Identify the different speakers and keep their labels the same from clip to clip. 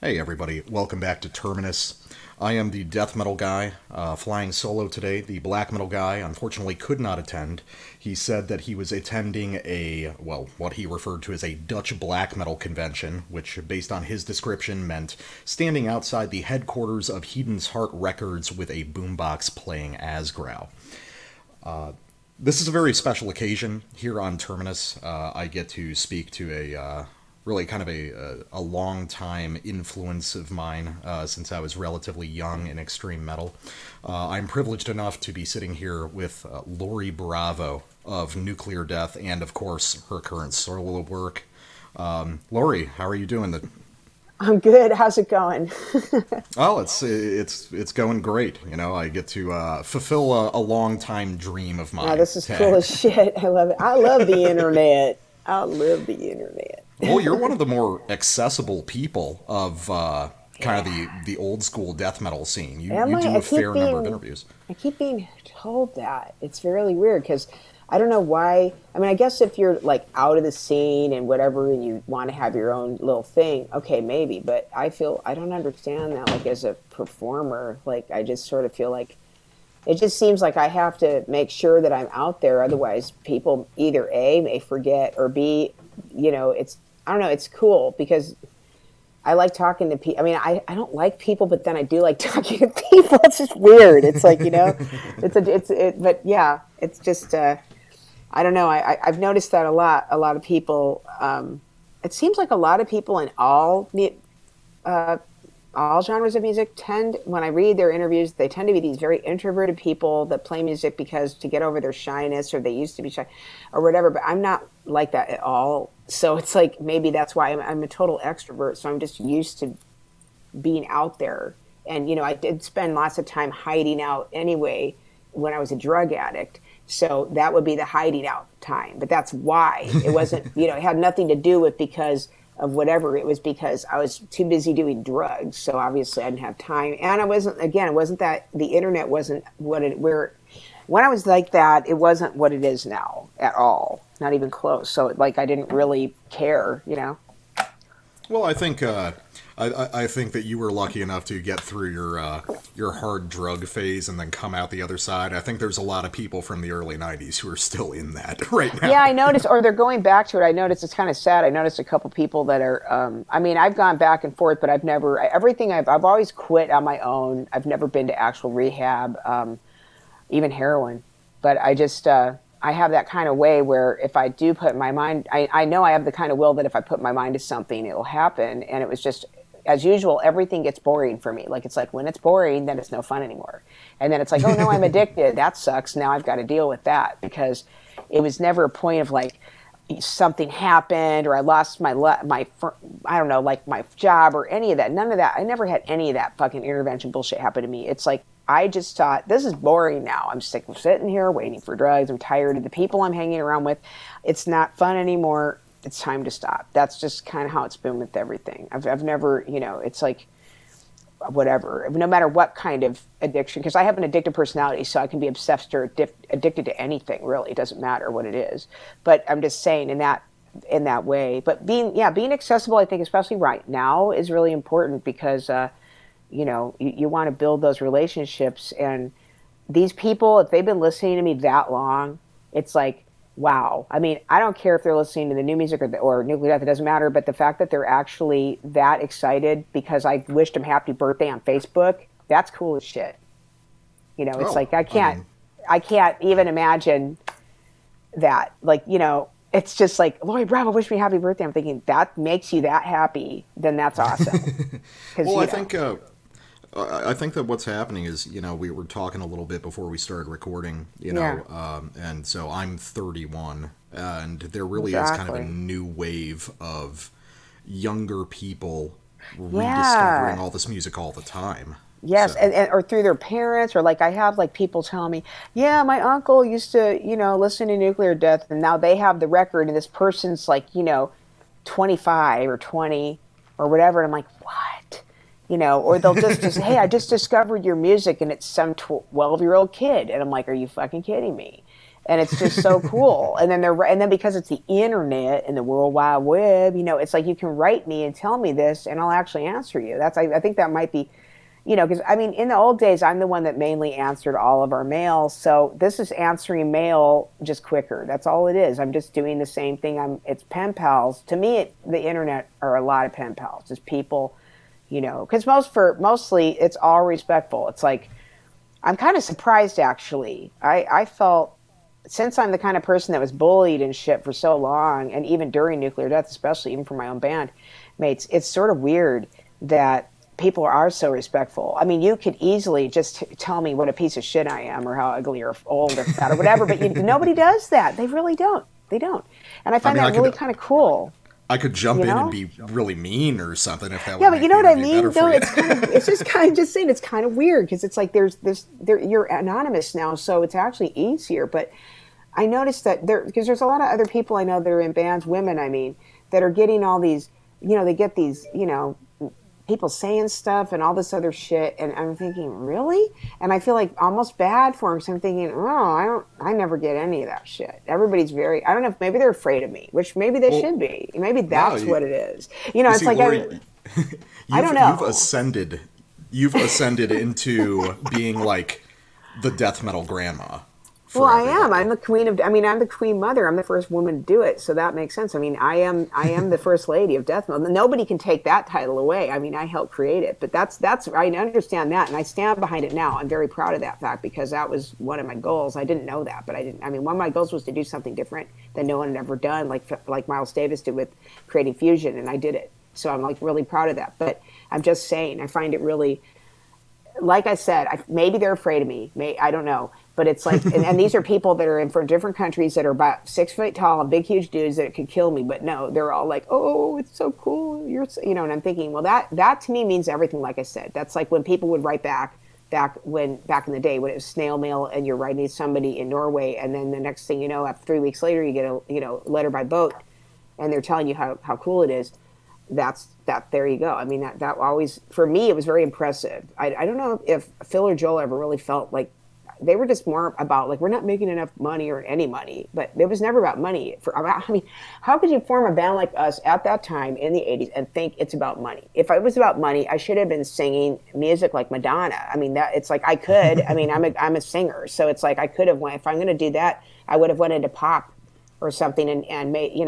Speaker 1: Hey everybody, welcome back to Terminus. I am the death metal guy, flying solo today. The black metal guy unfortunately could not attend. He said that he was attending what he referred to as a Dutch black metal convention, which, based on his description, meant standing outside the headquarters of Heaton's Heart Records with a boombox playing Asgrow. This is a very special occasion here on Terminus. I get to speak to a really kind of a long time influence of mine since I was relatively young in extreme metal. I'm privileged enough to be sitting here with Lori Bravo of Nuclear Death and, of course, her current solo work. Lori, how are you doing?
Speaker 2: I'm good. How's it going?
Speaker 1: Oh, it's going great. You know, I get to fulfill a long time dream of
Speaker 2: Oh,
Speaker 1: mine.
Speaker 2: this is cool as shit. I love it. I love the internet. I love the internet.
Speaker 1: Well, you're one of the more accessible people of kind of
Speaker 2: Yeah.
Speaker 1: the old school death metal scene. You
Speaker 2: Am
Speaker 1: you
Speaker 2: I?
Speaker 1: do a fair number of interviews.
Speaker 2: I keep being told that. It's really weird because I don't know why. I mean, I guess if you're like out of the scene and whatever, and you want to have your own little thing, okay, maybe. But I don't understand that. Like as a performer, like I just sort of feel like it just seems like I have to make sure that I'm out there. Otherwise, people either A, may forget, or B, it's, I don't know, it's cool because I like talking to people. I mean, I don't like people, but then I do like talking to people. It's just weird. It's like, but yeah, it's just, I don't know. I've noticed that a lot of people, it seems like a lot of people in uh, all genres of music tend, when I read their interviews, they tend to be these very introverted people that play music because to get over their shyness, or they used to be shy or whatever. But I'm not like that at all. So it's like maybe that's why I'm a total extrovert. So I'm just used to being out there. And, I did spend lots of time hiding out anyway when I was a drug addict. So that would be the hiding out time. But that's why it wasn't, it had nothing to do with because of whatever. It was because I was too busy doing drugs. So obviously I didn't have time. And it wasn't that the internet wasn't when I was like that, it wasn't what it is now at all. Not even close. So like I didn't really care.
Speaker 1: Well, I think that you were lucky enough to get through your hard drug phase and then come out the other side. I think there's a lot of people from the early '90s who are still in that right now.
Speaker 2: Yeah, I noticed, or they're going back to it. I noticed it's kind of sad. I noticed a couple people that are. I mean, I've gone back and forth, but I've never everything. I've always quit on my own. I've never been to actual rehab, even heroin. But I just I have that kind of way where if I do put my mind, I know I have the kind of will that if I put my mind to something, it will happen. And it was just as usual, everything gets boring for me. Like it's like when it's boring, then it's no fun anymore. And then it's like, oh no, I'm addicted. That sucks. Now I've got to deal with that because it was never a point of like something happened or I lost I don't know, like my job or any of that. None of that. I never had any of that fucking intervention bullshit happen to me. It's like I just thought this is boring now. I'm sick of sitting here waiting for drugs. I'm tired of the people I'm hanging around with. It's not fun anymore. It's time to stop. That's just kind of how it's been with everything. I've never, it's like whatever, no matter what kind of addiction, because I have an addictive personality, so I can be obsessed or addicted to anything, really. It doesn't matter what it is. But I'm just saying in that way. But being accessible, I think, especially right now, is really important because, you want to build those relationships. And these people, if they've been listening to me that long, it's like, wow. I mean, I don't care if they're listening to the new music or Nuclear Death, it doesn't matter. But the fact that they're actually that excited because I wished them happy birthday on Facebook, that's cool as shit. It's
Speaker 1: Oh,
Speaker 2: like
Speaker 1: I mean,
Speaker 2: I can't even imagine that. Like, it's just like, Lori Bravo, wish me happy birthday. I'm thinking that makes you that happy, then that's awesome. Because,
Speaker 1: well, I think that what's happening is, we were talking a little bit before we started recording,
Speaker 2: yeah,
Speaker 1: and so I'm 31, and there really is kind of a
Speaker 2: exactly.
Speaker 1: new wave of younger people rediscovering
Speaker 2: Yeah.
Speaker 1: all this music all the time.
Speaker 2: Yes,
Speaker 1: So,
Speaker 2: and or through their parents, or like I have like people telling me, yeah, my uncle used to, listen to Nuclear Death, and now they have the record, and this person's like, 25 or 20 or whatever, and I'm like, what? Or they'll just say, hey, I just discovered your music, and it's some 12-year-old kid, and I'm like, are you fucking kidding me? And it's just so cool. And then because it's the internet and the World Wide Web, it's like you can write me and tell me this, and I'll actually answer you. I think that might be, because I mean, in the old days, I'm the one that mainly answered all of our mail. So this is answering mail just quicker. That's all it is. I'm just doing the same thing. It's pen pals. To me, the internet are a lot of pen pals. It's people, because mostly it's all respectful. It's like I'm kind of surprised actually. I felt, since I'm the kind of person that was bullied and shit for so long, and even during nuclear death, especially even for my own band mates, it's sort of weird that people are so respectful. I mean, you could easily just tell me what a piece of shit I am, or how ugly or old or fat or whatever, but nobody does that. They really don't. They don't. And I find that really kind of cool.
Speaker 1: I could jump in and be really mean or something if that would
Speaker 2: Yeah, but
Speaker 1: make
Speaker 2: you know
Speaker 1: the
Speaker 2: what I
Speaker 1: interview
Speaker 2: mean?
Speaker 1: better
Speaker 2: Though
Speaker 1: for you.
Speaker 2: it's just kind of just saying it's kind of weird, because it's like you're anonymous now, so it's actually easier. But I noticed that because there's a lot of other people I know that are in bands, women, I mean, that are getting all these, they get these, people saying stuff and all this other shit, and I'm thinking, really? And I feel like almost bad for them, because I'm thinking, I never get any of that shit. Everybody's I don't know, if maybe they're afraid of me, which maybe they
Speaker 1: Well,
Speaker 2: should be. Maybe
Speaker 1: no,
Speaker 2: that's what it is.
Speaker 1: you
Speaker 2: It's
Speaker 1: see,
Speaker 2: like,
Speaker 1: Lori,
Speaker 2: I don't
Speaker 1: you've
Speaker 2: know.
Speaker 1: ascended. You've ascended into being like the death metal grandma
Speaker 2: Well,
Speaker 1: for
Speaker 2: I am.
Speaker 1: everybody.
Speaker 2: I'm the queen mother. I'm the first woman to do it, so that makes sense. I mean, I am the first lady of death metal. Nobody can take that title away. I mean, I helped create it, but I understand that, and I stand behind it now. I'm very proud of that fact, because that was one of my goals. I didn't know that, but I didn't. I mean, one of my goals was to do something different that no one had ever done, like Miles Davis did with creating fusion, and I did it. So I'm like really proud of that. But I'm just saying, I find it really, like I said, maybe they're afraid of me. I don't know. But it's like, and these are people that are from different countries that are about 6 feet tall, big, huge dudes that could kill me. But no, they're all like, oh, it's so cool. And I'm thinking, well, that to me means everything. Like I said, that's like when people would write back in the day when it was snail mail, and you're writing to somebody in Norway. And then the next thing you know, after 3 weeks later, you get a letter by boat, and they're telling you how cool it is. There you go. I mean, that always, for me, it was very impressive. I don't know if Phil or Joel ever really felt like they were just more about, like, we're not making enough money or any money, but it was never about money. I mean, how could you form a band like us at that time in the 80s and think it's about money? If it was about money, I should have been singing music like Madonna. I mean, it's like I could. I mean, I'm a singer, so it's like I could have went, if I'm going to do that, I would have went into pop or something and made,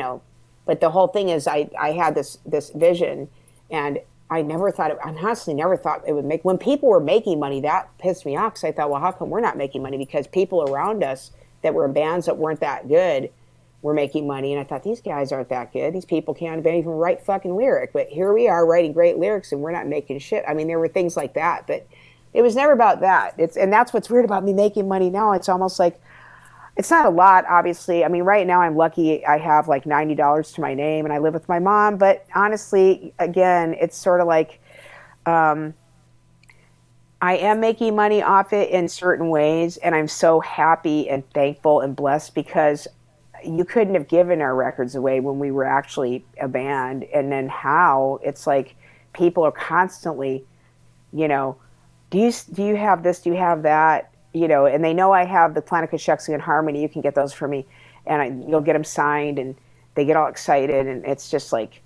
Speaker 2: but the whole thing is I had this vision, and I honestly never thought it would make, when people were making money, that pissed me off, because I thought, well, how come we're not making money? Because people around us that were in bands that weren't that good were making money, and I thought, these guys aren't that good. These people can't even write fucking lyric, but here we are writing great lyrics, and we're not making shit. I mean, there were things like that, but it was never about that. And that's what's weird about me making money now. It's almost like, it's not a lot, obviously. I mean, right now I'm lucky I have like $90 to my name, and I live with my mom. But honestly, again, it's sort of like I am making money off it in certain ways, and I'm so happy and thankful and blessed, because you couldn't have given our records away when we were actually a band. And then how it's like people are constantly, you know, do you have this? Do you have that? And they know I have the Planet Shexy and Harmony. You can get those for me, and you'll get them signed, and they get all excited, and it's just like,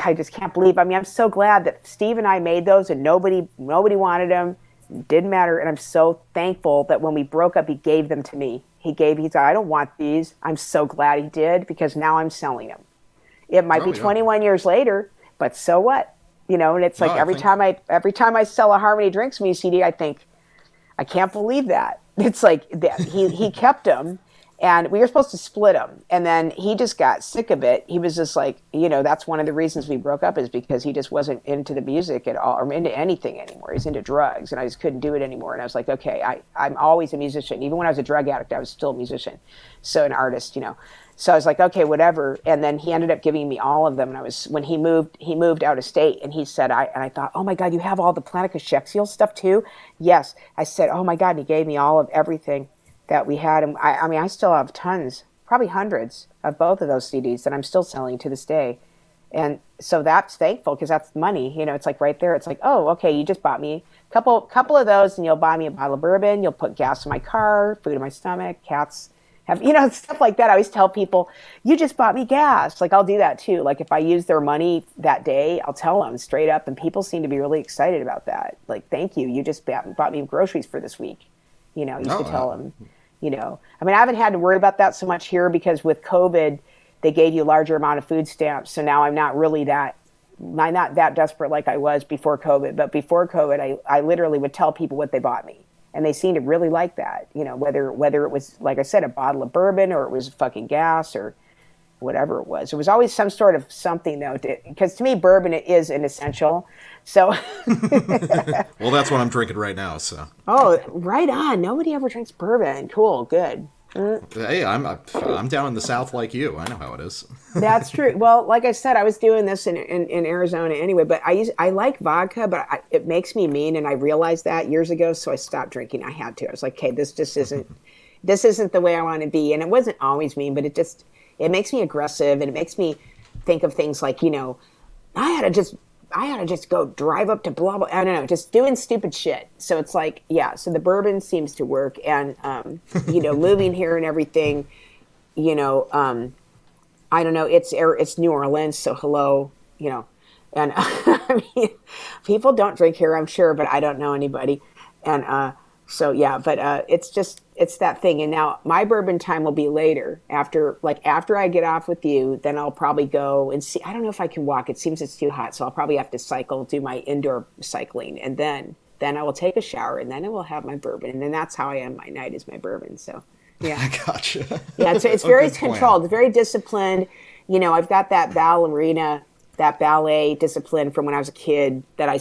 Speaker 2: I just can't believe. I mean, I'm so glad that Steve and I made those, and nobody wanted them. It didn't matter, and I'm so thankful that when we broke up, he gave them to me. He said, I don't want these. I'm so glad he did, because now I'm selling them. It might be
Speaker 1: Yeah.
Speaker 2: 21 years later, but so what? And it's like every time I sell a Harmony Drinks Me CD, I think, I can't believe that. It's like that he kept them, and we were supposed to split them, and then he just got sick of it. He was just like, that's one of the reasons we broke up, is because he just wasn't into the music at all, or into anything anymore. He's into drugs, and I just couldn't do it anymore. And I was like, okay, I'm always a musician. Even when I was a drug addict, I was still a musician, so an artist, So I was like, okay, whatever. And then he ended up giving me all of them. And when he moved out of state, and he said, I thought, oh my God, you have all the Planet Shexiel stuff too? Yes. I said, oh my God. And he gave me all of everything that we had. And I mean, I still have tons, probably hundreds of both of those CDs that I'm still selling to this day. And so that's thankful, because that's money. It's like right there. It's like, oh, okay, you just bought me a couple of those, and you'll buy me a bottle of bourbon. You'll put gas in my car, food in my stomach, cats have, stuff like that. I always tell people, you just bought me gas. Like I'll do that too. Like if I use their money that day, I'll tell them straight up, and people seem to be really excited about that. Like, thank you. You just bought me groceries for this week. You should tell them, I mean, I haven't had to worry about that so much here because with COVID, they gave you a larger amount of food stamps. So now I'm not that desperate like I was before COVID. But before COVID, I literally would tell people what they bought me. And they seemed to really like that, whether it was, like I said, a bottle of bourbon or it was fucking gas or whatever it was. There was always some sort of something, though, because to me, bourbon is an essential. So,
Speaker 1: well, that's what I'm drinking right now. So,
Speaker 2: oh, right on. Nobody ever drinks bourbon. Cool, good.
Speaker 1: Hey, I'm down in the South like you. I know how it is.
Speaker 2: That's true. Well, like I said, I was doing this in Arizona anyway. But I like vodka, but it makes me mean, and I realized that years ago. So I stopped drinking. I had to. I was like, okay, this just isn't the way I want to be. And it wasn't always mean, but it makes me aggressive, and it makes me think of things like, I had to just go drive up to blah, blah. I don't know, just doing stupid shit. So it's like, yeah, so the bourbon seems to work. And, moving here and everything, I don't know, it's New Orleans. So hello, and I mean, people don't drink here, I'm sure, but I don't know anybody. And, so yeah, but it's that thing. And now my bourbon time will be later after I get off with you, then I'll probably go and see. I don't know if I can walk. It seems it's too hot. So I'll probably have to do my indoor cycling. And then I will take a shower, and then I will have my bourbon. And then that's how I end my night, is my bourbon. So yeah.
Speaker 1: I gotcha.
Speaker 2: Yeah. It's very controlled, very disciplined. I've got that ballet discipline from when I was a kid that I'm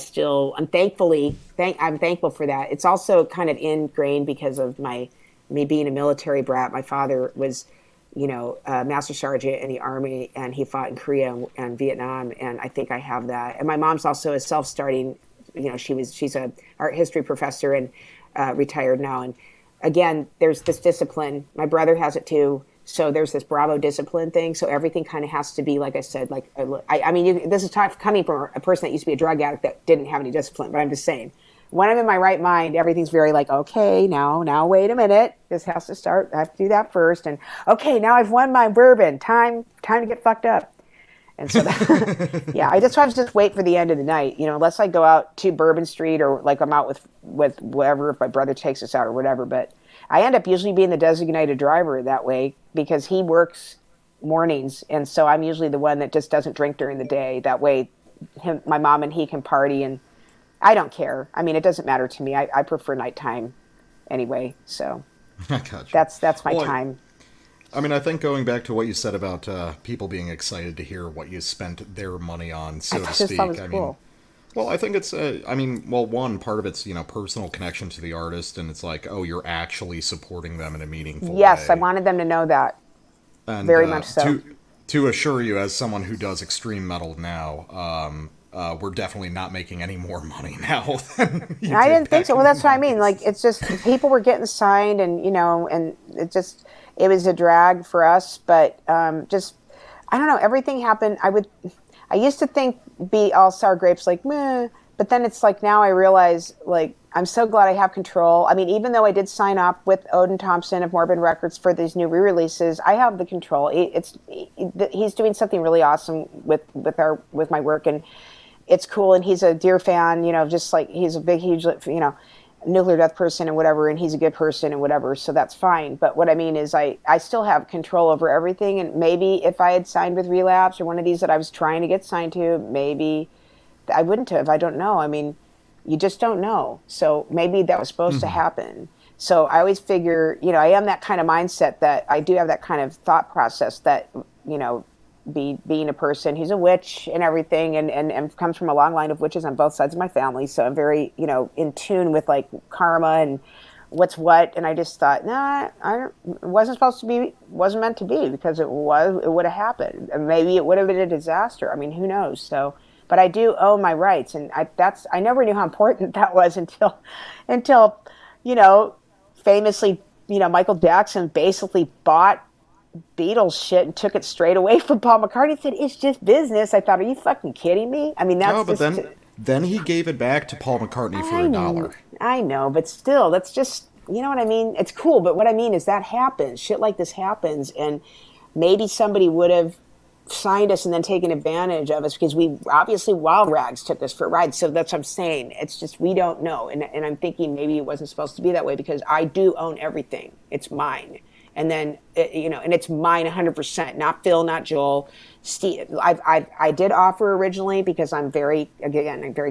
Speaker 2: thankful for that. It's also kind of ingrained because of me being a military brat. My father was, a master sergeant in the Army, and he fought in Korea and Vietnam. And I think I have that. And my mom's also a self-starting, she's a art history professor and retired now. And again, there's this discipline. My brother has it too. So there's this Bravo discipline thing. So everything kind of has to be, like I said, this is coming from a person that used to be a drug addict that didn't have any discipline. But I'm just saying, when I'm in my right mind, everything's very like, okay, now wait a minute. This has to start. I have to do that first. And okay, now I've won my bourbon. Time to get fucked up. And so yeah, I just wait for the end of the night, unless I go out to Bourbon Street or like I'm out with whatever, if my brother takes us out or whatever. But I end up usually being the designated driver that way because he works mornings. And so I'm usually the one that just doesn't drink during the day. That way my mom and he can party, and I don't care. I mean, it doesn't matter to me. I prefer nighttime anyway. So
Speaker 1: I gotcha.
Speaker 2: That's my time.
Speaker 1: I mean, I think going back to what you said about people being excited to hear what you spent their money on, so to speak.
Speaker 2: Cool.
Speaker 1: Well, I think it's, one part of it's, personal connection to the artist, and it's like, oh, you're actually supporting them in a meaningful way.
Speaker 2: Yes, I wanted them to know that. And, very much so.
Speaker 1: To assure you, as someone who does extreme metal now, we're definitely not making any more money now than you
Speaker 2: I didn't think so. Well, that's what I mean. Like, it's just, people were getting signed, and, and it was a drag for us, but I don't know, everything happened. I used to think be all sour grapes, like, meh, but then it's like, now I realize, like, I'm so glad I have control. I mean, even though I did sign up with Odin Thompson of Morbid Records for these new re-releases, I have the control. He's doing something really awesome with my work, and it's cool. And he's a dear fan, just like he's a big, huge, nuclear death person and whatever, and he's a good person and whatever, so that's fine. But what I mean is I still have control over everything, and maybe if I had signed with Relapse or one of these that I was trying to get signed to, maybe I wouldn't have. I don't know. I mean, you just don't know. So maybe that was supposed to happen. So I always figure, I am that kind of mindset, that I do have that kind of thought process that, being a person who's a witch and everything, and comes from a long line of witches on both sides of my family. So I'm very, in tune with like karma and what's what. And I just thought, it wasn't meant to be, because it would have happened. And maybe it would have been a disaster. I mean, who knows? So, but I do own my rights. And I never knew how important that was until, famously, Michael Jackson basically bought Beatles shit and took it straight away from Paul McCartney and said, it's just business. I thought, are you fucking kidding me? I mean, that's
Speaker 1: no, but then he gave it back to Paul McCartney for $1.
Speaker 2: I know, but still, that's just you know what I mean? It's cool, but what I mean is that happens. Shit like this happens, and maybe somebody would have signed us and then taken advantage of us because we obviously Wild Rags took us for a ride. So that's what I'm saying. It's just we don't know, and I'm thinking maybe it wasn't supposed to be that way because I do own everything. It's mine. And then, and it's mine 100%, not Phil, not Joel. Steve, I did offer originally because I'm very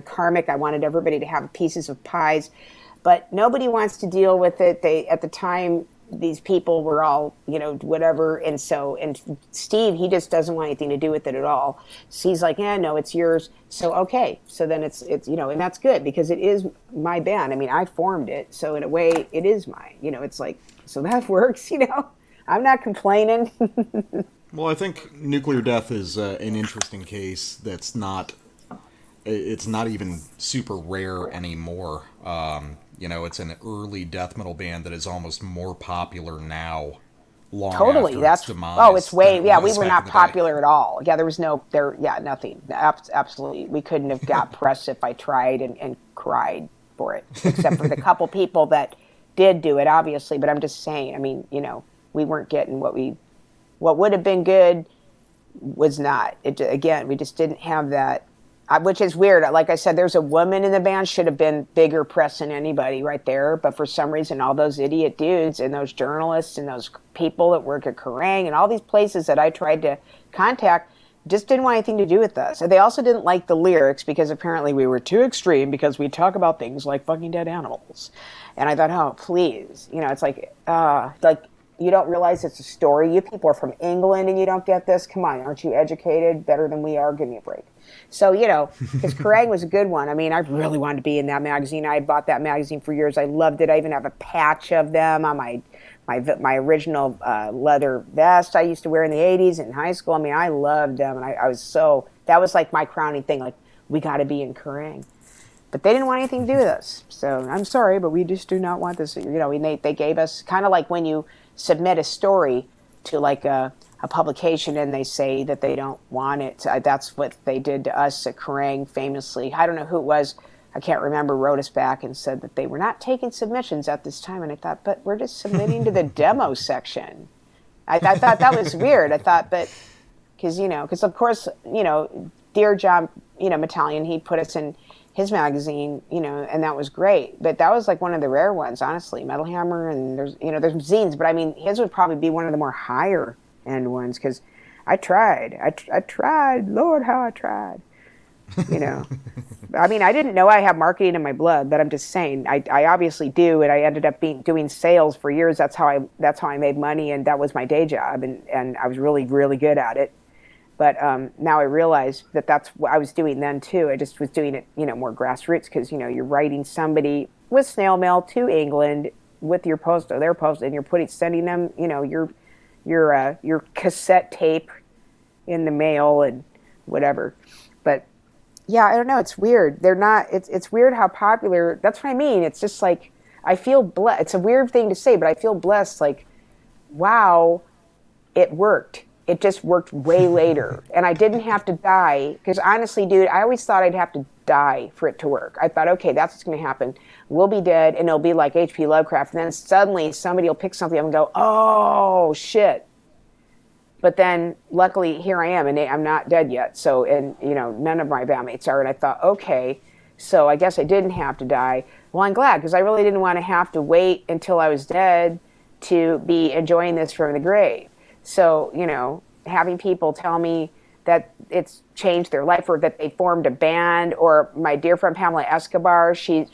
Speaker 2: karmic. I wanted everybody to have pieces of pies, but nobody wants to deal with it. At the time, these people were all, whatever. And Steve, he just doesn't want anything to do with it at all. So he's like, yeah, no, it's yours. So, okay. So then it's, and that's good because it is my band. I mean, I formed it. So in a way it is mine, it's like, so that works, I'm not complaining.
Speaker 1: Well, I think nuclear death is an interesting case that's it's not even super rare anymore. It's an early death metal band that is almost more popular now.
Speaker 2: Totally.
Speaker 1: That's demise.
Speaker 2: Oh, it's way. Yeah, we were not
Speaker 1: day.
Speaker 2: popular at all. Yeah, there was no there. Yeah, nothing. Absolutely, we couldn't have got press if I tried and cried for it, except for the couple people that did do it, obviously. But I'm just saying. I mean, we weren't getting what would have been good was not. Again, we just didn't have that. Which is weird. Like I said, there's a woman in the band, should have been bigger press than anybody right there. But for some reason, all those idiot dudes and those journalists and those people that work at Kerrang and all these places that I tried to contact just didn't want anything to do with us. And they also didn't like the lyrics because apparently we were too extreme because we talk about things like fucking dead animals. And I thought, oh, please. It's like you don't realize it's a story. You people are from England and you don't get this? Come on, aren't you educated? Better than we are? Give me a break. So, because Kerrang was a good one. I mean, I really wanted to be in that magazine. I had bought that magazine for years. I loved it. I even have a patch of them on my original leather vest I used to wear in the 80s in high school. I mean, I loved them. And that was like my crowning thing. Like, we got to be in Kerrang. But they didn't want anything to do with us. So I'm sorry, but we just do not want this. They gave us kind of like when you submit a story to like a publication and they say that they don't want it. That's what they did to us at Kerrang famously. I don't know who it was. I can't remember, wrote us back and said that they were not taking submissions at this time. And I thought, but we're just submitting to the demo section. I thought that was weird. I thought, but because of course, dear John, Metallion, he put us in his magazine, and that was great. But that was like one of the rare ones, honestly. Metal Hammer, and there's zines, but I mean, his would probably be one of the more higher end ones because I tried. I tried. Lord, how I tried. I mean, I didn't know I have marketing in my blood, but I'm just saying I obviously do, and I ended up doing sales for years. That's how I made money, and that was my day job, and I was really, really good at it. But now I realize that that's what I was doing then too. I just was doing it, more grassroots because you're writing somebody with snail mail to England with your post or their post, and you're sending them, your cassette tape in the mail and whatever. But yeah, I don't know. It's weird. They're not. It's weird how popular. That's what I mean. It's just like I feel blessed. It's a weird thing to say, but I feel blessed. Like, wow, it worked. It just worked way later. And I didn't have to die. Because honestly, dude, I always thought I'd have to die for it to work. I thought, okay, that's what's going to happen. We'll be dead, and it'll be like H.P. Lovecraft. And then suddenly somebody will pick something up and go, oh, shit. But then, luckily, here I am, and I'm not dead yet. So, and, none of my bandmates are. And I thought, okay, so I guess I didn't have to die. Well, I'm glad, because I really didn't want to have to wait until I was dead to be enjoying this from the grave. So, having people tell me that it's changed their life or that they formed a band, or my dear friend Pamela Escobar, she's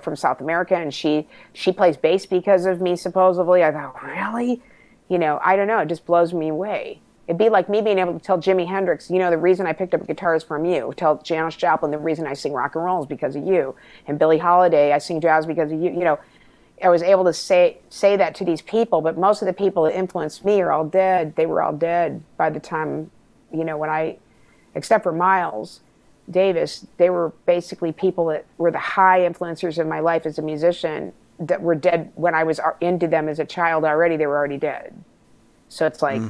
Speaker 2: from South America, and she plays bass because of me, supposedly. I thought, really? I don't know. It just blows me away. It'd be like me being able to tell Jimi Hendrix, the reason I picked up a guitar is from you. Tell Janis Joplin, the reason I sing rock and roll is because of you. And Billie Holiday, I sing jazz because of you. I was able to say that to these people, but most of the people that influenced me are all dead. They were all dead by the time, except for Miles Davis, they were basically people that were the high influencers in my life as a musician that were dead when I was into them as a child already. They were already dead. So it's like,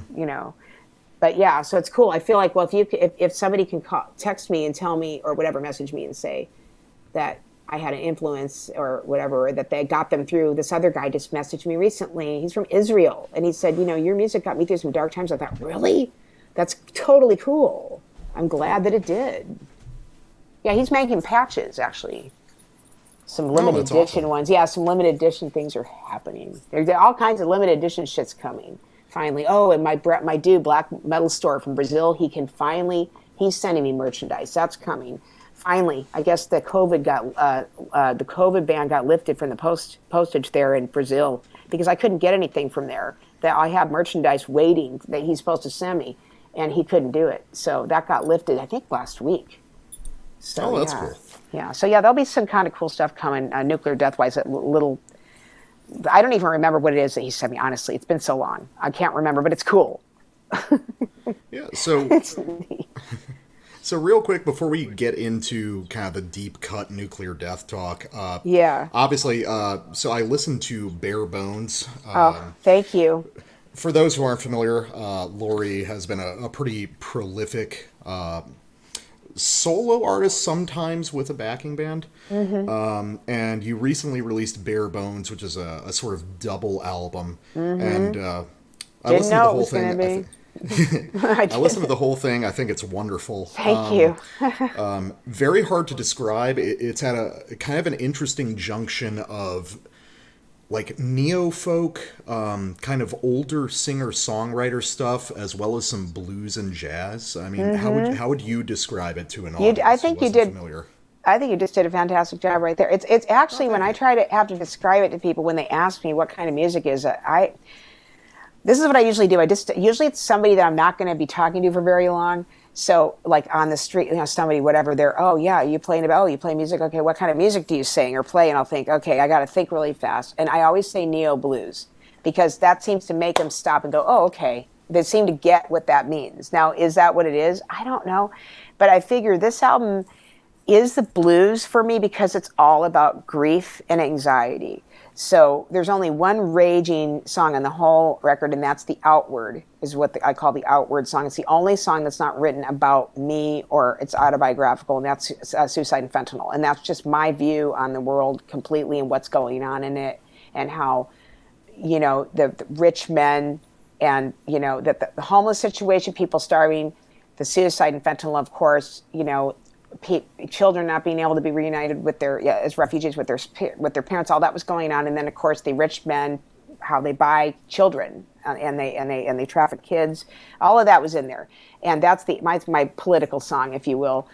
Speaker 2: but yeah, so it's cool. I feel like, well, if somebody can text me and tell me or whatever, message me and say that I had an influence or whatever, that they got them through. This other guy just messaged me recently. He's from Israel. And he said, your music got me through some dark times. I thought, really? That's totally cool. I'm glad that it did. Yeah, he's making patches, actually. Some limited edition
Speaker 1: awesome.
Speaker 2: ones. Yeah, some limited edition things are happening. There's all kinds of limited edition shit's coming. Finally. Oh, and my dude, Black Metal Store from Brazil, he's sending me merchandise. That's coming. Finally, I guess the COVID ban got lifted from the postage there in Brazil, because I couldn't get anything from there. That I have merchandise waiting that he's supposed to send me, and he couldn't do it. So that got lifted, I think, last week. So
Speaker 1: Oh, that's
Speaker 2: yeah.
Speaker 1: cool.
Speaker 2: Yeah. So yeah, there'll be some kind of cool stuff coming, nuclear death-wise. Little, I don't even remember what it is that he sent me. Honestly, it's been so long, I can't remember, but it's cool.
Speaker 1: Yeah. So
Speaker 2: It's neat.
Speaker 1: So real quick before we get into kind of the deep cut nuclear death talk,
Speaker 2: Yeah.
Speaker 1: obviously, so I listened to Bare Bones.
Speaker 2: Oh, thank you.
Speaker 1: For those who aren't familiar, Lori has been a pretty prolific solo artist, sometimes with a backing band. And you recently released Bare Bones, which is a sort of double album. And I
Speaker 2: Didn't
Speaker 1: listened to
Speaker 2: know
Speaker 1: the
Speaker 2: it
Speaker 1: whole
Speaker 2: was going to
Speaker 1: thing.
Speaker 2: be.
Speaker 1: I listened to the whole thing. I think it's wonderful.
Speaker 2: Thank you.
Speaker 1: Very hard to describe. It's at a kind of an interesting junction of like neo-folk, kind of older singer-songwriter stuff, as well as some blues and jazz. I mean, how would you describe it to an
Speaker 2: I
Speaker 1: audience who
Speaker 2: think you
Speaker 1: wasn't
Speaker 2: did.
Speaker 1: familiar?
Speaker 2: I think you just did a fantastic job right there. It's actually,
Speaker 1: Oh,
Speaker 2: when
Speaker 1: thank
Speaker 2: I
Speaker 1: you.
Speaker 2: try to have to describe it to people when they ask me what kind of music is, this is what I usually do. Usually it's somebody that I'm not going to be talking to for very long. So like on the street, somebody, whatever, oh yeah, you play music. Okay, what kind of music do you sing or play? And I'll think, okay, I got to think really fast. And I always say neo blues, because that seems to make them stop and go, oh, okay. They seem to get what that means. Now, is that what it is? I don't know. But I figure this album is the blues for me, because it's all about grief and anxiety. So there's only one raging song on the whole record, and that's The Outward, is what I call the Outward song. It's the only song that's not written about me, or it's autobiographical, and that's Suicide and Fentanyl. And that's just my view on the world completely and what's going on in it, and how, the rich men, and, that the homeless situation, people starving, the suicide and fentanyl, of course, children not being able to be reunited with as refugees with their parents, all that was going on. And then of course the rich men, how they buy children, and they traffic kids, all of that was in there. And that's my political song, if you will,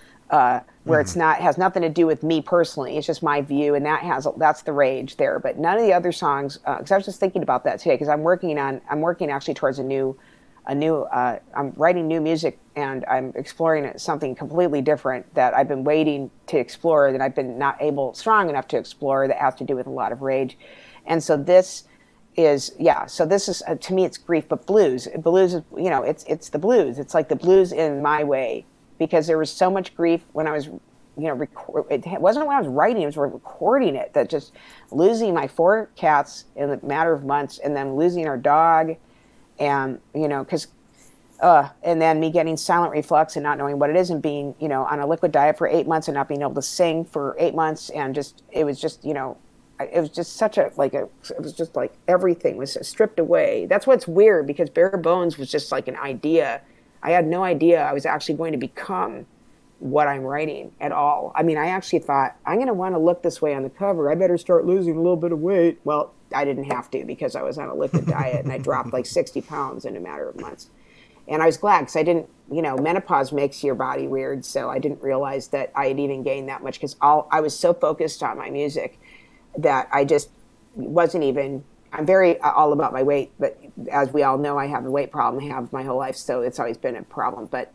Speaker 2: where has nothing to do with me personally. It's just my view, and that's the rage there. But none of the other songs, because I was just thinking about that today, because I'm working actually towards I'm writing new music, and I'm exploring something completely different that I've been waiting to explore, that I've been not strong enough to explore, that has to do with a lot of rage. And so this is, to me, it's grief, but blues. Blues is, it's the blues. It's like the blues in my way, because there was so much grief when I was, it wasn't when I was writing, it was recording it, that just losing my 4 cats in a matter of months, and then losing our dog. And, and then me getting silent reflux and not knowing what it is, and being, on a liquid diet for 8 months, and not being able to sing for 8 months. And it was just such it was just like everything was stripped away. That's what's weird, because Bare Bones was just like an idea. I had no idea I was actually going to become what I'm writing at all. I mean, I actually thought, I'm going to want to look this way on the cover. I better start losing a little bit of weight. Well, I didn't have to, because I was on a liquid diet, and I dropped like 60 pounds in a matter of months. And I was glad, because I didn't, menopause makes your body weird. So I didn't realize that I had even gained that much, because I was so focused on my music that I just wasn't even, I'm very all about my weight. But as we all know, I have a weight problem, I have my whole life. So it's always been a problem. But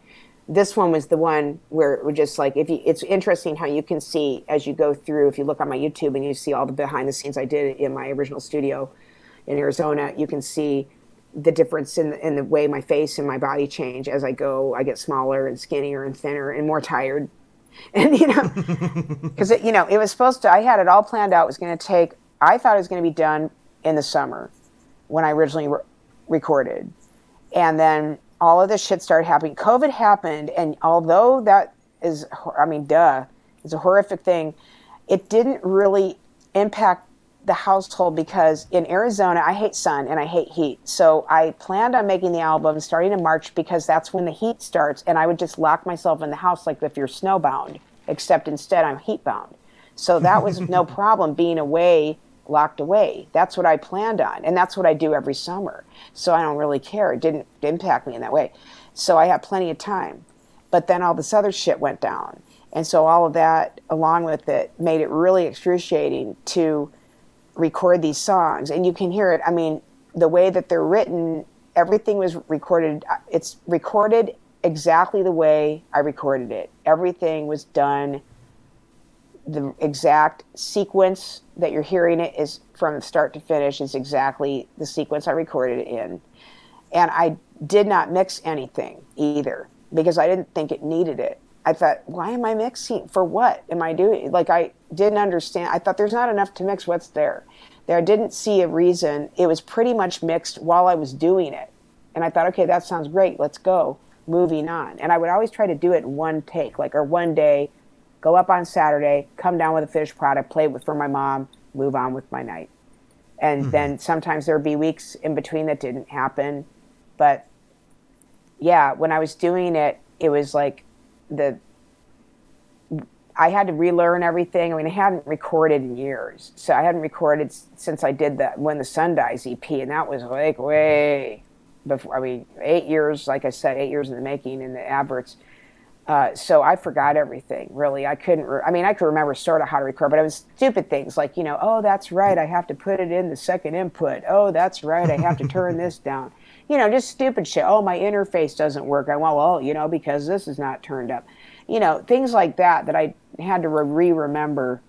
Speaker 2: this one was the one where it was just like, it's interesting how you can see as you go through, if you look on my YouTube and you see all the behind the scenes I did in my original studio in Arizona, you can see the difference in the way my face and my body change as I go. I get smaller and skinnier and thinner and more tired. And, because, it was supposed to, I had it all planned out. It was going to take, I thought it was going to be done in the summer when I originally recorded. And then all of this shit started happening. COVID happened, and although that is, it's a horrific thing, it didn't really impact the household because in Arizona, I hate sun and I hate heat. So I planned on making the album starting in March because that's when the heat starts. And I would just lock myself in the house like if you're snowbound, except instead I'm heat bound. So that was no problem being away, locked away. That's what I planned on. And that's what I do every summer. So I don't really care. It didn't impact me in that way. So I had plenty of time. But then all this other shit went down. And so all of that, along with it, made it really excruciating to record these songs. And you can hear it. I mean, the way that they're written, everything was recorded. It's recorded exactly the way I recorded it. Everything was done. The exact sequence that you're hearing it is from start to finish is exactly the sequence I recorded it in. And I did not mix anything either because I didn't think it needed it. I thought, why am I mixing? For what am I doing? Like, I didn't understand. I thought there's not enough to mix. What's there? I didn't see a reason. It was pretty much mixed while I was doing it. And I thought, okay, that sounds great. Let's go. Moving on. And I would always try to do it in one take, like, or one day, go up on Saturday, come down with a finished product, play it for my mom, move on with my night. And then sometimes there'd be weeks in between that didn't happen. But yeah, when I was doing it, it was like, I had to relearn everything. I mean, I hadn't recorded in years. So I hadn't recorded since I did that When the Sun Dies EP. And that was like way before, I mean, 8 years, like I said, 8 years in the making in the adverts. So I forgot everything, really. I could remember sort of how to record, but it was stupid things like, oh, that's right, I have to put it in the second input. Oh, that's right, I have to turn this down. Just stupid shit. Oh, my interface doesn't work. Well, because this is not turned up. Things like that I had to remember.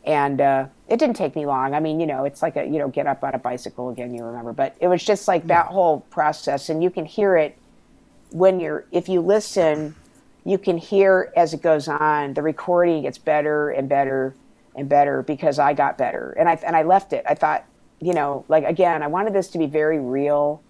Speaker 2: And it didn't take me long. I mean, it's like get up on a bicycle again, you remember. But it was just like that whole process. And you can hear it if you listen, you can hear as it goes on, the recording gets better and better and better because I got better. And I left it. I thought, again, I wanted this to be very real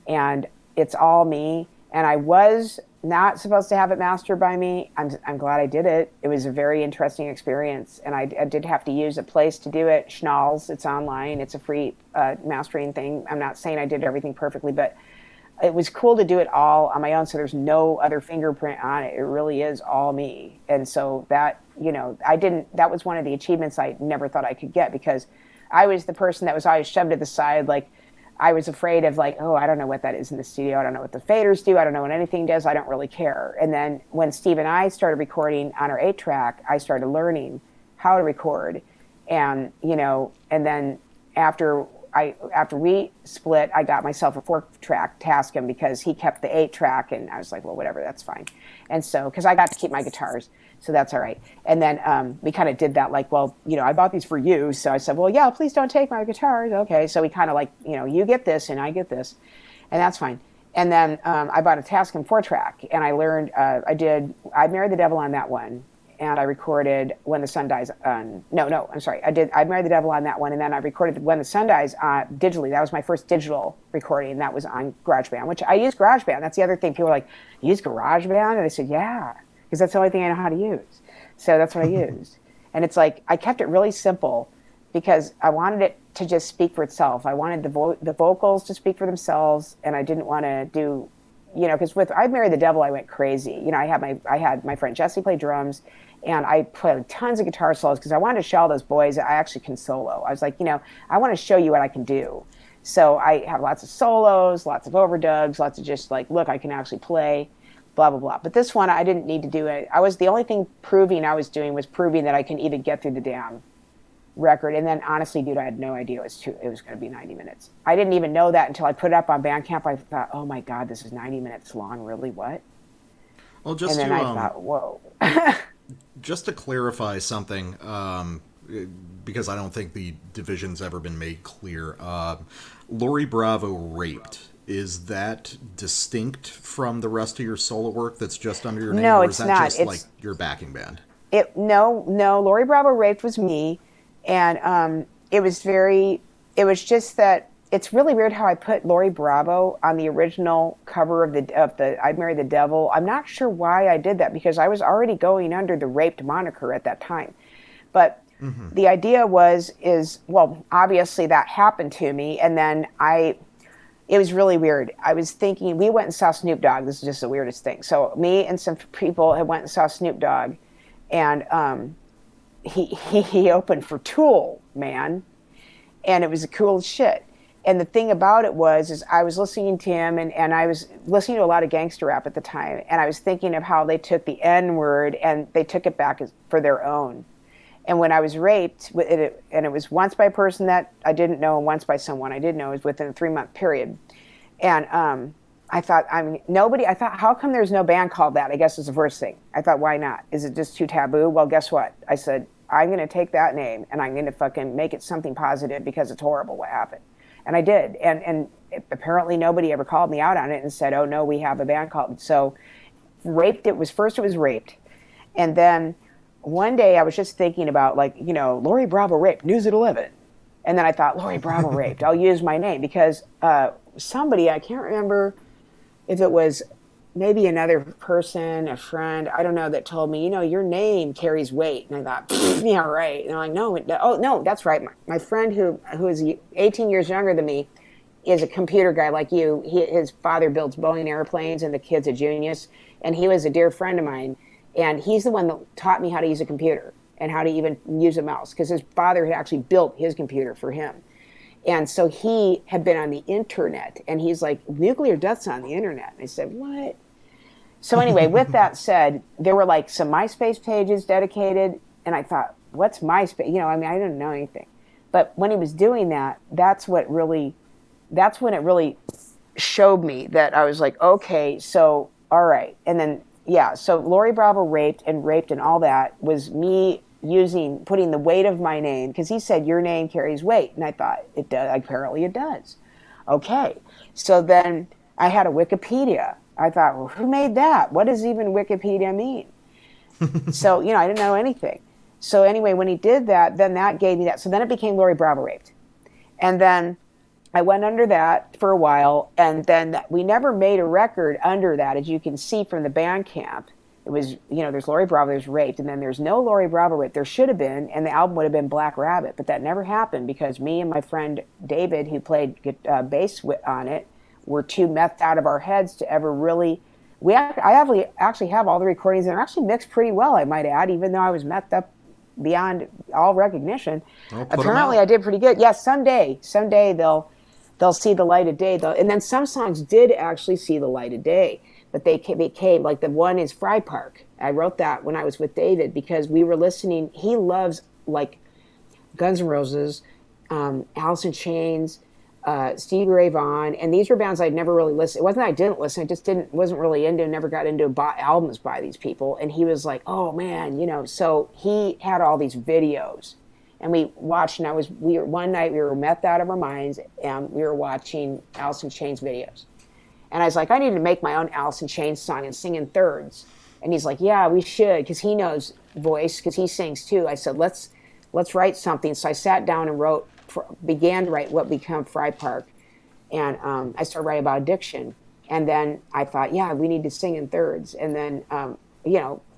Speaker 2: and it's all me. And I was not supposed to have it mastered by me. I'm glad I did it. It was a very interesting experience. And I did have to use a place to do it. Schnall's, it's online. It's a free mastering thing. I'm not saying I did everything perfectly, but it was cool to do it all on my own. So there's no other fingerprint on it. It really is all me. And so that, that was one of the achievements I never thought I could get because I was the person that was always shoved to the side. Like, I was afraid of like, oh, I don't know what that is in the studio. I don't know what the faders do. I don't know what anything does. I don't really care. And then when Steve and I started recording on our 8-track, I started learning how to record. And, and then after we split, I got myself a 4-track Tascam because he kept the 8-track, and I was like, well, whatever, that's fine. And so, because I got to keep my guitars, so that's all right. And then we kind of did that, like, well, I bought these for you, so I said, well, yeah, please don't take my guitars. Okay, so we kind of like, you get this and I get this, and that's fine. And then I bought a Tascam 4-track, and I learned, I Married the Devil on that one. And I recorded When the Sun Dies on, I Married the Devil on that one, and then I recorded When the Sun Dies digitally. That was my first digital recording, and that was on GarageBand, which I use GarageBand. That's the other thing. People are like, you use GarageBand? And I said, yeah, because that's the only thing I know how to use. So that's what I used. And it's like, I kept it really simple because I wanted it to just speak for itself. I wanted the vocals to speak for themselves, and I didn't want to do, because with I Married the Devil, I went crazy. I had my friend Jesse play drums, and I played tons of guitar solos because I wanted to show all those boys that I actually can solo. I was like, I want to show you what I can do. So I have lots of solos, lots of overdubs, lots of just like, look, I can actually play, blah, blah, blah. But this one, I didn't need to do it. The only thing I was doing was proving that I can even get through the damn record. And then honestly, dude, I had no idea it was going to be 90 minutes. I didn't even know that until I put it up on Bandcamp. I thought, oh my God, this is 90 minutes long. Really? What?
Speaker 1: Well,
Speaker 2: and then I thought, whoa.
Speaker 1: Just to clarify something, because I don't think the division's ever been made clear. Lori Bravo Raped, is that distinct from the rest of your solo work that's just under your name?
Speaker 2: No,
Speaker 1: or
Speaker 2: it's
Speaker 1: is that
Speaker 2: not.
Speaker 1: just like your backing band?
Speaker 2: No, Lori Bravo Raped was me. And it was just that it's really weird how I put Lori Bravo on the original cover of the I Married the Devil. I'm not sure why I did that because I was already going under the Raped moniker at that time. But The idea well, obviously that happened to me. And then it was really weird. I was thinking, we went and saw Snoop Dogg. This is just the weirdest thing. So me and some people had went and saw Snoop Dogg, and he opened for Tool, man. And it was the coolest shit. And the thing about it is I was listening to him, and I was listening to a lot of gangster rap at the time, and I was thinking of how they took the N word and they took it back for their own. And when I was raped, and it was once by a person that I didn't know and once by someone I did know, it was within a 3-month period. And I thought, I thought, how come there's no band called that? I guess is the first thing. I thought, why not? Is it just too taboo? Well, guess what? I said, I'm going to take that name and I'm going to fucking make it something positive because it's horrible what happened. And I did. And apparently nobody ever called me out on it and said, oh, no, we have a band called. So Raped, it was Raped. And then one day I was just thinking about, like, Lori Bravo raped, news at 11. And then I thought, Lori Bravo raped, I'll use my name. Because somebody, I can't remember if it was maybe another person, a friend, I don't know, that told me, your name carries weight. And I thought, yeah, right. And I'm like, no, that's right. My friend who is 18 years younger than me is a computer guy like you. His father builds Boeing airplanes, and the kid's a genius. And he was a dear friend of mine. And he's the one that taught me how to use a computer and how to even use a mouse, because his father had actually built his computer for him. And so he had been on the internet, and he's like, nuclear death's on the internet. And I said, what? So anyway, with that said, there were like some MySpace pages dedicated, and I thought, what's MySpace? I didn't know anything. But when he was doing that, that's when it really showed me that I was like, okay, so, all right. And then, yeah, so Lori Bravo raped and all that was me putting the weight of my name, because he said your name carries weight, and I thought it does. Apparently it does. Okay, so then I had a Wikipedia. I thought, well, who made that? What does even Wikipedia mean? So I didn't know anything. So anyway, when he did that, then that gave me that. So then it became Lori Bravo raped, and then I went under that for a while, and then we never made a record under that, as you can see from the Bandcamp. It was, there's Lori Bravo, there's Raped, and then there's no Lori Bravo Raped. There should have been, and the album would have been Black Rabbit, but that never happened because me and my friend David, who played bass on it, were too methed out of our heads to ever really. I actually have all the recordings, and they're actually mixed pretty well, I might add, even though I was methed up beyond all recognition. Apparently, I did pretty good. Yes, someday they'll see the light of day. And then some songs did actually see the light of day, but they became, like the one is Fry Park. I wrote that when I was with David because we were listening. He loves like Guns N' Roses, Alice in Chains, Stevie Ray Vaughan, and these were bands I'd never really listened. It wasn't that I didn't listen, I just wasn't really into, never got into albums by these people. And he was like, oh man, so he had all these videos. And we watched, and one night we were methed out of our minds, and we were watching Alice in Chains videos. And I was like, I need to make my own Alice in Chains song and sing in thirds. And he's like, yeah, we should, because he knows voice, because he sings too. I said, let's write something. So I sat down and began to write what became Fry Park. And I started writing about addiction. And then I thought, yeah, we need to sing in thirds. And then,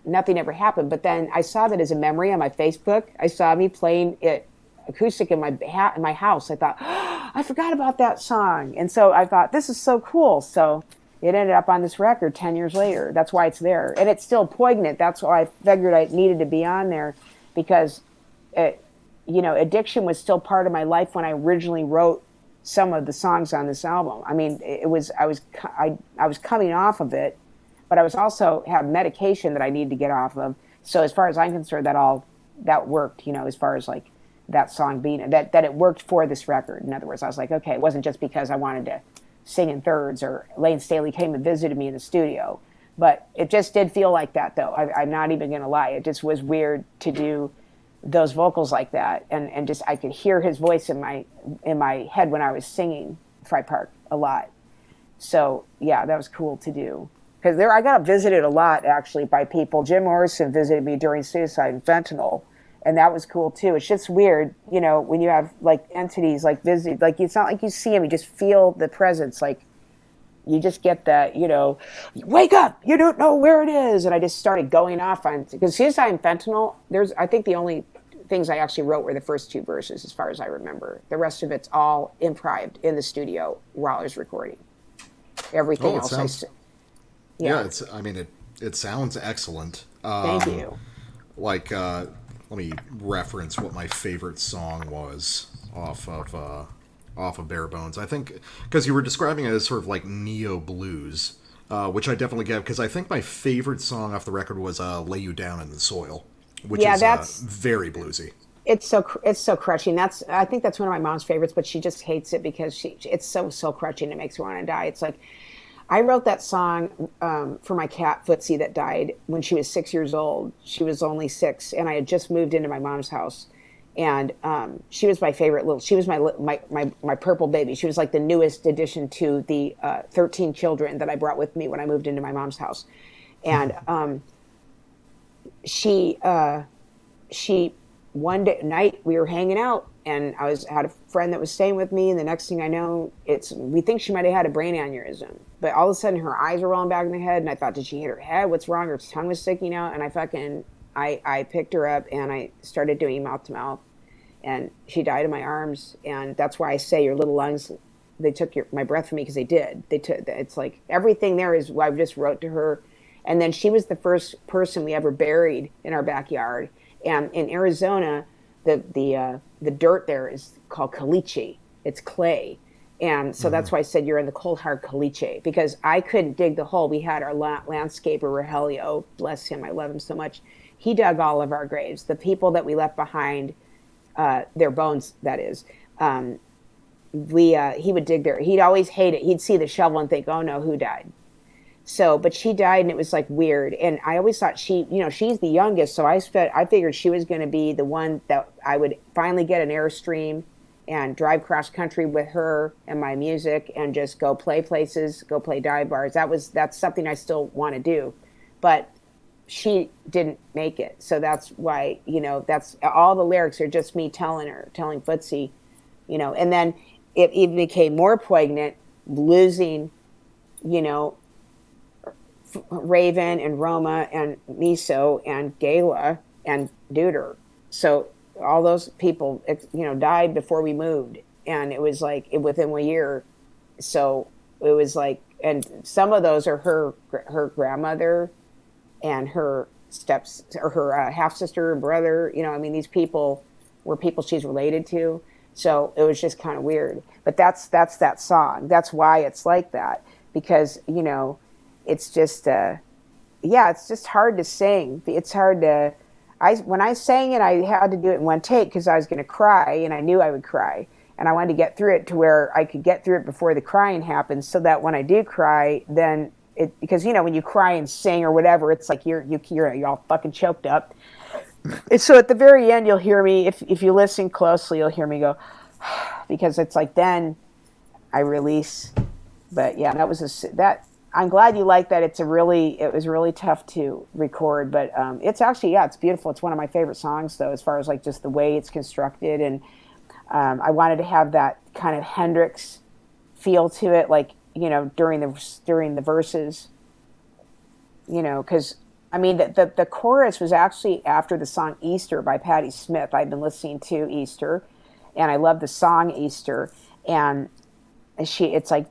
Speaker 2: nothing ever happened. But then I saw that as a memory on my Facebook. I saw me playing it acoustic in my house. I thought, oh, I forgot about that song. And so I thought, this is so cool. So it ended up on this record 10 years later. That's why it's there. And it's still poignant. That's why I figured I needed to be on there, because addiction was still part of my life when I originally wrote some of the songs on this album. I mean, I was coming off of it, but I was also have medication that I need to get off of. So as far as I'm concerned, that worked, as far as like that song being, that it worked for this record. In other words, I was like, okay, it wasn't just because I wanted to sing in thirds or Lane Staley came and visited me in the studio, but it just did feel like that though. I'm not even going to lie. It just was weird to do those vocals like that. And just, I could hear his voice in my head when I was singing Fry Park a lot. So yeah, that was cool to do. Because I got visited a lot, actually, by people. Jim Morrison visited me during Suicide and Fentanyl, and that was cool, too. It's just weird, when you have, like, entities, like, visit. Like, it's not like you see them. You just feel the presence. Like, you just get that, wake up! You don't know where it is! And I just started going off on... Because Suicide and Fentanyl, I think the only things I actually wrote were the first two verses, as far as I remember. The rest of it's all improv in the studio while I was recording. Everything
Speaker 1: Oh, it
Speaker 2: else,
Speaker 1: sounds.
Speaker 2: yeah.
Speaker 1: Yeah, it's. I mean, it sounds excellent.
Speaker 2: Thank you.
Speaker 1: Like, let me reference what my favorite song was off of Bare Bones. I think because you were describing it as sort of like neo blues, which I definitely get. Because I think my favorite song off the record was "Lay You Down in the Soil," which
Speaker 2: Yeah,
Speaker 1: is
Speaker 2: that's
Speaker 1: very bluesy.
Speaker 2: it's so crutchy. And that's I think that's one of my mom's favorites, but she just hates it because it's so crutchy and it makes her want to die. It's like I wrote that song for my cat Footsie that died when she was 6 years old. She was only 6, and I had just moved into my mom's house. And she was my favorite little. She was my purple baby. She was like the newest addition to the 13 children that I brought with me when I moved into my mom's house. And she she one day night we were hanging out, and had a friend that was staying with me, and the next thing I know, we think she might have had a brain aneurysm, but all of a sudden her eyes were rolling back in the head, and I thought, did she hit her head? What's wrong? Her tongue was sticking out, and I picked her up and I started doing mouth to mouth, and she died in my arms. And that's why I say your little lungs, they took my breath from me, because they did. They took. It's like everything there is what I just wrote to her, and then she was the first person we ever buried in our backyard. And in Arizona, the dirt there is called caliche. It's clay. And so that's why I said you're in the cold hard caliche, because I couldn't dig the hole. We had our landscaper, Rogelio, bless him, I love him so much. He dug all of our graves. The people that we left behind, their bones, that is. He would dig there. He'd always hate it. He'd see the shovel and think, oh no, who died? So, but she died, and it was like weird. And I always thought she's the youngest, so I figured she was going to be the one that I would finally get an Airstream and drive cross country with her and my music and just go play places, go play dive bars. That's something I still want to do, but she didn't make it. So that's why, that's all the lyrics are just me telling Footsie, and then it even became more poignant losing, Raven and Roma and Miso and Gala and Duder. So all those people, died before we moved, and it was like within a year. So it was like, and some of those are her grandmother and her her half sister and brother. These people were people she's related to. So it was just kind of weird. But that's that song. That's why it's like that, because it's just it's just hard to sing. It's hard to. When I sang it, I had to do it in one take because I was going to cry, and I knew I would cry, and I wanted to get through it to where I could get through it before the crying happens, so that when I do cry, then because when you cry and sing or whatever, it's like you're all fucking choked up. And so at the very end, you'll hear me, if you listen closely, you'll hear me go, because it's like then I release. But yeah, that. I'm glad you like that. It was really tough to record, but it's actually, it's beautiful. It's one of my favorite songs, though, as far as like just the way it's constructed. And I wanted to have that kind of Hendrix feel to it, like, during the verses, because the chorus was actually after the song Easter by Patti Smith. I've been listening to Easter, and I love the song Easter. And it's like,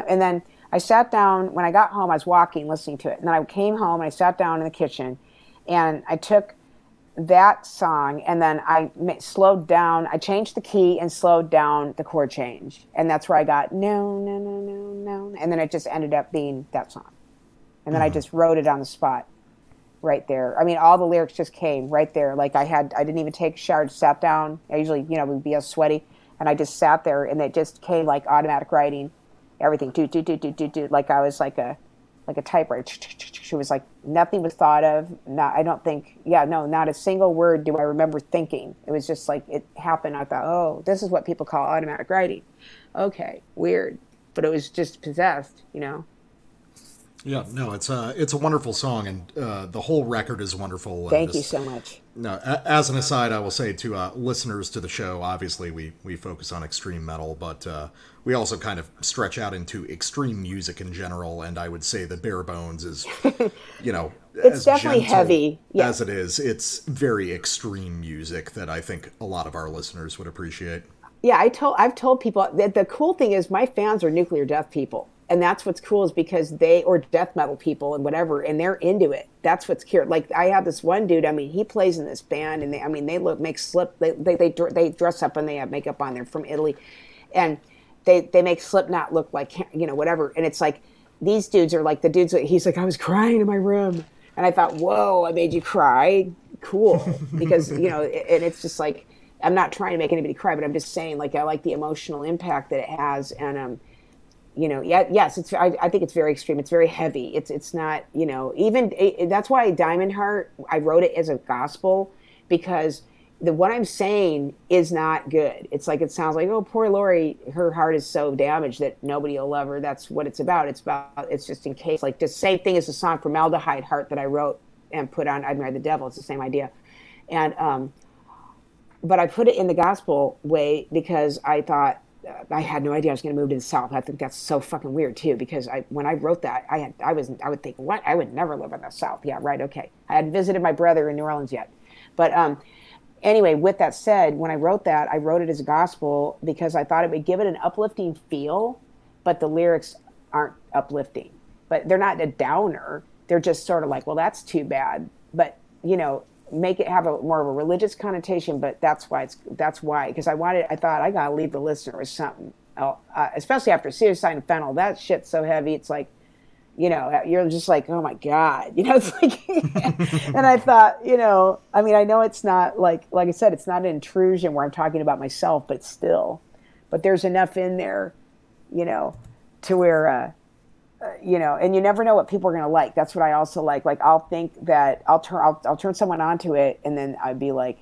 Speaker 2: and then I sat down. When I got home, I was walking, listening to it. And then I came home and I sat down in the kitchen, and I took that song, and then I slowed down. I changed the key and slowed down the chord change. And that's where I got no, no, no, no, no. And then it just ended up being that song. And then I just wrote it on the spot right there. All the lyrics just came right there. Like I didn't even take a shower, just sat down. I usually, would be all sweaty. And I just sat there, and it just came like automatic writing, everything, do, like I was like a typewriter. It was like nothing was thought of. Not a single word do I remember thinking. It was just like it happened. I thought, oh, this is what people call automatic writing. Okay, weird, but it was just possessed,
Speaker 1: Yeah, no, it's a wonderful song, and the whole record is wonderful.
Speaker 2: Thank you so much.
Speaker 1: No, as an aside, I will say to listeners to the show, obviously we focus on extreme metal, but we also kind of stretch out into extreme music in general, and I would say that Bare Bones is,
Speaker 2: It's definitely heavy. Yeah.
Speaker 1: As it is, it's very extreme music that I think a lot of our listeners would appreciate.
Speaker 2: Yeah, I've told people that the cool thing is my fans are nuclear death people. And that's what's cool is because or death metal people and whatever, and they're into it. That's what's cute. Like I have this one dude, I mean, he plays in this band and they dress up and they have makeup on. They're from Italy. And they make Slipknot look like, whatever. And it's like, these dudes are like the dudes that he's like, I was crying in my room. And I thought, whoa, I made you cry. Cool. Because, and it's just like, I'm not trying to make anybody cry, but I'm just saying, like, I like the emotional impact that it has. And, yes, I think it's very extreme. It's very heavy. It's not, that's why Diamond Heart, I wrote it as a gospel, because what I'm saying is not good. It's like, it sounds like, oh, poor Lori, her heart is so damaged that nobody will love her. That's what it's about. It's just in case, like the same thing as the song Formaldehyde Heart that I wrote and put on I'd Marry the Devil. It's the same idea. And, but I put it in the gospel way because I thought, I had no idea I was going to move to the South. I think that's so fucking weird too, because when I wrote that, I would think, what? I would never live in the South. Yeah, right. Okay. I hadn't visited my brother in New Orleans yet. But, anyway, with that said, when I wrote that, I wrote it as a gospel because I thought it would give it an uplifting feel, but the lyrics aren't uplifting. But they're not a downer. They're just sort of like, well, that's too bad. But, make it have more of a religious connotation, but that's why, because I thought I gotta leave the listener with something else, especially after Suicide and Fennel. That shit's so heavy. It's like, you're just like, oh my God, it's like, and I thought, I mean, I know it's not like I said, it's not an intrusion where I'm talking about myself, but there's enough in there, to where, and you never know what people are going to like. That's what I also like. Like, I'll think that I'll turn someone onto it, and then I'd be like,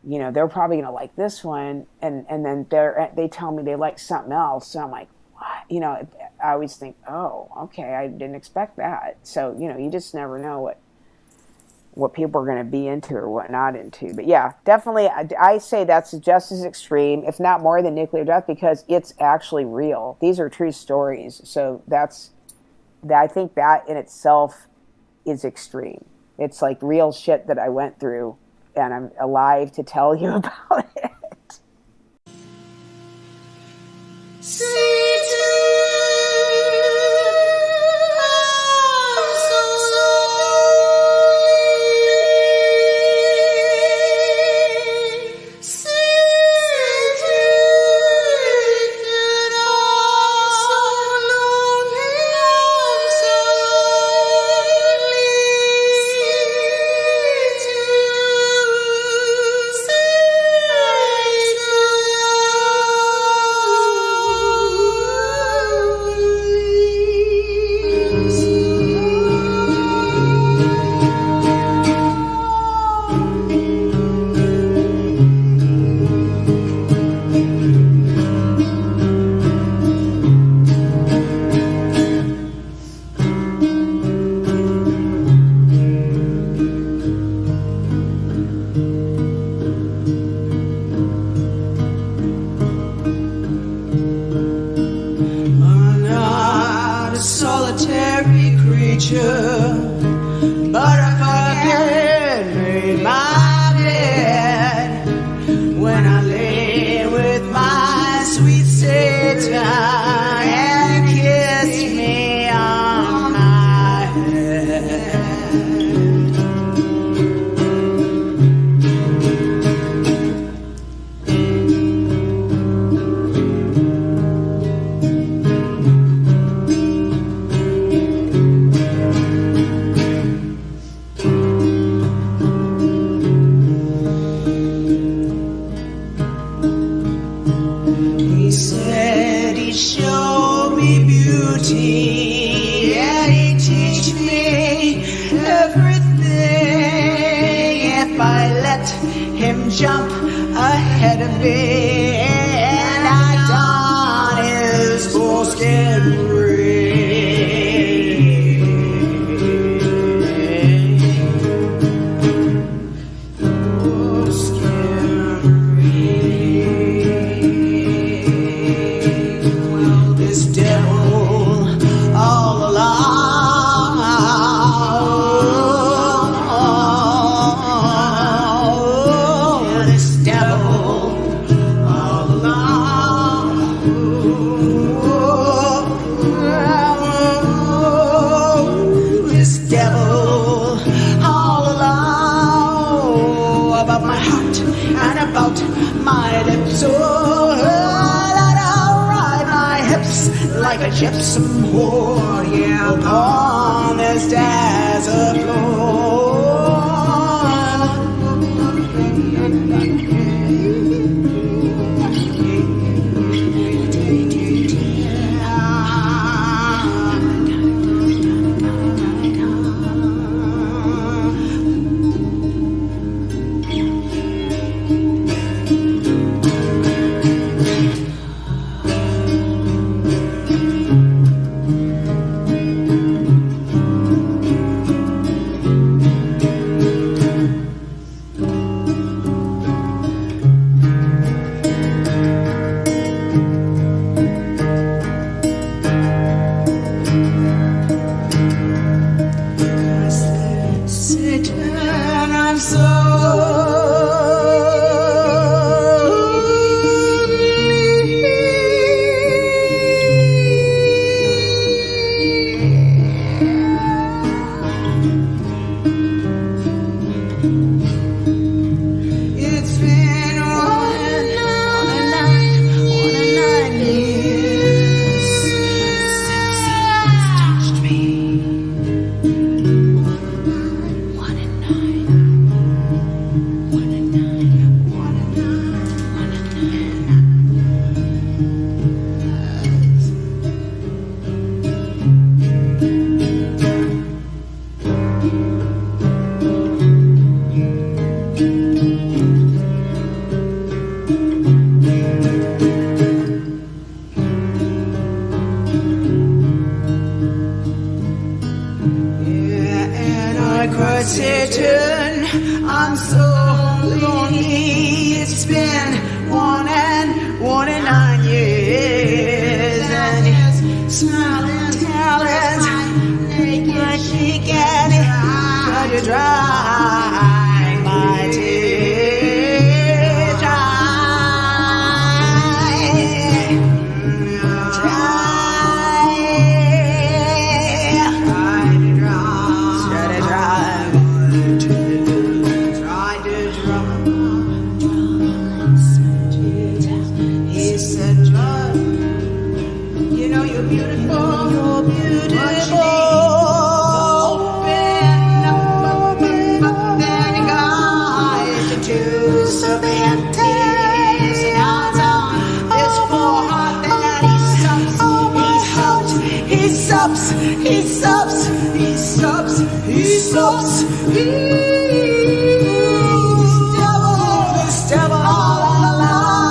Speaker 2: they're probably going to like this one, and then they tell me they like something else, so I'm like, what? I always think, oh, okay, I didn't expect that. So you just never know what people are going to be into or what not into. But yeah, definitely, I say that's just as extreme, if not more, than nuclear death, because it's actually real. These are true stories. So I think that in itself is extreme. It's like real shit that I went through, and I'm alive to tell you about it.
Speaker 3: Devil all along.
Speaker 2: gypsum whore, yeah, upon this desert floor. Satan, I'm so lonely. It's been 109 years, and his smiling talents naked, she can try to dry my tears, he stops, this devil all alone,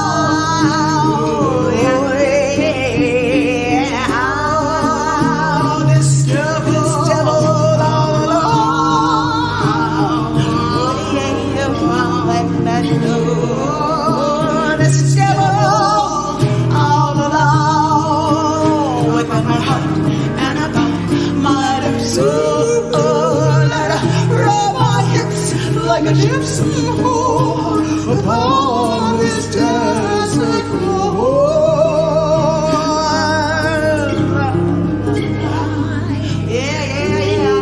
Speaker 2: yeah, this devil all alone, yeah, let that go, this devil all alone, with my heart and about my lips, like a gypsum whore upon this desert floor. Yeah, yeah,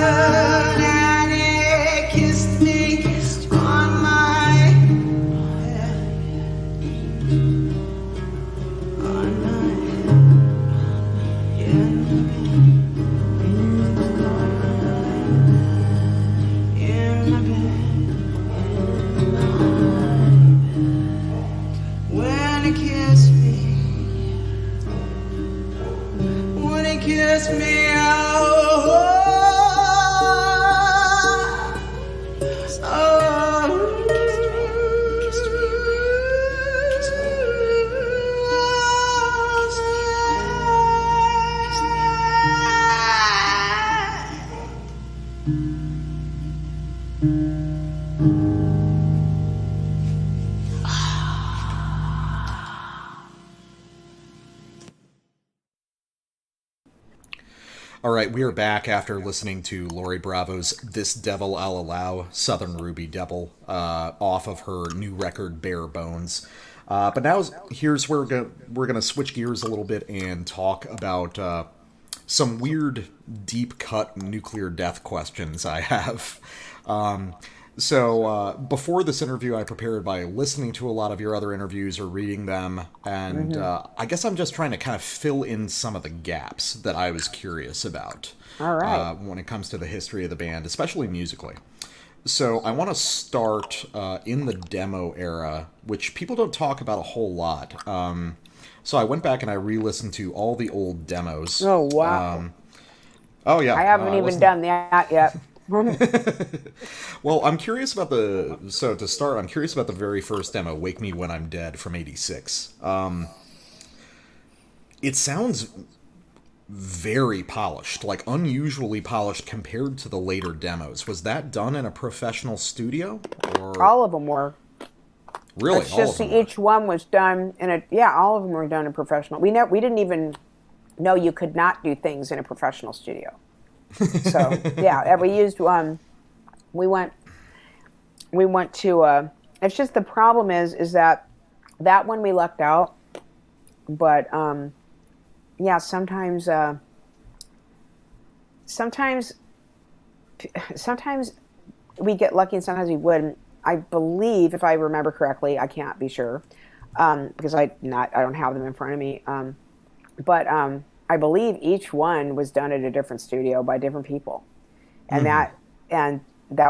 Speaker 2: and it kissed me on my head. On my head. In my bed. When it kissed me. When it kissed me
Speaker 1: All right, we are back after listening to Lori Bravo's "This Devil I'll Allow," Southern Ruby Devil, off of her new record "Bare Bones." But now here's where we're gonna switch gears a little bit and talk about some weird, deep cut nuclear death questions I have. So before this interview, I prepared by listening to a lot of your other interviews or reading them, and I guess I'm just trying to kind of fill in some of the gaps that I was curious about.
Speaker 2: All right.
Speaker 1: When it comes to the history of the band, especially musically. So I want to start in the demo era, which people don't talk about a whole lot. So I went back and I re-listened to all the old demos.
Speaker 2: Oh, wow.
Speaker 1: Oh, yeah.
Speaker 2: I haven't even done that yet.
Speaker 1: Well, I'm curious about to start, I'm curious about the very first demo, Wake Me When I'm Dead, from '86. It sounds very polished, like unusually polished compared to the later demos. Was that done in a professional studio? Or...
Speaker 2: All of them were.
Speaker 1: Really?
Speaker 2: It's just each one was done in all of them were done in professional. We didn't even know you could not do things in a professional studio. So, yeah, we used we went to it's just the problem is that one we lucked out, but yeah, sometimes we get lucky and sometimes we wouldn't. I believe, if I remember correctly, I can't be sure because I don't have them in front of me, but I believe each one was done at a different studio by different people, and that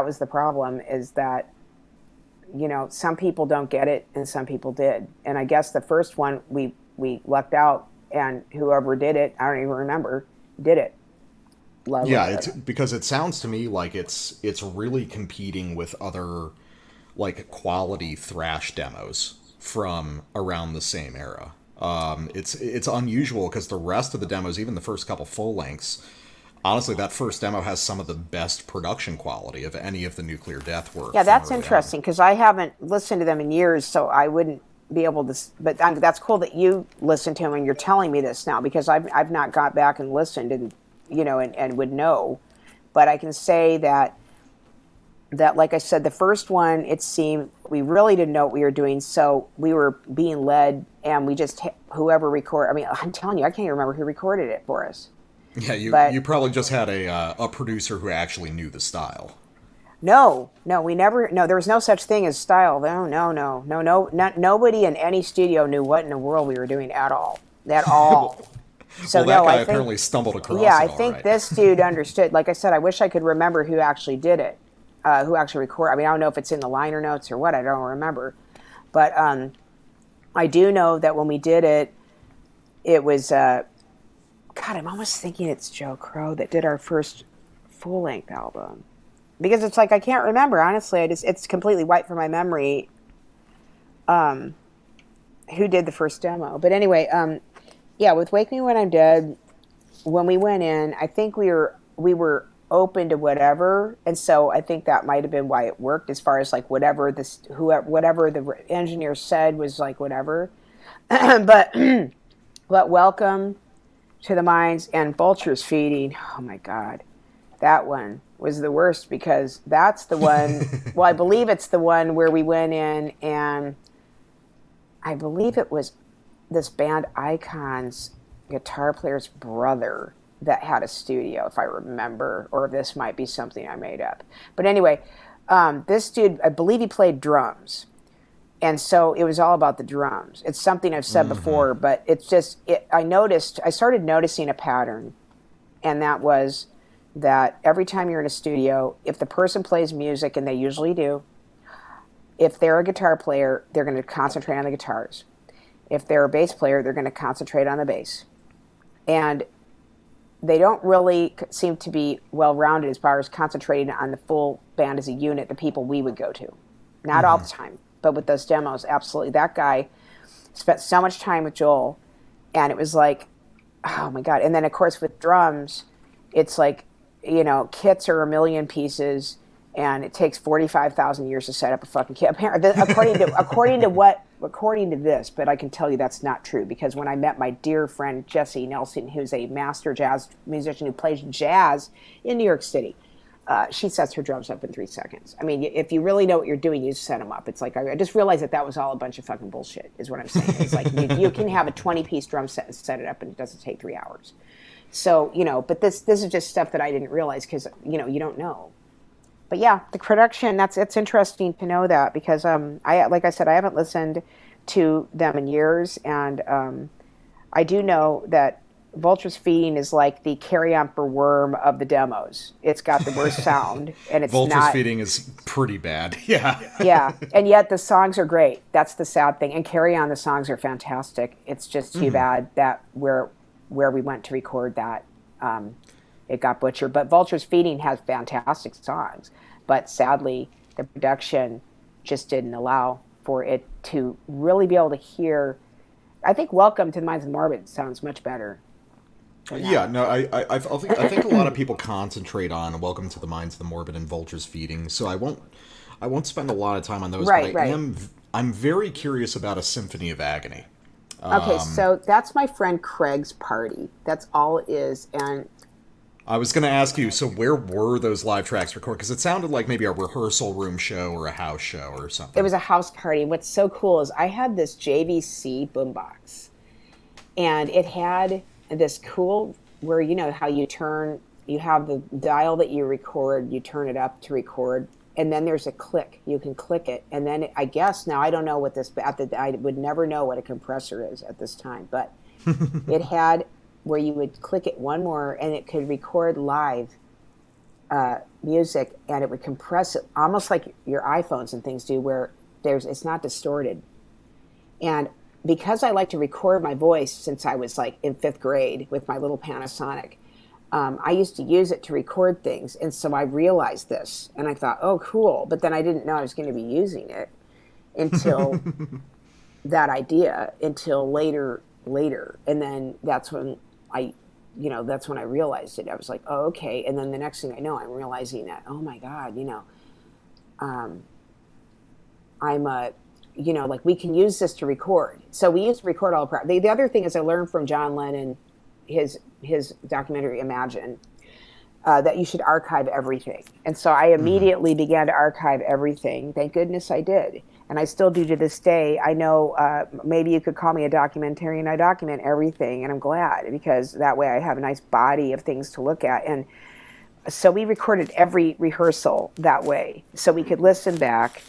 Speaker 2: was the problem, is that, you know, some people don't get it and some people did. And I guess the first one we lucked out, and whoever did it, I don't even remember, did it. Love it.
Speaker 1: Because it sounds to me like it's really competing with other like quality thrash demos from around the same era. It's unusual because the rest of the demos, even the first couple full lengths, honestly, that first demo has some of the best production quality of any of the Nuclear Death work.
Speaker 2: Yeah, that's interesting because I haven't listened to them in years, so I wouldn't be able to. But that's cool that you listened to them and you're telling me this now, because I've not got back and listened and and would know. But I can say that like I said, the first one, it seemed we really didn't know what we were doing, so we were being led, and we just whoever recorded. I mean, I'm telling you, I can't even remember who recorded it for us.
Speaker 1: Yeah, you probably just had a producer who actually knew the style.
Speaker 2: No, we never. No, there was no such thing as style. No. Nobody in any studio knew what in the world we were doing at all. So
Speaker 1: well, that guy apparently stumbled across.
Speaker 2: Yeah,
Speaker 1: it
Speaker 2: I think
Speaker 1: right.
Speaker 2: This dude understood. Like I said, I wish I could remember who actually did it, who actually recorded. I mean, I don't know if it's in the liner notes or what. I don't remember, but I do know that when we did it, it was. God, I'm almost thinking it's Joe Crow that did our first full-length album. Because it's like, I can't remember, honestly. It's completely wiped from my memory who did the first demo. But anyway, yeah, with Wake Me When I'm Dead, when we went in, I think we were open to whatever. And so I think that might have been why it worked, as far as like whatever the engineer said was like whatever. But Welcome to the Mines and Vultures Feeding, oh my God, that one was the worst, because that's the one, well, I believe it's the one where we went in, and I believe it was this band Icon's guitar player's brother that had a studio, if I remember, or this might be something I made up. But anyway, this dude, I believe he played drums. And so it was all about the drums. It's something I've said before, but it's just, I started noticing a pattern. And that was that every time you're in a studio, if the person plays music, and they usually do, if they're a guitar player, they're going to concentrate on the guitars. If they're a bass player, they're going to concentrate on the bass. And they don't really seem to be well-rounded as far as concentrating on the full band as a unit, the people we would go to. Not all the time, but with those demos, absolutely. That guy spent so much time with Joel, and it was like, oh my God. And then, of course, with drums, it's like, kits are 1,000,000 pieces, and it takes 45,000 years to set up a fucking kit. Apparently, according to this, but I can tell you that's not true, because when I met my dear friend Jessie Nelson, who's a master jazz musician who plays jazz in New York City, she sets her drums up in 3 seconds. I mean, if you really know what you're doing, you set them up. It's like, I just realized that was all a bunch of fucking bullshit, is what I'm saying. It's like, you can have a 20-piece drum set and set it up, and it doesn't take 3 hours. So, but this is just stuff that I didn't realize, because, you don't know. But yeah, the production, it's interesting to know that, because like I said, I haven't listened to them in years, and I do know that Vulture's Feeding is like the carry-on for Worm of the demos. It's got the worst sound, and it's
Speaker 1: Vulture's Feeding is pretty bad. Yeah.
Speaker 2: Yeah, and yet the songs are great. That's the sad thing. And Carry On, the songs are fantastic. It's just too bad that where we went to record that, it got butchered. But Vulture's Feeding has fantastic songs, but sadly, the production just didn't allow for it to really be able to hear. I think Welcome to the Minds of the Morbid sounds much better.
Speaker 1: Yeah, no, I think a lot of people concentrate on Welcome to the Minds of the Morbid and Vulture's Feeding, so I won't spend a lot of time on those.
Speaker 2: Right,
Speaker 1: but I'm very curious about A Symphony of Agony.
Speaker 2: Okay, so that's my friend Craig's party. That's all it is, and
Speaker 1: I was going to ask you, so where were those live tracks recorded? Because it sounded like maybe a rehearsal room show or a house show or something.
Speaker 2: It was a house party. What's so cool is I had this JVC boombox, and it had this cool, where how you have the dial that you record, you turn it up to record, and then there's a click. You can click it, and then I guess, now I don't know what this, I would never know what a compressor is at this time, but it had where you would click it one more, and it could record live music, and it would compress it almost like your iPhones and things do, where it's not distorted. And because I like to record my voice since I was like in 5th grade with my little Panasonic, I used to use it to record things. And so I realized this, and I thought, oh, cool. But then I didn't know I was going to be using it until until later. And then that's when I realized it. I was like, oh, okay. And then the next thing I know, I'm realizing that, oh my God, like we can use this to record. So we used to record all the other thing is I learned from John Lennon, his documentary Imagine, that you should archive everything. And so I immediately began to archive everything. Thank goodness I did. And I still do to this day. I know maybe you could call me a documentarian. I document everything, and I'm glad, because that way I have a nice body of things to look at. And so we recorded every rehearsal that way, so we could listen back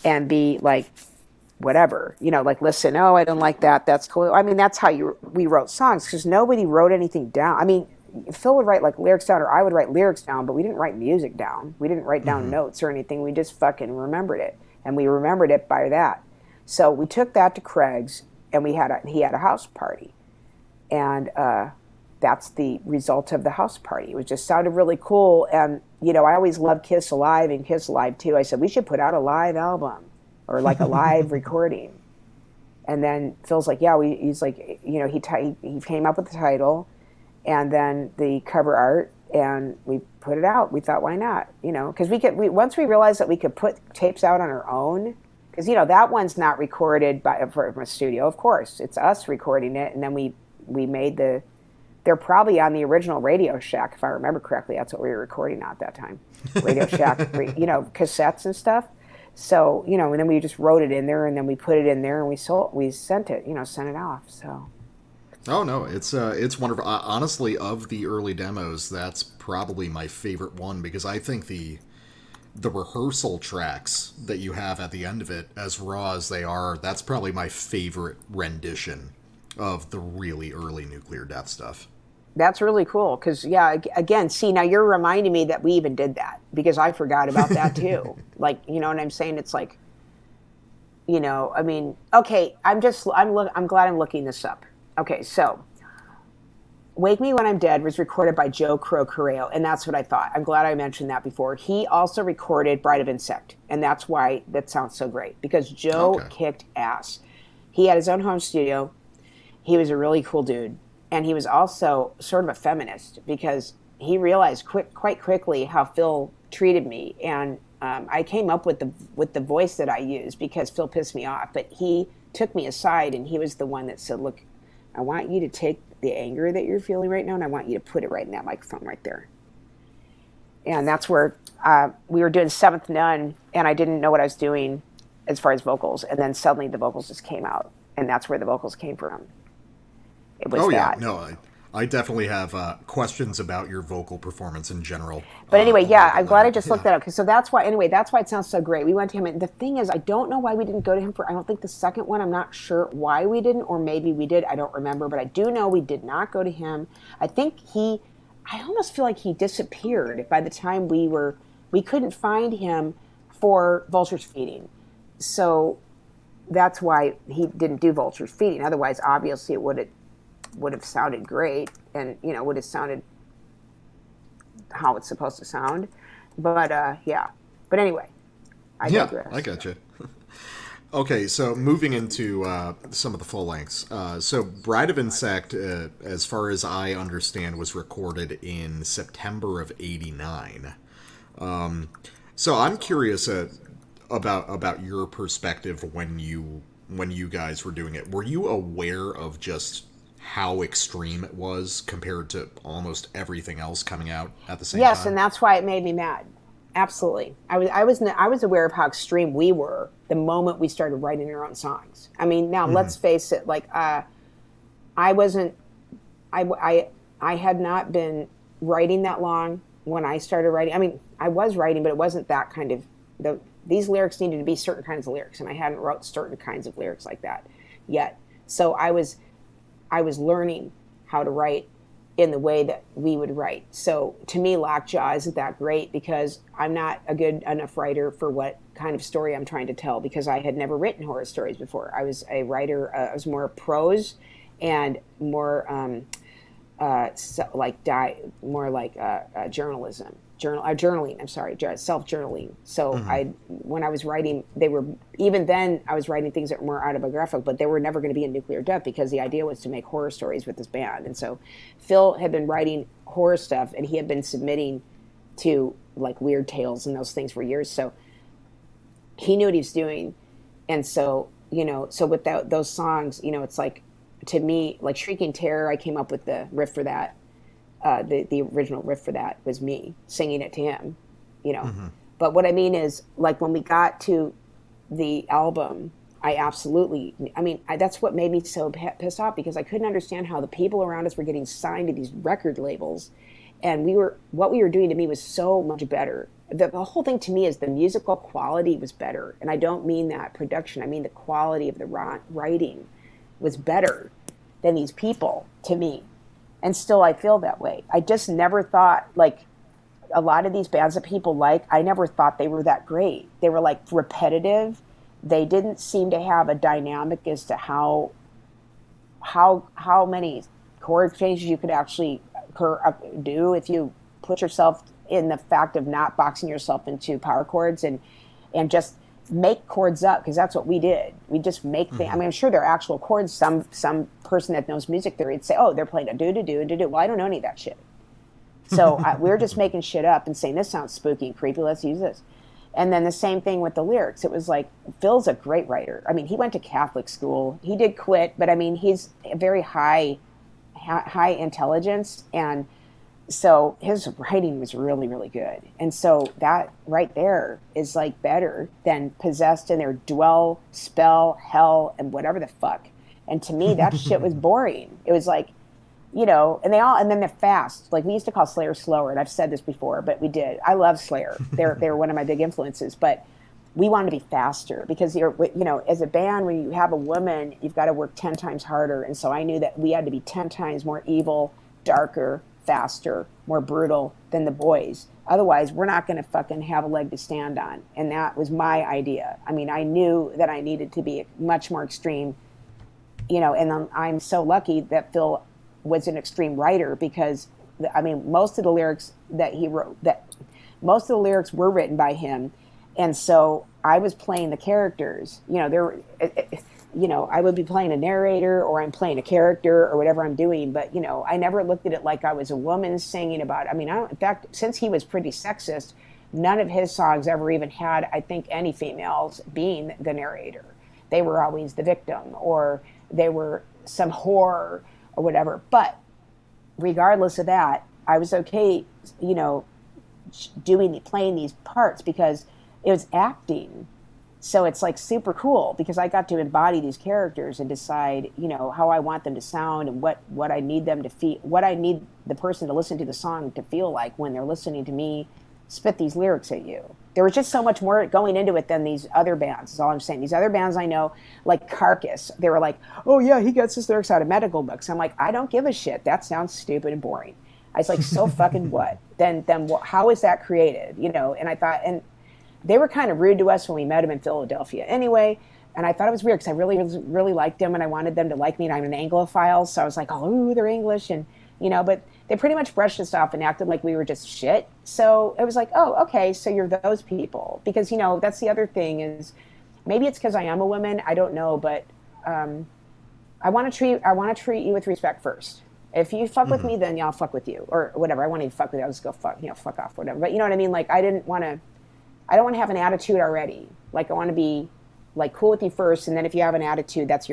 Speaker 2: and be like, whatever, like, listen, oh, I don't like that. That's cool. I mean, that's how we wrote songs, because nobody wrote anything down. I mean, Phil would write like lyrics down, or I would write lyrics down, but we didn't write music down. We didn't write down notes or anything. We just fucking remembered it, and we remembered it by that. So we took that to Craig's, and he had a house party, and that's the result of the house party. It just sounded really cool, and I always loved Kiss Alive and Kiss Alive too. I said we should put out a live album, or like a live recording. And then Phil's like, yeah, he's like, he came up with the title, and then the cover art, and we put it out. We thought, why not? Because once we realized that we could put tapes out on our own, because that one's not recorded from a studio. Of course, it's us recording it, and then we made they're probably on the original Radio Shack, if I remember correctly. That's what we were recording at that time, Radio Shack, cassettes and stuff. So, and then we just wrote it in there, and then we put it in there, and we sent it off. So
Speaker 1: Oh no, it's wonderful. Honestly, of the early demos, that's probably my favorite one because I think the rehearsal tracks that you have at the end of it, as raw as they are, that's probably my favorite rendition of the really early Nuclear Death stuff.
Speaker 2: That's really cool because, yeah, again, see, now you're reminding me that we even did that because I forgot about that too. Like, you know what I'm saying? It's like, I mean, okay, I'm glad I'm looking this up. Okay, so Wake Me When I'm Dead was recorded by Joe Crow Correo, and that's what I thought. I'm glad I mentioned that before. He also recorded Bride of Insect, and that's why that sounds so great, because Joe
Speaker 1: Okay.
Speaker 2: kicked ass. He had his own home studio. He was a really cool dude, and he was also sort of a feminist because he realized quite quickly how Phil treated me, and I came up with the voice that I used because Phil pissed me off, but he took me aside, and he was the one that said, "Look, I want you to take the anger that you're feeling right now, and I want you to put it right in that microphone right there." And that's where we were doing Seventh Nun, and I didn't know what I was doing as far as vocals, and then suddenly the vocals just came out, and that's where the vocals came from. It was
Speaker 1: Oh yeah,
Speaker 2: that.
Speaker 1: no, I definitely have questions about your vocal performance in general
Speaker 2: But anyway,
Speaker 1: a little
Speaker 2: yeah,
Speaker 1: bit
Speaker 2: I'm glad I
Speaker 1: later.
Speaker 2: just looked
Speaker 1: Yeah.
Speaker 2: that up. So that's why, anyway, that's why it sounds so great. We went to him, and the thing is, I don't know why we didn't go to him for, I don't think the second one, I'm not sure why we didn't, or maybe we did, I don't remember, but I do know we did not go to him. I think I almost feel like he disappeared by the time we couldn't find him for Vulture's Feeding. So that's why he didn't do Vulture's Feeding. Otherwise, obviously, it would have sounded great, and would have sounded how it's supposed to sound. But yeah. But anyway, I
Speaker 1: Yeah, I
Speaker 2: digress.
Speaker 1: gotcha. Okay, so moving into some of the full lengths. So, Bride of Insect, as far as I understand, was recorded in September of '89. So, I'm curious about your perspective when you guys were doing it. Were you aware of just how extreme it was compared to almost everything else coming out at the same
Speaker 2: Yes,
Speaker 1: time?
Speaker 2: and that's why it made me mad. Absolutely. I was aware of how extreme we were the moment we started writing our own songs. I mean, now let's face it. Like, I wasn't. I had not been writing that long when I started writing. I mean, I was writing, but it wasn't that kind of these lyrics needed to be certain kinds of lyrics, and I hadn't wrote certain kinds of lyrics like that yet. So I was learning how to write in the way that we would write. So to me, Lockjaw isn't that great because I'm not a good enough writer for what kind of story I'm trying to tell because I had never written horror stories before. I was a writer, I was more prose and more more like journalism. Journaling. I'm sorry, self journaling. So when I was writing, even then I was writing things that were more autobiographical, but they were never going to be in Nuclear Death because the idea was to make horror stories with this band. And so Phil had been writing horror stuff, and he had been submitting to like Weird Tales and those things for years. So he knew what he was doing, and so so with those songs, it's like to me like Shrieking Terror. I came up with the riff for that. The original riff for that was me singing it to him, you know. But what I mean is, like when we got to the album, I mean, that's what made me so pissed off because I couldn't understand how the people around us were getting signed to these record labels, and what we were doing to me was so much better. The whole thing to me is the musical quality was better, and I don't mean that production. I mean the quality of the writing was better than these people to me, and still I feel that way. I just never thought like a lot of these bands that people like, I never thought they were that great. They were like repetitive. They didn't seem to have a dynamic as to how many chord changes you could actually do if you put yourself in the fact of not boxing yourself into power chords and just make chords up, because that's what we did. We just make things. I mean, I'm sure there are actual chords. Some person that knows music theory would say, "Oh, they're playing a do do do do do." Well, I don't know any of that shit. So we were just making shit up and saying, this sounds spooky and creepy, let's use this. And then the same thing with the lyrics. It was like, Phil's a great writer. I mean, he went to Catholic school. He did quit, but I mean, he's a very high intelligence. And so his writing was really, really good. And so that right there is like better than Possessed and their Dwell, Spell, Hell, and whatever the fuck. And to me, that shit was boring. It was like, and then they're fast. Like we used to call Slayer slower, and I've said this before, but we did. I love Slayer. They're one of my big influences, but we want to be faster because as a band, when you have a woman, you've got to work 10 times harder. And so I knew that we had to be 10 times more evil, darker, faster, more brutal than the boys. Otherwise, we're not going to fucking have a leg to stand on. And that was my idea. I mean, I knew that I needed to be much more extreme, and I'm so lucky that Phil was an extreme writer because, most of the lyrics that he wrote, most of the lyrics were written by him. And so I was playing the characters, I would be playing a narrator or I'm playing a character or whatever I'm doing. But, I never looked at it like I was a woman singing about it. In fact, since he was pretty sexist, none of his songs ever even had, I think, any females being the narrator. They were always the victim or they were some whore or whatever. But regardless of that, I was okay, playing these parts because it was acting. So it's like super cool because I got to embody these characters and decide, how I want them to sound and what I need them to feel, what I need the person to listen to the song to feel like when they're listening to me spit these lyrics at you. There was just so much more going into it than these other bands, is all I'm saying. These other bands I know, like Carcass, they were like, oh yeah, he gets his lyrics out of medical books. I'm like, I don't give a shit. That sounds stupid and boring. I was like, so fucking what? Then how is that created? And I thought, and they were kind of rude to us when we met them in Philadelphia anyway. And I thought it was weird because I really liked them and I wanted them to like me, and I'm an Anglophile. So I was like, oh, they're English. And, but they pretty much brushed us off and acted like we were just shit. So it was like, oh, okay, so you're those people. Because, that's the other thing is maybe it's because I am a woman. I don't know. But I want to treat you with respect first. If you fuck with me, then I'll fuck with you or whatever. I want to fuck with you. I'll just go fuck off, whatever. But you know what I mean? Like, I don't want to have an attitude already. Like, I want to be like cool with you first, and then if you have an attitude, that's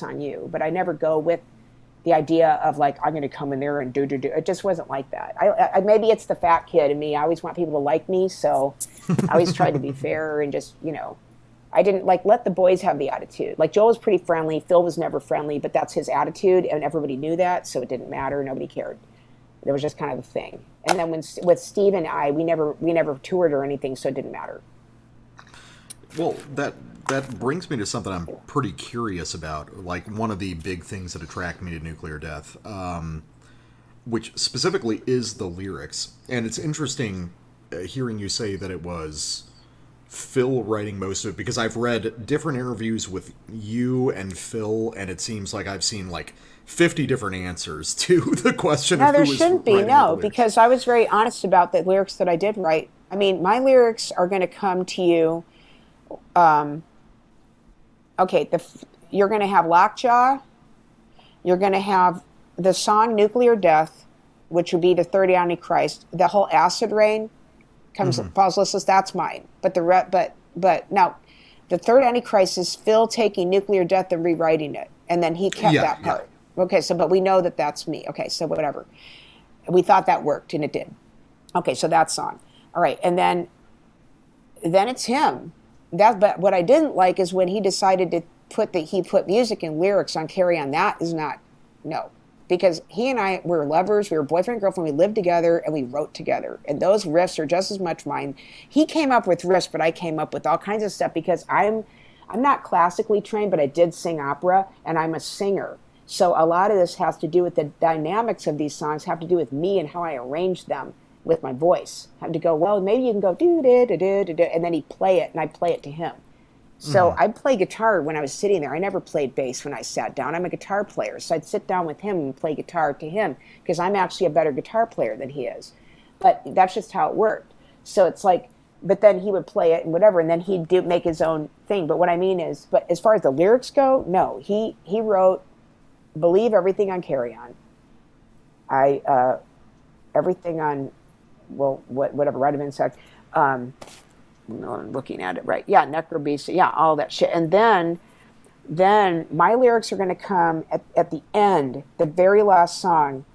Speaker 2: on you. But I never go with the idea of like I'm going to come in there and do. It just wasn't like that. I maybe it's the fat kid in me. I always want people to like me, so I always tried to be fair and just I didn't like let the boys have the attitude. Like Joel was pretty friendly, Phil was never friendly, but that's his attitude, and everybody knew that, so it didn't matter. Nobody cared. It was just kind of the thing. And then with Steve and I, we never toured or anything, so it didn't matter.
Speaker 1: Well, that brings me to something I'm pretty curious about. Like one of the big things that attract me to Nuclear Death, which specifically is the lyrics. And it's interesting hearing you say that it was Phil writing most of it, because I've read different interviews with you and Phil, and it seems like I've seen like 50 different answers to the question of who was writing the lyrics.
Speaker 2: No, because I was very honest about the lyrics that I did write. I mean, my lyrics are going to come to you. You're going to have Lockjaw. You're going to have the song Nuclear Death, which would be the Third Antichrist. The whole Acid Rain falls listless. That's mine. But now, the Third Antichrist is Phil taking Nuclear Death and rewriting it, and then he kept that part. Yeah. Okay, but we know that that's me. Okay, so whatever. We thought that worked, and it did. Okay, so that song. All right, and then it's him. But what I didn't like is when he decided to put music and lyrics on Carry On. That is not, no. Because he and I were lovers, we were boyfriend and girlfriend, we lived together, and we wrote together. And those riffs are just as much mine. He came up with riffs, but I came up with all kinds of stuff because I'm not classically trained, but I did sing opera, and I'm a singer. So a lot of this has to do with the dynamics of these songs, have to do with me and how I arrange them with my voice. I have to go, well, maybe you can go do-do-do-do-do, and then he'd play it, and I'd play it to him. So I'd play guitar when I was sitting there. I never played bass when I sat down. I'm a guitar player, so I'd sit down with him and play guitar to him because I'm actually a better guitar player than he is. But that's just how it worked. So it's like, but then he would play it and whatever, and then he'd make his own thing. But what I mean is, but as far as the lyrics go, no. He wrote Believe everything on Carry On. Everything on, well, whatever, Rite of Insect. No, I'm looking at it right. Yeah, Necrobeast. Yeah, all that shit. And then my lyrics are going to come at the end, the very last song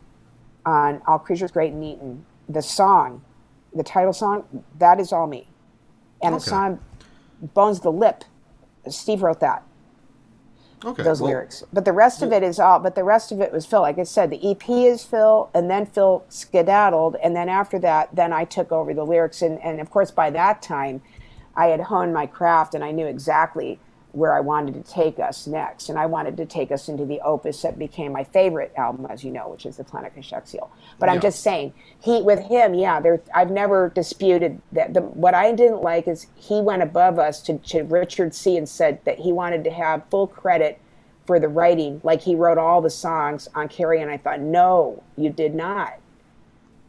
Speaker 2: on All Creatures Great and Eaten. The song, the title song, that is all me. And the song Bones of the Lip, Steve wrote that.
Speaker 1: Okay,
Speaker 2: those
Speaker 1: well,
Speaker 2: lyrics. But the rest of
Speaker 1: well,
Speaker 2: it is all. But the rest of it was Phil. Like I said, the EP is Phil, and then Phil skedaddled, and then after that, then I took over the lyrics, and of course by that time, I had honed my craft, and I knew exactly where I wanted to take us next, and I wanted to take us into the opus that became my favorite album, as you know, which is the Planet Kashaxiel. But I'm
Speaker 1: yeah.
Speaker 2: just saying, he with him, yeah, there. I've never disputed that. What I didn't like is he went above us to Richard C. and said that he wanted to have full credit for the writing, like he wrote all the songs on Carrie, and I thought, no, you did not.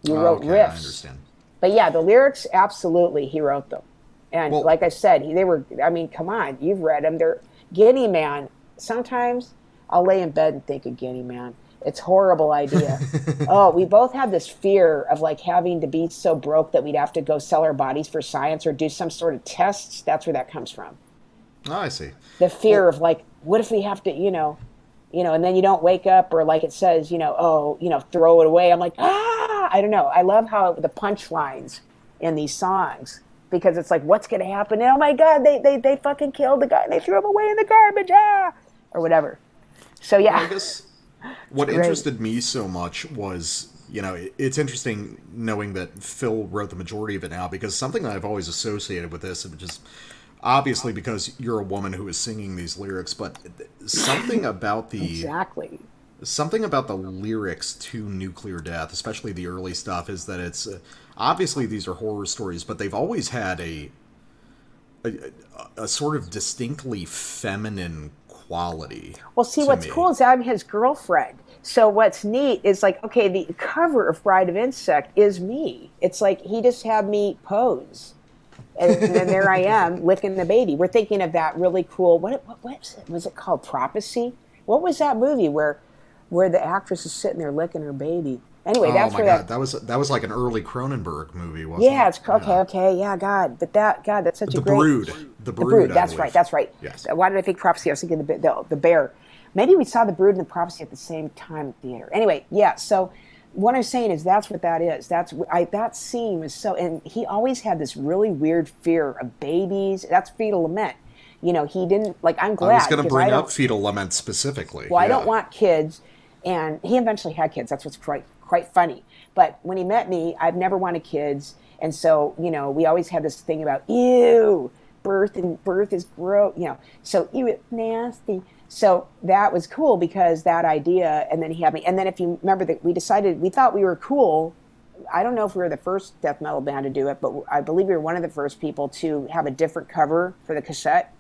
Speaker 2: You wrote
Speaker 1: Okay, I
Speaker 2: riffs.
Speaker 1: understand.
Speaker 2: But yeah, the lyrics, absolutely, he wrote them. And
Speaker 1: Well,
Speaker 2: like I said, they were, I mean, come on, you've read them. They're Guinea Man. Sometimes I'll lay in bed and think of Guinea Man. It's a horrible idea. Oh, we both had this fear of like having to be so broke that we'd have to go sell our bodies for science or do some sort of tests. That's where that comes from.
Speaker 1: oh, I see.
Speaker 2: The fear
Speaker 1: Well,
Speaker 2: of like, what if we have to, and then you don't wake up or like it says, oh, throw it away. I'm like, I don't know. I love how the punchlines in these songs because it's like, what's going to happen? And, oh my God, they fucking killed the guy and they threw him away in the garbage, or whatever. So
Speaker 1: well, I
Speaker 2: yeah,
Speaker 1: guess
Speaker 2: it's
Speaker 1: what
Speaker 2: great.
Speaker 1: interested me so much was, it's interesting knowing that Phil wrote the majority of it now because something that I've always associated with this, which is obviously because you're a woman who is singing these lyrics, but something about the
Speaker 2: Exactly.
Speaker 1: something about the lyrics to Nuclear Death, especially the early stuff, is that it's obviously these are horror stories, but they've always had a, a sort of distinctly feminine quality
Speaker 2: Well, see,
Speaker 1: to
Speaker 2: what's
Speaker 1: me.
Speaker 2: cool is I'm his girlfriend. So what's neat is like, okay, the cover of Bride of Insect is me. It's like he just had me pose. And then there I am licking the baby. We're thinking of that really cool. What was it called? Prophecy. What was that movie where the actress is sitting there licking her baby? Anyway,
Speaker 1: Oh
Speaker 2: that's
Speaker 1: my
Speaker 2: where
Speaker 1: god,
Speaker 2: that.
Speaker 1: that was like an early Cronenberg movie, wasn't
Speaker 2: Yeah,
Speaker 1: it?
Speaker 2: it's okay,
Speaker 1: Yeah.
Speaker 2: okay, yeah, God, but that God, that's such a
Speaker 1: The
Speaker 2: great.
Speaker 1: Brood. The
Speaker 2: The
Speaker 1: Brood,
Speaker 2: Brood.
Speaker 1: I
Speaker 2: That's right.
Speaker 1: believe.
Speaker 2: That's right.
Speaker 1: Yes.
Speaker 2: Why did I think Prophecy? I was thinking the bear. Maybe we saw the Brood and the Prophecy at the same time at the theater. Anyway, yeah. So what I'm saying is that's what that is. That scene was so, and he always had this really weird fear of babies. That's fetal lament. He didn't like. I'm
Speaker 1: I was
Speaker 2: glad
Speaker 1: going to
Speaker 2: because I
Speaker 1: bring up
Speaker 2: don't.
Speaker 1: Fetal Lament specifically.
Speaker 2: Well, I don't
Speaker 1: Yeah.
Speaker 2: want kids, and he eventually had kids. That's what's quite funny. But when he met me, I've never wanted kids, and so we always had this thing about ew, birth is gross, so ew, it's nasty. So that was cool because that idea, and then he had me, and then if you remember that we thought we were cool. I don't know if we were the first death metal band to do it, but I believe we were one of the first people to have a different cover for the cassette.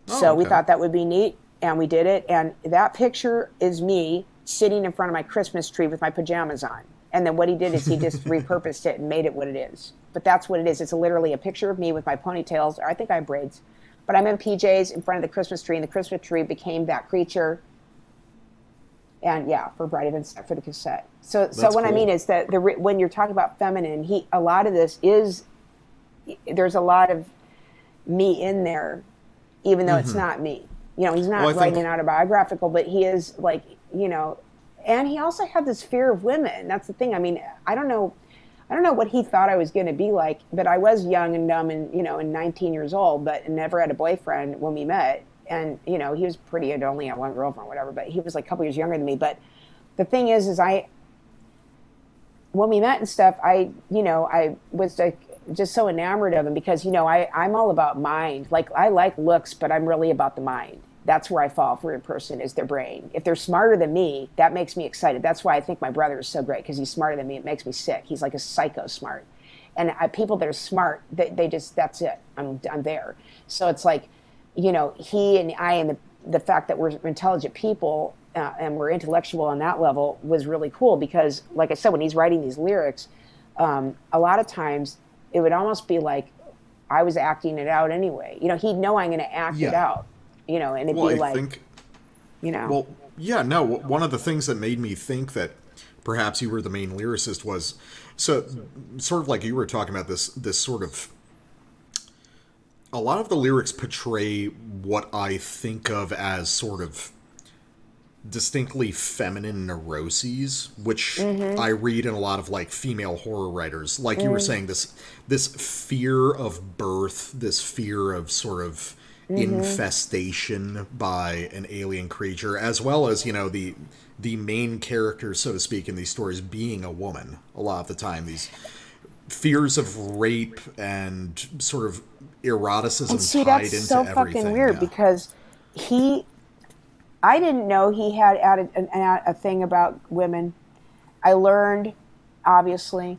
Speaker 1: Oh,
Speaker 2: So we
Speaker 1: okay.
Speaker 2: thought that would be neat, and we did it. And that picture is me sitting in front of my Christmas tree with my pajamas on. And then what he did is he just repurposed it and made it what it is. But that's what it is. It's literally a picture of me with my ponytails, or I think I have braids. But I'm in PJs in front of the Christmas tree, and the Christmas tree became that creature. And yeah, for Bride of Insect for the cassette. So
Speaker 1: That's
Speaker 2: what I mean
Speaker 1: cool.
Speaker 2: is that when you're talking about feminine, a lot of this is there's a lot of me in there even though it's not me. He's
Speaker 1: Well, I
Speaker 2: not
Speaker 1: think
Speaker 2: writing an autobiographical, but he is like, and he also had this fear of women. That's the thing. I mean, I don't know what he thought I was going to be like, but I was young and dumb and 19 years old, but never had a boyfriend when we met. And, he was pretty, I'd only had one girlfriend or whatever, but he was like a couple years younger than me. But the thing is when we met and stuff, I was like just so enamored of him because, I'm all about mind. Like I like looks, but I'm really about the mind. That's where I fall for a person is their brain. If they're smarter than me, that makes me excited. That's why I think my brother is so great because he's smarter than me. It makes me sick. He's like a psycho smart. And people that are smart, they just, that's it. I'm there. So it's like, he and I and the fact that we're intelligent people and we're intellectual on that level was really cool because, like I said, when he's writing these lyrics, a lot of times it would almost be like I was acting it out anyway. He'd know I'm going to act it
Speaker 1: yeah.
Speaker 2: out, and it'd
Speaker 1: Well,
Speaker 2: be
Speaker 1: I
Speaker 2: like,
Speaker 1: think
Speaker 2: you know,
Speaker 1: Well, yeah, no. One of the things that made me think that perhaps you were the main lyricist was so sort of like you were talking about this sort of a lot of the lyrics portray what I think of as sort of distinctly feminine neuroses, which I read in a lot of like female horror writers. Like you were saying, this fear of birth, this fear of sort of infestation by an alien creature, as well as, the main character, so to speak, in these stories being a woman. A lot of the time, these fears of rape and sort of eroticism
Speaker 2: And see,
Speaker 1: tied
Speaker 2: that's
Speaker 1: into
Speaker 2: so
Speaker 1: everything.
Speaker 2: fucking weird
Speaker 1: Yeah.
Speaker 2: because I didn't know he had added a thing about women. I learned, obviously,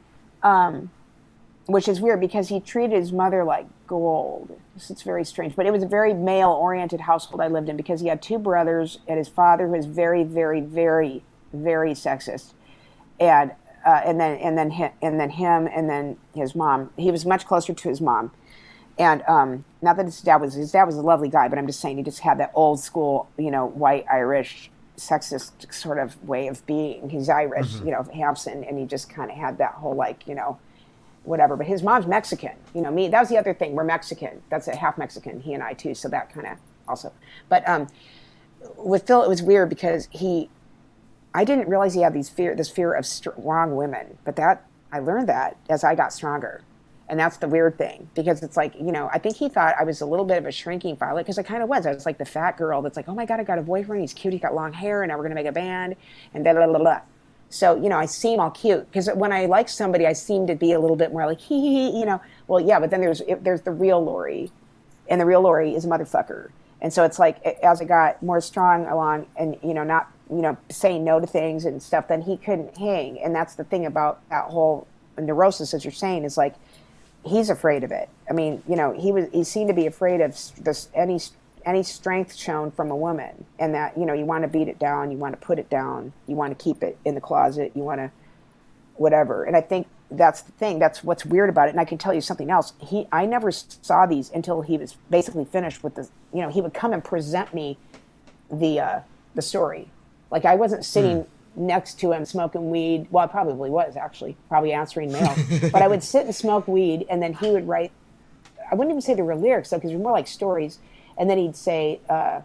Speaker 2: which is weird because he treated his mother like gold. It's very strange, but it was a very male-oriented household I lived in because he had two brothers and his father who was very, very, very, very sexist, and then him and then his mom. He was much closer to his mom, and not that his dad was a lovely guy, but I'm just saying he just had that old school, white Irish sexist sort of way of being. He's Irish, Hampson, and he just kind of had that whole whatever. But his mom's Mexican. Me, that was the other thing. We're Mexican. That's a half Mexican, he and I too. So that kind of also. But with Phil, it was weird because I didn't realize he had this fear of strong women. But I learned that as I got stronger. And that's the weird thing because it's like, I think he thought I was a little bit of a shrinking violet because I kind of was. I was like the fat girl that's like, oh my God, I got a boyfriend. He's cute. He's got long hair and now we're going to make a band and blah, blah, blah, blah. So, I seem all cute because when I like somebody, I seem to be a little bit more like, hee, Well, yeah, but then there's the real Lori, and the real Lori is a motherfucker. And so it's like, as I got more strong along and, not, saying no to things and stuff, then he couldn't hang. And that's the thing about that whole neurosis, as you're saying, is like, he's afraid of it. I mean, he seemed to be afraid of any strength shown from a woman, and that you want to beat it down, you want to put it down, you want to keep it in the closet, you want to whatever. And I think that's the thing. That's what's weird about it. And I can tell you something else. I never saw these until he was basically finished with the. He would come and present me the story. Like I wasn't sitting next to him smoking weed. Well, I probably was actually, probably answering mail. But I would sit and smoke weed, and then he would write. I wouldn't even say they were lyrics though, because they were more like stories. And then he'd say, and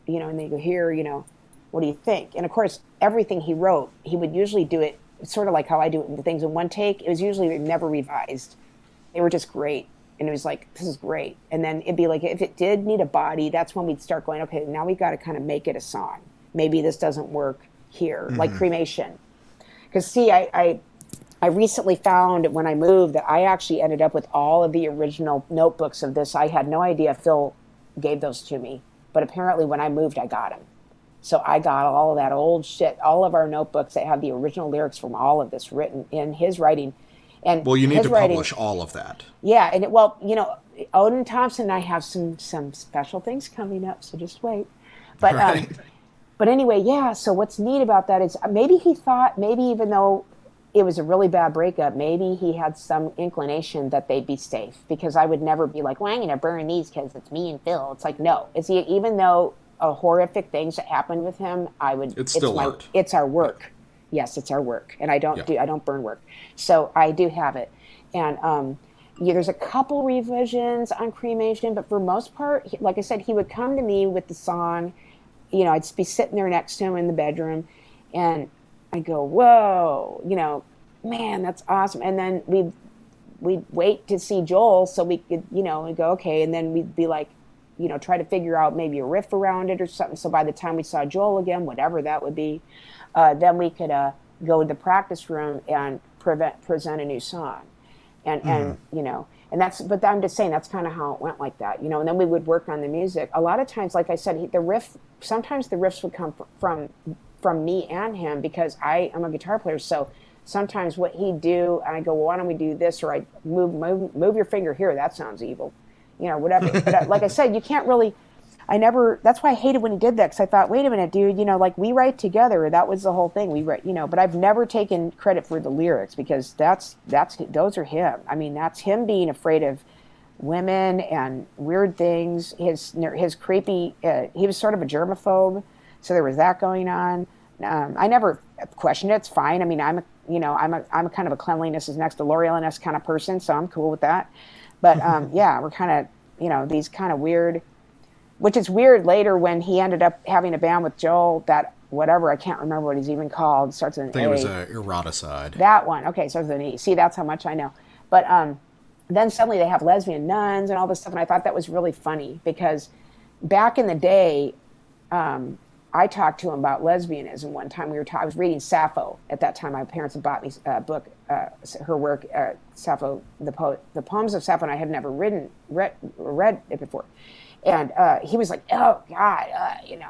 Speaker 2: they go, here, what do you think? And of course, everything he wrote, he would usually do it sort of like how I do it, the things in one take. It was usually never revised. They were just great. And it was like, this is great. And then it'd be like, if it did need a body, that's when we'd start going, okay, now we got to kind of make it a song. Maybe this doesn't work here, like Cremation. Because see, I recently found when I moved that I actually ended up with all of the original notebooks of this. I had no idea Phil gave those to me, but apparently when I moved, I got them. So I got all of that old shit, all of our notebooks that have the original lyrics from all of this written in his writing. And
Speaker 1: well, you need to publish all of that.
Speaker 2: Yeah, and Odin Thompson and I have some special things coming up, so just wait. But
Speaker 1: right.
Speaker 2: But anyway, yeah. So what's neat about that is maybe he thought, maybe even though it was a really bad breakup, maybe he had some inclination that they'd be safe, because I would never be like, well, I'm going to burn these because it's me and Phil. It's like, no. Even though horrific things that happened with him, it's still art. It's our work. Yes, it's our work. And I don't burn work. So I do have it. And there's a couple revisions on Cremation, but for most part, like I said, he would come to me with the song. I'd be sitting there next to him in the bedroom, and I go, whoa, man, that's awesome. And then we'd wait to see Joel so we could, we'd go, okay. And then we'd be like, try to figure out maybe a riff around it or something. So by the time we saw Joel again, whatever that would be, then we could go to the practice room and present a new song. And but I'm just saying that's kind of how it went like that, and then we would work on the music. A lot of times, like I said, sometimes the riffs would come from me and him, because I am a guitar player. So sometimes what he'd do, and I go, well, why don't we do this? Or I move your finger here. That sounds evil, whatever. But like I said, you can't really, that's why I hated when he did that. Because I thought, wait a minute, dude, like we write together. That was the whole thing. We write, but I've never taken credit for the lyrics, because those are him. I mean, that's him being afraid of women and weird things. His creepy, he was sort of a germaphobe. So there was that going on. I never questioned it. It's fine. I mean, I'm a kind of a cleanliness is next to L'Oreal-esque kind of person, so I'm cool with that. But yeah, we're kind of, these kind of weird, which is weird later when he ended up having a band with Joel, that whatever, I can't remember what he's even called. Starts with an A.
Speaker 1: I think it was Eroticide.
Speaker 2: That one. Okay, starts with an E. See, that's how much I know. But then suddenly they have lesbian nuns and all this stuff, and I thought that was really funny because back in the day, I talked to him about lesbianism one time. I was reading Sappho at that time. My parents had bought me a book, her work, Sappho, the poems of Sappho, and I had never read it before. And he was like, "Oh God,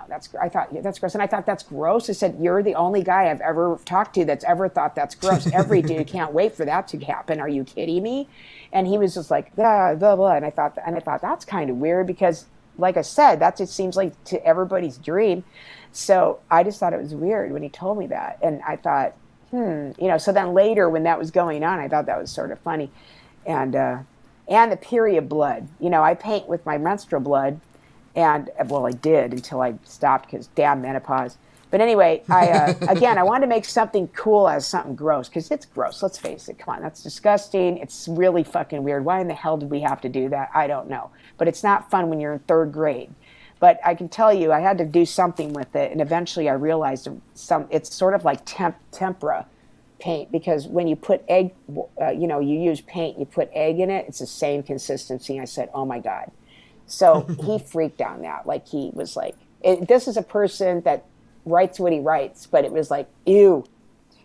Speaker 2: that's." I thought that's gross, and I thought that's gross. I said, "You're the only guy I've ever talked to that's ever thought that's gross. Every dude can't wait for that to happen. Are you kidding me?" And he was just like, blah, blah, blah. And I thought that's kind of weird because, like I said, that just seems like to everybody's dream. So I just thought it was weird when he told me that, and I thought, So then later, when that was going on, I thought that was sort of funny, and the period blood. I paint with my menstrual blood, and well, I did until I stopped because damn menopause. But anyway, I wanted to make something cool as something gross because it's gross. Let's face it. Come on, that's disgusting. It's really fucking weird. Why in the hell did we have to do that? I don't know. But it's not fun when you're in third grade. But I can tell you, I had to do something with it, and eventually I realized it's sort of like tempera paint because when you put egg, you use paint, you put egg in it, it's the same consistency. I said, oh my God. So he freaked on that. Like he was like, this is a person that writes what he writes, but it was like, ew.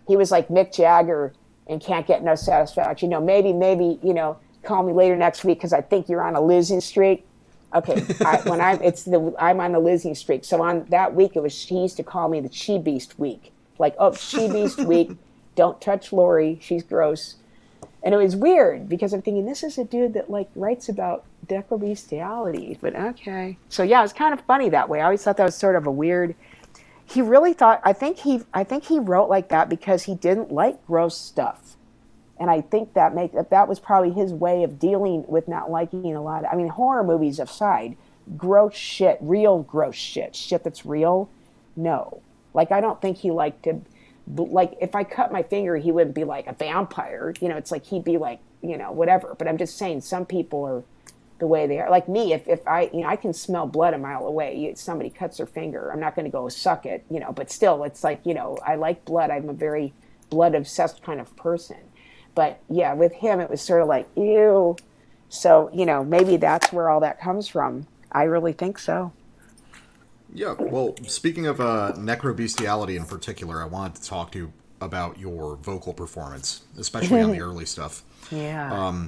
Speaker 2: He was like Mick Jagger and can't get no satisfaction. Maybe, call me later next week because I think you're on a losing streak. Okay, I'm on the losing streak. So on that week, he used to call me the Chi Beast week. Like, oh, Chi Beast week. Don't touch Lori. She's gross. And it was weird because I'm thinking, this is a dude that like writes about decrobestiality. But okay. So yeah, it was kind of funny that way. I always thought that was sort of a weird. He really thought. I think he wrote like that because he didn't like gross stuff. And I think that was probably his way of dealing with not liking a lot. I mean, horror movies aside, gross shit, real gross shit that's real, no. Like, I don't think he liked to, like, if I cut my finger, he wouldn't be like a vampire. It's like he'd be like, whatever. But I'm just saying some people are the way they are. Like me, if I can smell blood a mile away. Somebody cuts their finger, I'm not going to go suck it, But still, it's like, I like blood. I'm a very blood-obsessed kind of person. But yeah, with him, it was sort of like, ew. So, maybe that's where all that comes from. I really think so.
Speaker 1: Yeah, well, speaking of necrobestiality in particular, I wanted to talk to you about your vocal performance, especially on the early stuff.
Speaker 2: Yeah.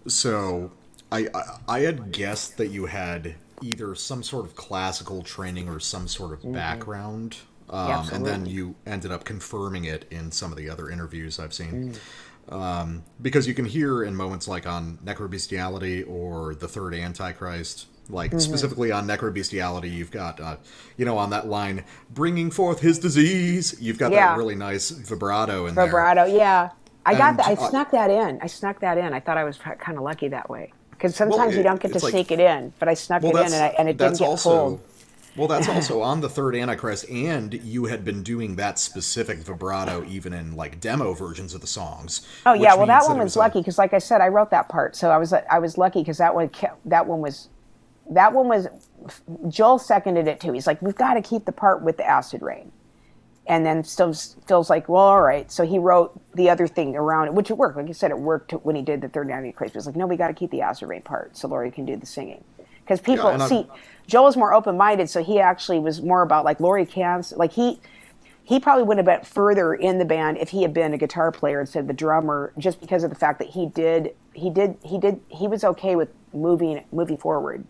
Speaker 1: So, I had guessed that you had either some sort of classical training or some sort of background, and then you ended up confirming it in some of the other interviews I've seen. Because you can hear in moments like on necrobestiality or the third Antichrist, like specifically on necrobestiality, you've got, on that line, bringing forth his disease, you've got that really nice vibrato in there.
Speaker 2: Vibrato, yeah. I got that. I snuck that in. I thought I was kind of lucky that way. Because sometimes you don't get to sneak it in, but I snuck it in and it didn't get pulled.
Speaker 1: Well, that's also on the third Antichrist, and you had been doing that specific vibrato even in like demo versions of the songs.
Speaker 2: Oh yeah, well that one was lucky because, like I said, I wrote that part, so I was lucky because that one was Joel seconded it too. He's like, we've got to keep the part with the acid rain, and then Phil's like, well, all right. So he wrote the other thing around it, which it worked. Like you said, it worked when he did the third Antichrist. He was like, no, we got to keep the acid rain part so Laurie can do the singing. Because people see, Joel was more open-minded, so he actually was more about like Laurie Cans. Like he probably would have been further in the band if he had been a guitar player instead of the drummer, just because of the fact that he was okay with moving forward.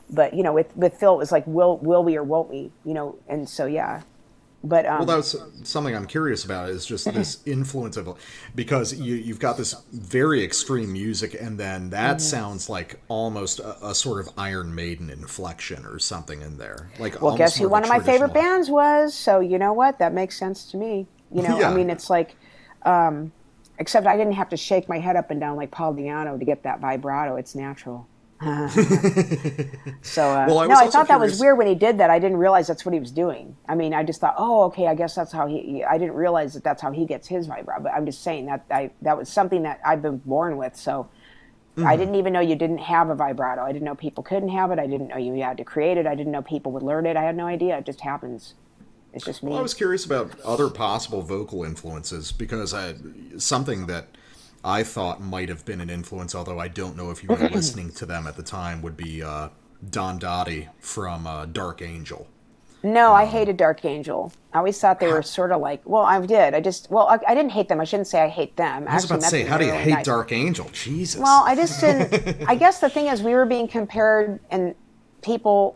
Speaker 2: But with Phil, it was like will we or won't we? And so yeah. But
Speaker 1: well, that was something I'm curious about is just this influence of, because you've got this very extreme music, and then that sounds like almost a sort of Iron Maiden inflection or something in there. Like,
Speaker 2: well, guess who one of my favorite bands was? So you know what? That makes sense to me. I mean, it's like, except I didn't have to shake my head up and down like Paul Di'Anno to get that vibrato. It's natural. So I thought that was weird when he did that. I didn't realize that's what he was doing. I mean, I just thought, oh, okay, I guess that's how I didn't realize that's how he gets his vibrato. But I'm just saying that was something that I've been born with. So I didn't even know you didn't have a vibrato. I didn't know people couldn't have it. I didn't know you had to create it. I didn't know people would learn it. I had no idea. It just happens. It's just me.
Speaker 1: Well, I was curious about other possible vocal influences because something that I thought might have been an influence, although I don't know if you were listening to them at the time, would be Don Dottie from Dark Angel.
Speaker 2: No, I hated Dark Angel. I always thought they were
Speaker 1: How,
Speaker 2: sort of like, well, I did. I didn't hate them. I shouldn't say I hate them. I
Speaker 1: I was
Speaker 2: actually
Speaker 1: about to
Speaker 2: met
Speaker 1: say,
Speaker 2: them.
Speaker 1: how
Speaker 2: They
Speaker 1: do
Speaker 2: were
Speaker 1: you
Speaker 2: really
Speaker 1: hate
Speaker 2: nice.
Speaker 1: Dark Angel? Jesus.
Speaker 2: Well, I just didn't. I guess the thing is, we were being compared, and people.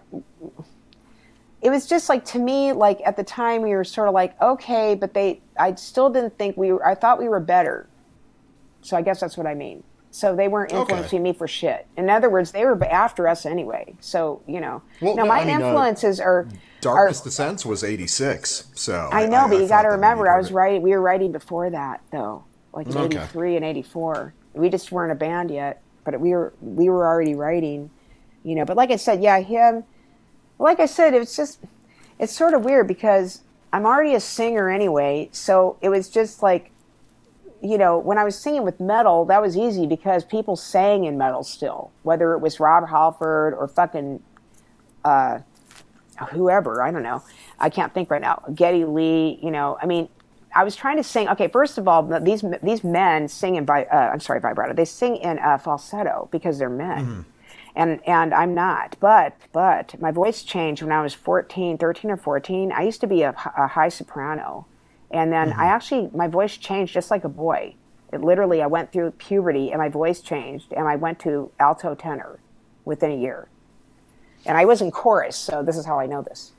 Speaker 2: It was just like, to me, like at the time, we were sort of like, okay, but they. I still didn't think we were. I thought we were better. So I guess that's what I mean. So they weren't
Speaker 1: Okay.
Speaker 2: influencing me for shit. In other words, they were after us anyway. So
Speaker 1: Well,
Speaker 2: now
Speaker 1: no,
Speaker 2: my
Speaker 1: I mean,
Speaker 2: influences are.
Speaker 1: Darkness Descents was 86, so
Speaker 2: I know, but
Speaker 1: I
Speaker 2: you got
Speaker 1: thought
Speaker 2: to
Speaker 1: that maybe you'd
Speaker 2: remember, I
Speaker 1: heard
Speaker 2: was
Speaker 1: it.
Speaker 2: writing. We were writing before that, though, like in
Speaker 1: Okay.
Speaker 2: '83 and '84. We just weren't a band yet, but we were already writing, But like I said, yeah, him. Like I said, it's sort of weird because I'm already a singer anyway, so it was just like, when I was singing with metal, that was easy because people sang in metal still, whether it was Rob Halford or fucking whoever, I don't know. I can't think right now. Geddy Lee, I mean, I was trying to sing. Okay, first of all, these men sing in I'm sorry, vibrato. They sing in falsetto because they're men, and I'm not. But my voice changed when I was 14, 13 or 14. I used to be a high soprano, and then my voice changed just like a boy. It literally, I went through puberty and my voice changed, and I went to alto tenor within a year. And I was in chorus, so this is how I know this.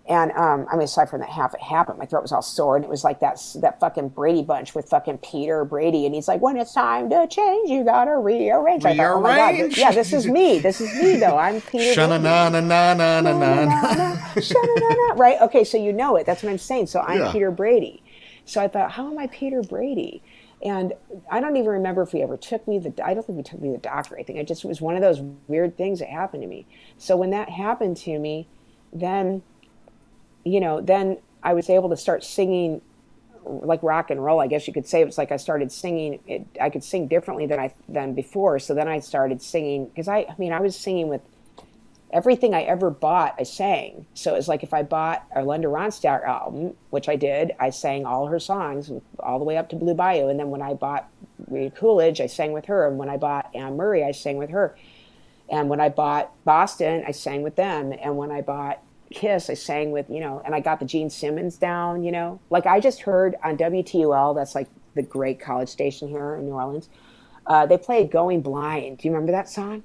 Speaker 2: And I mean, aside from that, half it happened. My throat was all sore, and it was like that fucking Brady bunch with fucking Peter Brady, and he's like, "When it's time to change, you gotta rearrange." I thought, "Oh my god,
Speaker 1: Rearrange.
Speaker 2: yeah, this is me. This is me, though. I'm Peter
Speaker 1: Shana
Speaker 2: Brady."
Speaker 1: na na na na na na na.
Speaker 2: Sha-na-na-na, right? Okay, so you know it. That's what I'm saying. So I'm
Speaker 1: Yeah.
Speaker 2: Peter Brady. So I thought, how am I Peter Brady? And I don't even remember if we ever took me I don't think we took me to the doctor. I think it was one of those weird things that happened to me. So when that happened to me, then then I was able to start singing like rock and roll. I guess you could say it was like I started singing. I could sing differently than before. So then I started singing because I mean I was singing with everything I ever bought. I sang. So it was like if I bought a Linda Ronstadt album, which I did, I sang all her songs all the way up to Blue Bayou. And then when I bought Rita Coolidge, I sang with her. And when I bought Anne Murray, I sang with her. And when I bought Boston, I sang with them. And when I bought Kiss, I sang with, and I got the Gene Simmons down, Like I just heard on WTUL, that's like the great college station here in New Orleans, they played Going Blind. Do you remember that song?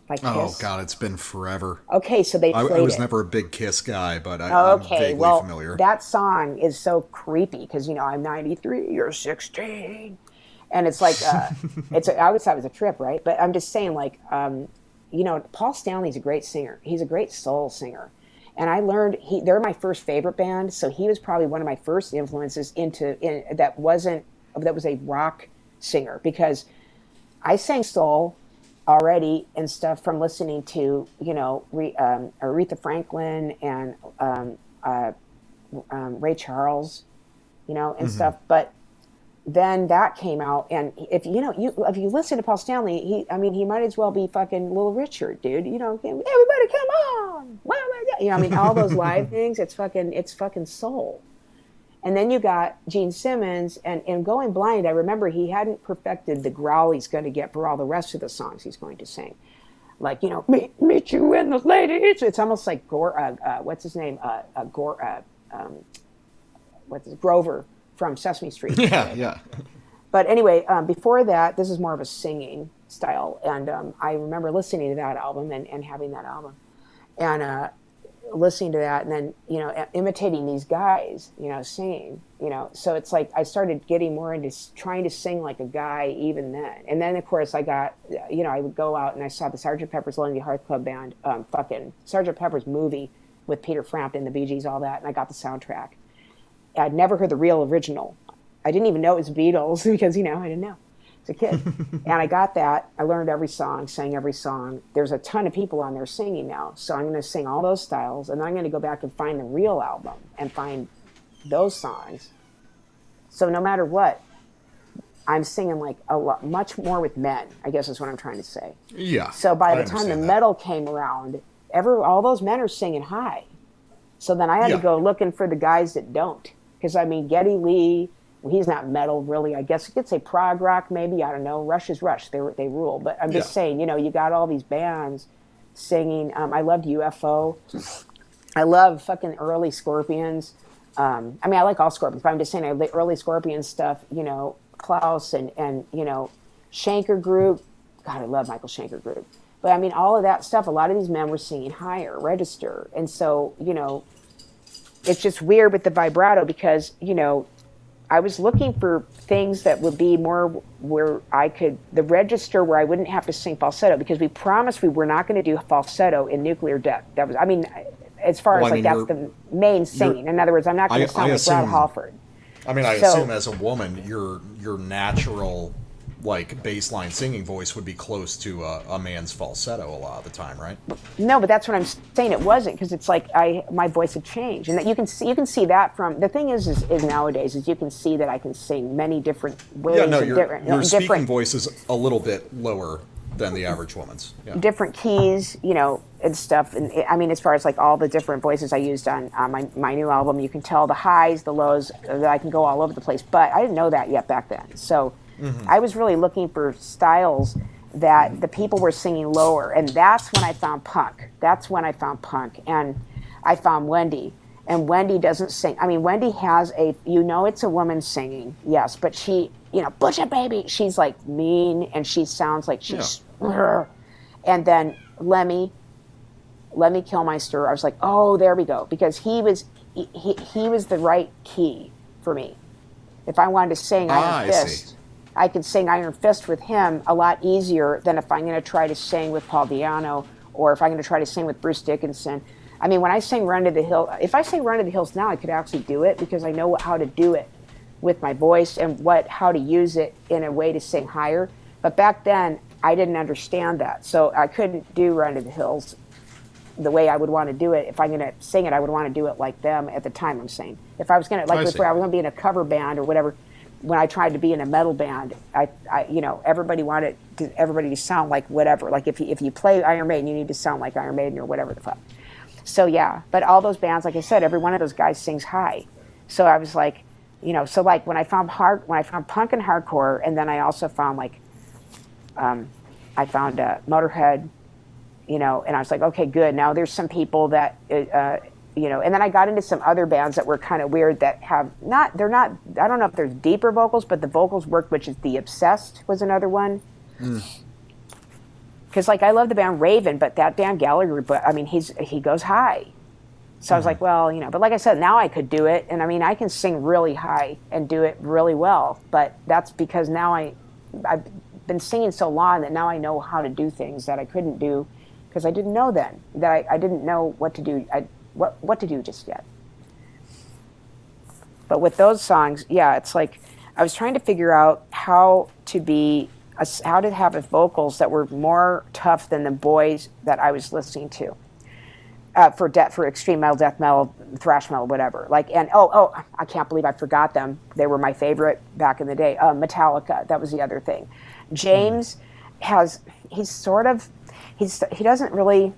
Speaker 2: Like
Speaker 1: Oh
Speaker 2: Kiss?
Speaker 1: God, it's been forever.
Speaker 2: Okay, so they played
Speaker 1: I was
Speaker 2: it.
Speaker 1: never a big Kiss guy, but I'm
Speaker 2: Okay,
Speaker 1: vaguely
Speaker 2: well,
Speaker 1: familiar.
Speaker 2: that song is so creepy because, I'm 93, you're 16. And it's like, I always thought it was a trip, right? But I'm just saying, like, Paul Stanley's a great singer. He's a great soul singer. And I learned they're my first favorite band, so he was probably one of my first influences that was a rock singer because I sang soul already and stuff from listening to Aretha Franklin and Ray Charles, and stuff. But then that came out, and if you listen to Paul Stanley, he might as well be fucking Little Richard, dude. Everybody come on, all those live things. It's fucking soul. And then you got Gene Simmons, and Going Blind, I remember he hadn't perfected the growl he's going to get for all the rest of the songs he's going to sing. Like, meet you in the ladies. It's almost like what's his name? Grover from Sesame Street.
Speaker 1: Yeah.
Speaker 2: But anyway, before that, this is more of a singing style. And I remember listening to that album and having that album. And listening to that and then, imitating these guys, singing, So it's like I started getting more into trying to sing like a guy even then. And then, of course, I got, I would go out and I saw the Sgt. Pepper's Lonely Hearts Club Band, fucking Sgt. Pepper's movie with Peter Frampton, the Bee Gees, all that. And I got the soundtrack. I'd never heard the real original. I didn't even know it was Beatles because, I didn't know. As a kid. And I got that. I learned every song, sang every song. There's a ton of people on there singing now. So I'm going to sing all those styles. And then I'm going to go back and find the real album and find those songs. So no matter what, I'm singing like much more with men, I guess is what I'm trying to say.
Speaker 1: Yeah.
Speaker 2: So by
Speaker 1: I
Speaker 2: the time the
Speaker 1: understand that.
Speaker 2: metal came around, all those men are singing high. So then I had to go looking for the guys that don't. Because, Geddy Lee he's not metal really. I guess you could say prog rock maybe. I don't know. Rush is Rush. They rule. But I'm just saying, you know, you got all these bands singing. I loved UFO. I love fucking early Scorpions. I mean, I like all Scorpions, but I'm just saying, the early Scorpion stuff, you know, Klaus and you know, Schenker Group. God, I love Michael Schenker Group. But I mean, all of that stuff, a lot of these men were singing higher register. And so, you know, it's just weird with the vibrato because, you know, I was looking for things that would be more where I could, the register where I wouldn't have to sing falsetto, because we promised we were not going to do falsetto in Nuclear Death. That was, I mean, as far as like that's the main singing. In other words, I'm not going to sound like Brad Halford.
Speaker 1: I mean, I assume as a woman, your natural like baseline singing voice would be close to a man's falsetto a lot of the time, right?
Speaker 2: No, but that's what I'm saying. It wasn't, because it's like my voice had changed, and that you can see that from the thing is nowadays is you can see that I can sing many different ways.
Speaker 1: Yeah, no, your speaking voice is a little bit lower than the average woman's. Yeah.
Speaker 2: Different keys, you know, and stuff. And I mean, as far as like all the different voices I used on my new album, you can tell the highs, the lows, that I can go all over the place. But I didn't know that yet back then. So I was really looking for styles that the people were singing lower. And that's when I found punk. And I found Wendy. And Wendy doesn't sing. I mean, Wendy has you know, it's a woman singing, yes, but she, you know, Butch it, baby. She's like mean, and she sounds like she's. Yeah. And then Lemmy Kilmister, I was like, oh, there we go, because he was the right key for me. If I wanted to sing Iron Fist, I could sing Iron Fist with him a lot easier than if I'm going to try to sing with Paul Di'Anno, or if I'm going to try to sing with Bruce Dickinson. I mean, when I sing Run to the Hills, if I sing Run to the Hills now, I could actually do it because I know how to do it with my voice and how to use it in a way to sing higher. But back then, I didn't understand that. So I couldn't do Run to the Hills the way I would want to do it. If I'm going to sing it, I would want to do it like them at the time I'm saying. If I was going to, like, if I was going to be in a cover band or whatever, when I tried to be in a metal band, I you know, everybody wanted everybody to sound like whatever. Like if you play Iron Maiden, you need to sound like Iron Maiden or whatever the fuck. So yeah, but all those bands, like I said, every one of those guys sings high. So I was like, you know, so like when I found punk and hardcore, and then I also found like, I found Motorhead, you know, and I was like, okay, good. Now there's some people that, you know, and then I got into some other bands that were kind of weird that have I don't know if there's deeper vocals, but the vocals worked, which is The Obsessed was another one. Because like I love the band Raven, but that Dan Gallagher, but I mean he goes high, so I was like, well, you know, but like I said, now I could do it, and I mean I can sing really high and do it really well, but that's because now I've been singing so long that now I know how to do things that I couldn't do because I didn't know then, that I didn't know what to do, what to do just yet. But with those songs, yeah, it's like I was trying to figure out how to have vocals that were more tough than the boys that I was listening to for extreme metal, death metal, thrash metal, whatever. Like, and I can't believe I forgot them. They were my favorite back in the day. Metallica, that was the other thing. James he doesn't really.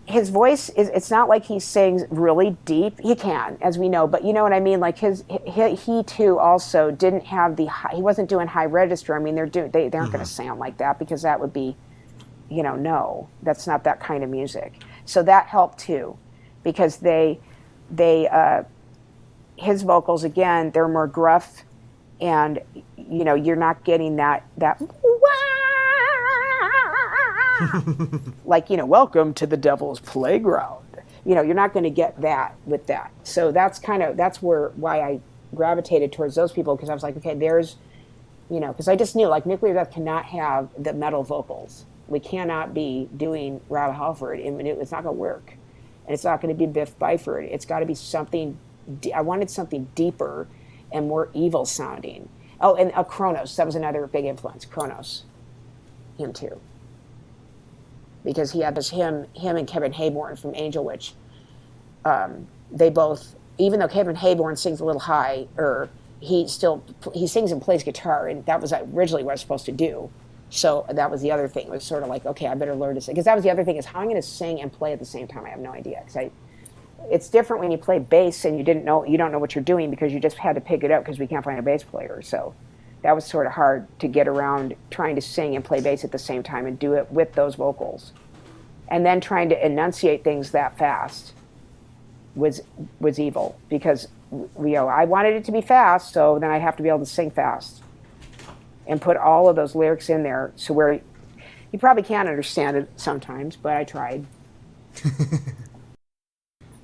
Speaker 2: His voice it's not like he sings really deep. He can, as we know, but you know what I mean. Like he too also didn't have he wasn't doing high register. I mean, they aren't going to sound like that because that would be, you know, no, that's not that kind of music. So that helped too, because his vocals again, they're more gruff, and you know, you're not getting that. Like, you know, welcome to the devil's playground. You know, you're not going to get that with that. So that's why I gravitated towards those people, because I was like, okay, there's, you know, because I just knew like Nuclear Death cannot have the metal vocals. We cannot be doing Rob Halford. I mean, it's not going to work, and it's not going to be Biff Byford. It's got to be something. I wanted something deeper and more evil sounding. Oh, and Kronos. That was another big influence. Kronos, him too. Because he had this him and Kevin Hayborn from Angel Witch. They both, even though Kevin Hayborn sings a little high, he sings and plays guitar, and that was originally what I was supposed to do. So that was the other thing. It was sort of like, okay, I better learn to sing, because that was the other thing, is how I'm going to sing and play at the same time. I have no idea, because it's different when you play bass and you don't know what you're doing because you just had to pick it up because we can't find a bass player. So that was sort of hard to get around trying to sing and play bass at the same time and do it with those vocals. And then trying to enunciate things that fast was evil because I wanted it to be fast, so then I have to be able to sing fast and put all of those lyrics in there so where you probably can't understand it sometimes, but I tried.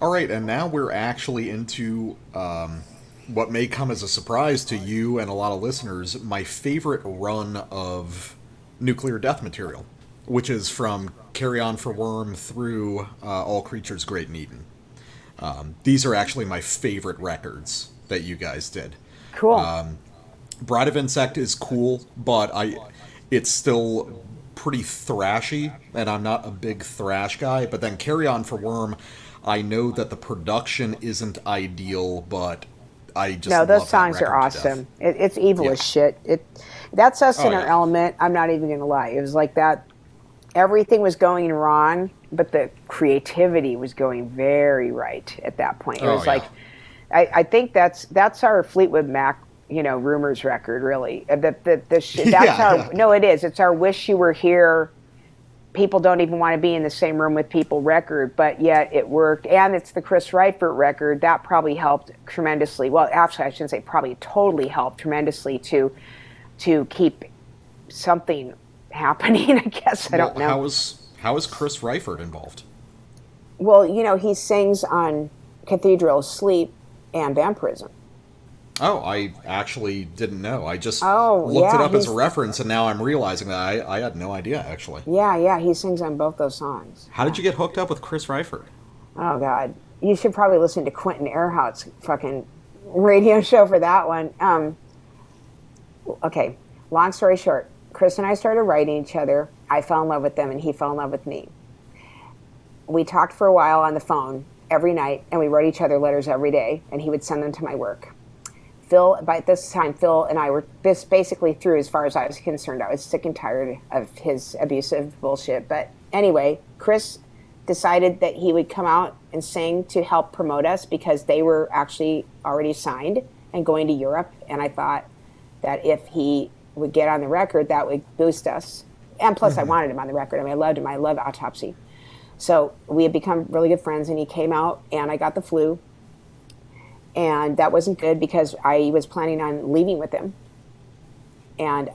Speaker 1: All right, and now we're actually into what may come as a surprise to you and a lot of listeners, my favorite run of nuclear death material, which is from Carry On for Worm through All Creatures Great and Eaten. These are actually my favorite records that you guys did.
Speaker 2: Cool.
Speaker 1: Bride of Insect is cool, but it's still pretty thrashy, and I'm not a big thrash guy. But then Carry On for Worm, I know that the production isn't ideal, but I just
Speaker 2: no, those
Speaker 1: love
Speaker 2: songs
Speaker 1: that
Speaker 2: are
Speaker 1: record to
Speaker 2: awesome.
Speaker 1: death.
Speaker 2: It's evil
Speaker 1: Yeah.
Speaker 2: as shit. That's us
Speaker 1: Oh,
Speaker 2: in our
Speaker 1: yeah.
Speaker 2: element. I'm not even gonna lie. It was like that. Everything was going wrong, but the creativity was going very right at that point. It
Speaker 1: Oh,
Speaker 2: was
Speaker 1: yeah.
Speaker 2: like, I think that's our Fleetwood Mac, Rumors record, really. That's
Speaker 1: Yeah.
Speaker 2: our, no, it is. It's our Wish You Were Here. People don't even want to be in the same room with people record, but yet it worked. And it's the Chris Reifert record. That probably helped tremendously. Well, actually, I shouldn't say probably, totally helped tremendously to keep something happening, I guess. I
Speaker 1: Well,
Speaker 2: don't know.
Speaker 1: how is Chris Reifert involved?
Speaker 2: Well, he sings on Cathedral Sleep and Vampirism.
Speaker 1: Oh, I actually didn't know. I just
Speaker 2: Oh,
Speaker 1: looked it
Speaker 2: yeah,
Speaker 1: up as a reference, and now I'm realizing that I had no idea, actually.
Speaker 2: yeah, he sings on both those songs.
Speaker 1: How did you get hooked up with Chris Reifert?
Speaker 2: Oh, God. You should probably listen to Quentin Ehrhart's fucking radio show for that one. Okay, long story short, Chris and I started writing each other. I fell in love with them, and he fell in love with me. We talked for a while on the phone every night, and we wrote each other letters every day, and he would send them to my work. By this time, Phil and I were basically through as far as I was concerned. I was sick and tired of his abusive bullshit. But anyway, Chris decided that he would come out and sing to help promote us because they were actually already signed and going to Europe. And I thought that if he would get on the record, that would boost us. And plus, I wanted him on the record. I mean, I loved him. I love Autopsy. So we had become really good friends, and he came out, and I got the flu. And that wasn't good because I was planning on leaving with him. And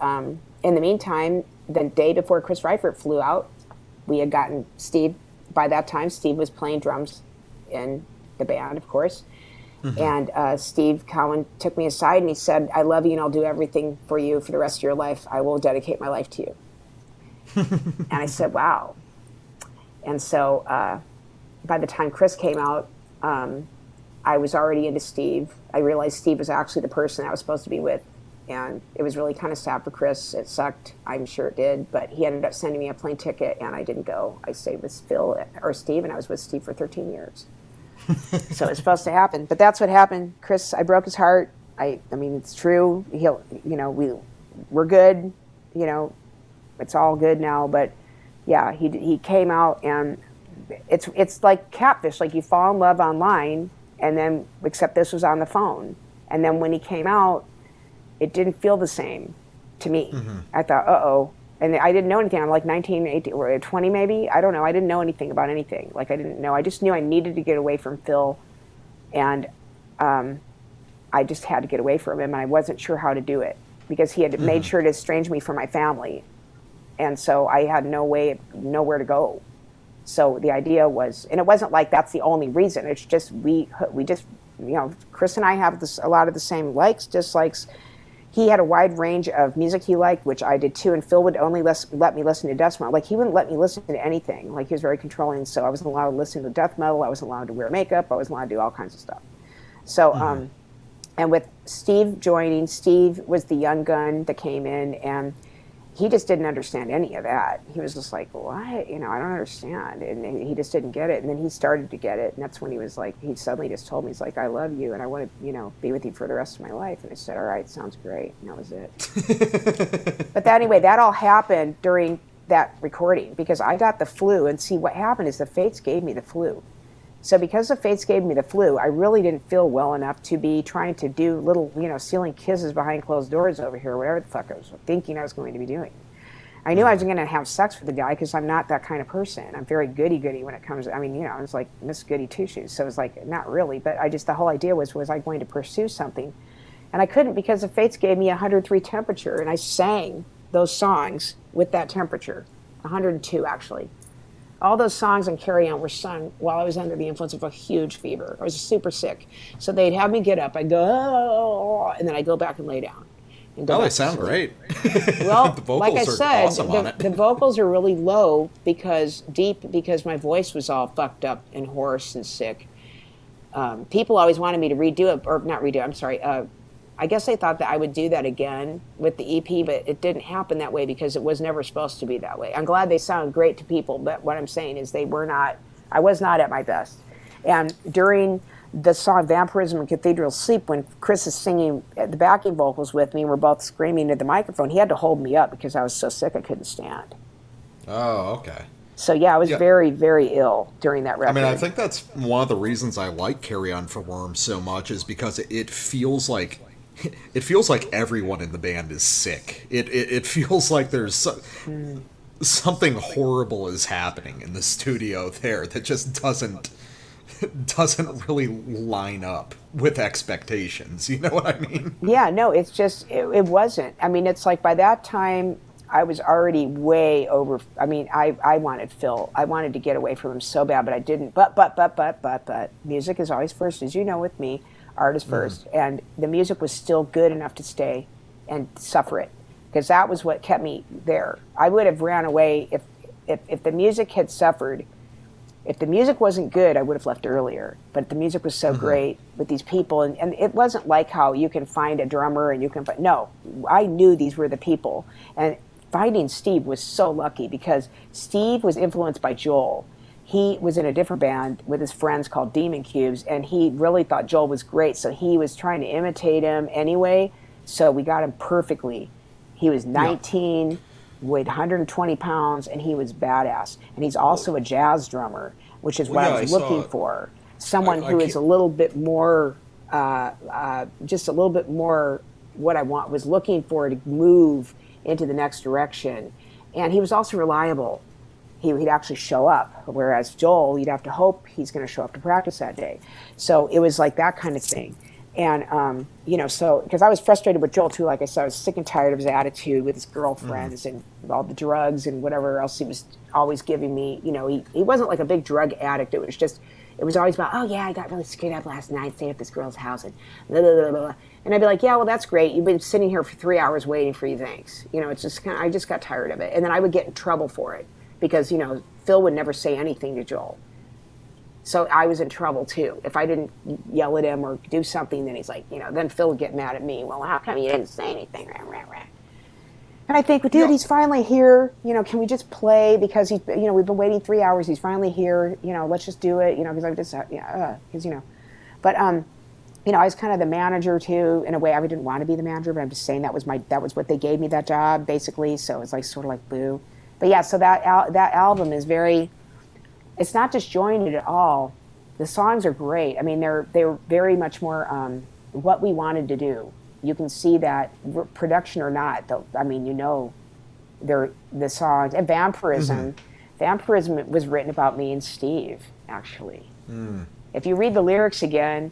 Speaker 2: in the meantime, the day before Chris Reifert flew out, we had gotten Steve. By that time, Steve was playing drums in the band, of course. And Steve Cowan took me aside and he said, I love you and I'll do everything for you for the rest of your life. I will dedicate my life to you. And I said, wow. And so by the time Chris came out, I was already into Steve. I realized Steve was actually the person I was supposed to be with. And it was really kind of sad for Chris. It sucked. I'm sure it did. But he ended up sending me a plane ticket, and I didn't go. I stayed with Steve, and I was with Steve for 13 years. So it was supposed to happen. But that's what happened. Chris, I broke his heart. I mean, it's true. We're good. It's all good now. But, yeah, he came out, and it's like catfish. Like you fall in love online, and then, except this was on the phone. And then when he came out, it didn't feel the same to me. I thought, uh-oh. And I didn't know anything. I'm like 19, 18, or 20 maybe. I don't know. I didn't know anything about anything. Like I didn't know. I just knew I needed to get away from Phil. And I just had to get away from him. And I wasn't sure how to do it because he had made sure to estrange me from my family. And so I had nowhere to go. So the idea was, and it wasn't like that's the only reason. It's just we just, Chris and I have a lot of the same dislikes. He had a wide range of music he liked, which I did too. And Phil would only let me listen to death metal. Like he wouldn't let me listen to anything. Like he was very controlling. So I wasn't allowed to listen to death metal. I wasn't allowed to wear makeup. I wasn't allowed to do all kinds of stuff. So, and with Steve joining, Steve was the young gun that came in, and he just didn't understand any of that. He was just like, what? I don't understand. And he just didn't get it. And then he started to get it. And that's when he was like, he suddenly just told me, he's like, I love you. And I want to, be with you for the rest of my life. And I said, all right, sounds great. And that was it. But anyway, that all happened during that recording because I got the flu. And see, what happened is the Fates gave me the flu. So because the fates gave me the flu, I really didn't feel well enough to be trying to do little, stealing kisses behind closed doors over here, whatever the fuck I was thinking I was going to be doing. I knew I was going to have sex with the guy because I'm not that kind of person. I'm very goody-goody when it comes, I was like Miss Goody Two-Shoes. So it was like, not really, but the whole idea was I going to pursue something? And I couldn't because the fates gave me 103 temperature, and I sang those songs with that temperature, 102 actually. All those songs on Carry On were sung while I was under the influence of a huge fever. I was super sick. So they'd have me get up, I'd go, oh, and then I'd go back and lay down.
Speaker 1: Oh, they sound great.
Speaker 2: Well,
Speaker 1: the vocals
Speaker 2: like I
Speaker 1: are
Speaker 2: said,
Speaker 1: awesome on it.
Speaker 2: the vocals are really low because my voice was all fucked up and hoarse and sick. People always wanted me to redo it, or not redo it, I'm sorry. I guess they thought that I would do that again with the EP, but it didn't happen that way because it was never supposed to be that way. I'm glad they sound great to people, but what I'm saying is I was not at my best. And during the song Vampirism and Cathedral Sleep, when Chris is singing the backing vocals with me, and we're both screaming at the microphone, he had to hold me up because I was so sick I couldn't stand.
Speaker 1: Oh, okay.
Speaker 2: So yeah, I was very, very ill during that record.
Speaker 1: I think that's one of the reasons I like Carry On for Worms so much is because it feels like everyone in the band is sick. It feels like there's something horrible is happening in the studio there that just doesn't really line up with expectations. You know what I mean?
Speaker 2: Yeah, no, it's just, it wasn't. It's like by that time, I was already way over. I wanted Phil. I wanted to get away from him so bad, but I didn't. But music is always first, as you know with me. Art is first. And the music was still good enough to stay and suffer it. Because that was what kept me there. I would have ran away if the music had suffered. If the music wasn't good, I would have left earlier. But the music was so great with these people. And it wasn't like how you can find a drummer and you can find... No, I knew these were the people. And finding Steve was so lucky because Steve was influenced by Joel. He was in a different band with his friends called Demon Cubes, and he really thought Joel was great. So he was trying to imitate him anyway. So we got him perfectly. He was 19... weighed 120 pounds, and he was badass. And he's also a jazz drummer, which is what I was looking for. Someone who is a little bit more, just a little bit more what I was looking for to move into the next direction. And he was also reliable. He'd actually show up, whereas Joel, you'd have to hope he's going to show up to practice that day. So it was like that kind of thing. And, so, because I was frustrated with Joel, too. Like I said, I was sick and tired of his attitude with his girlfriends and all the drugs and whatever else he was always giving me. He wasn't like a big drug addict. It was always about, oh, yeah, I got really screwed up last night, staying at this girl's house, and blah, blah, blah, blah. And I'd be like, yeah, well, that's great. You've been sitting here for 3 hours waiting for you, thanks. It's just I just got tired of it. And then I would get in trouble for it because, Phil would never say anything to Joel. So I was in trouble, too. If I didn't yell at him or do something, then he's like, then Phil would get mad at me. Well, how come you didn't say anything? And I think, well, dude, he's finally here. Can we just play? Because he's, we've been waiting 3 hours. He's finally here. Let's just do it. Because I just, But, I was kind of the manager, too. In a way, I didn't want to be the manager, but I'm just saying that was what they gave me, that job, basically. So it was like sort of like boo. But yeah, so that album is very... It's not disjointed at all. The songs are great. They're very much more what we wanted to do. You can see that production or not. They're the songs. And Vampirism. Vampirism was written about me and Steve, actually. If you read the lyrics again,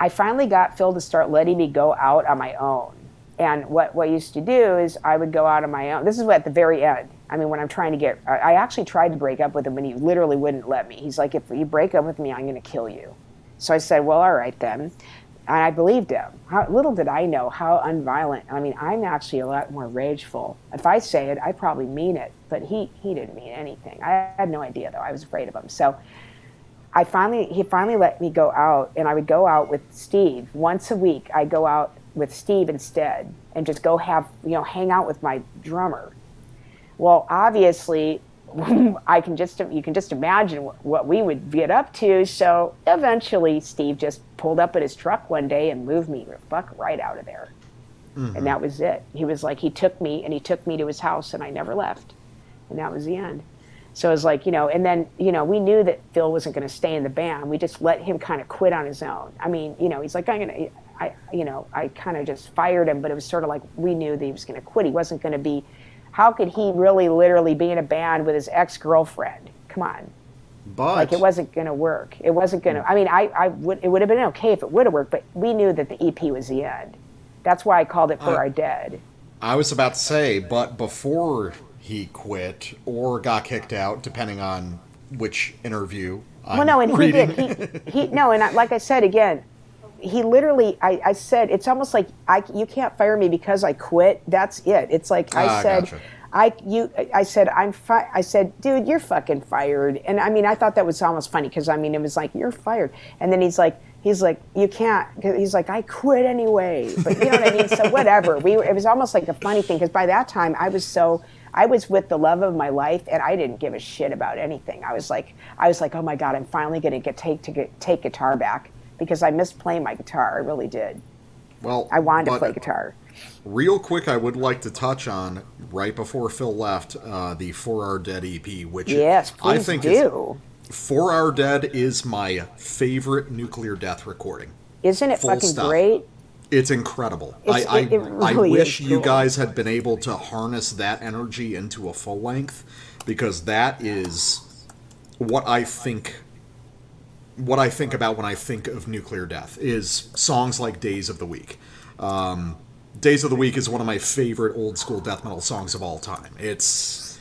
Speaker 2: I finally got Phil to start letting me go out on my own. And what I used to do is I would go out on my own. This is at the very end. When I'm trying to I actually tried to break up with him and he literally wouldn't let me. He's like, if you break up with me, I'm going to kill you. So I said, well, all right then. And I believed him. Little did I know how unviolent. I'm actually a lot more rageful. If I say it, I probably mean it. But he didn't mean anything. I had no idea, though. I was afraid of him. So he finally let me go out, and I would go out with Steve. Once a week, I'd go out with Steve instead and just go hang out with my drummer. Well, obviously, you can just imagine what we would get up to. So eventually, Steve just pulled up at his truck one day and moved me the fuck right out of there. And that was it. He was like, he took me to his house, and I never left. And that was the end. So it was like, and then, we knew that Phil wasn't going to stay in the band. We just let him kind of quit on his own. I mean, he's like, I kind of just fired him, but it was sort of like we knew that he was going to quit. He wasn't going to be, how could he really literally be in a band with his ex-girlfriend? Come on.
Speaker 1: But
Speaker 2: like, it wasn't going to work. It wasn't going to, I mean, it would have been okay if it would have worked, but we knew that the EP was the end. That's why I called it For Our Dead.
Speaker 1: I was about to say, but before he quit or got kicked out, depending on which interview I'm reading.
Speaker 2: He did. He no, and like I said again, he literally. I said it's almost like you can't fire me because I quit. That's it. It's like I said.
Speaker 1: Gotcha.
Speaker 2: I said I said, dude, you're fucking fired. And I mean, I thought that was almost funny because I mean, it was like, you're fired. And then he's like, you can't. He's like, I quit anyway. But you know what I mean. So whatever. It was almost like a funny thing because by that time I was with the love of my life, and I didn't give a shit about anything. I was like, oh my God, I'm finally going to take guitar back because I missed playing my guitar. I really did.
Speaker 1: Well,
Speaker 2: I wanted to play guitar.
Speaker 1: Real quick, I would like to touch on right before Phil left the For Our Dead EP, which
Speaker 2: yes, please
Speaker 1: I think
Speaker 2: do.
Speaker 1: For Our Dead is my favorite Nuclear Death recording.
Speaker 2: Isn't it fucking
Speaker 1: stop.
Speaker 2: Great?
Speaker 1: It's incredible.
Speaker 2: I really
Speaker 1: wish
Speaker 2: is
Speaker 1: you
Speaker 2: cool.
Speaker 1: guys had been able to harness that energy into a full length, because that is what I think about when I think of Nuclear Death is songs like Days of the Week. Days of the Week is one of my favorite old school death metal songs of all time. It's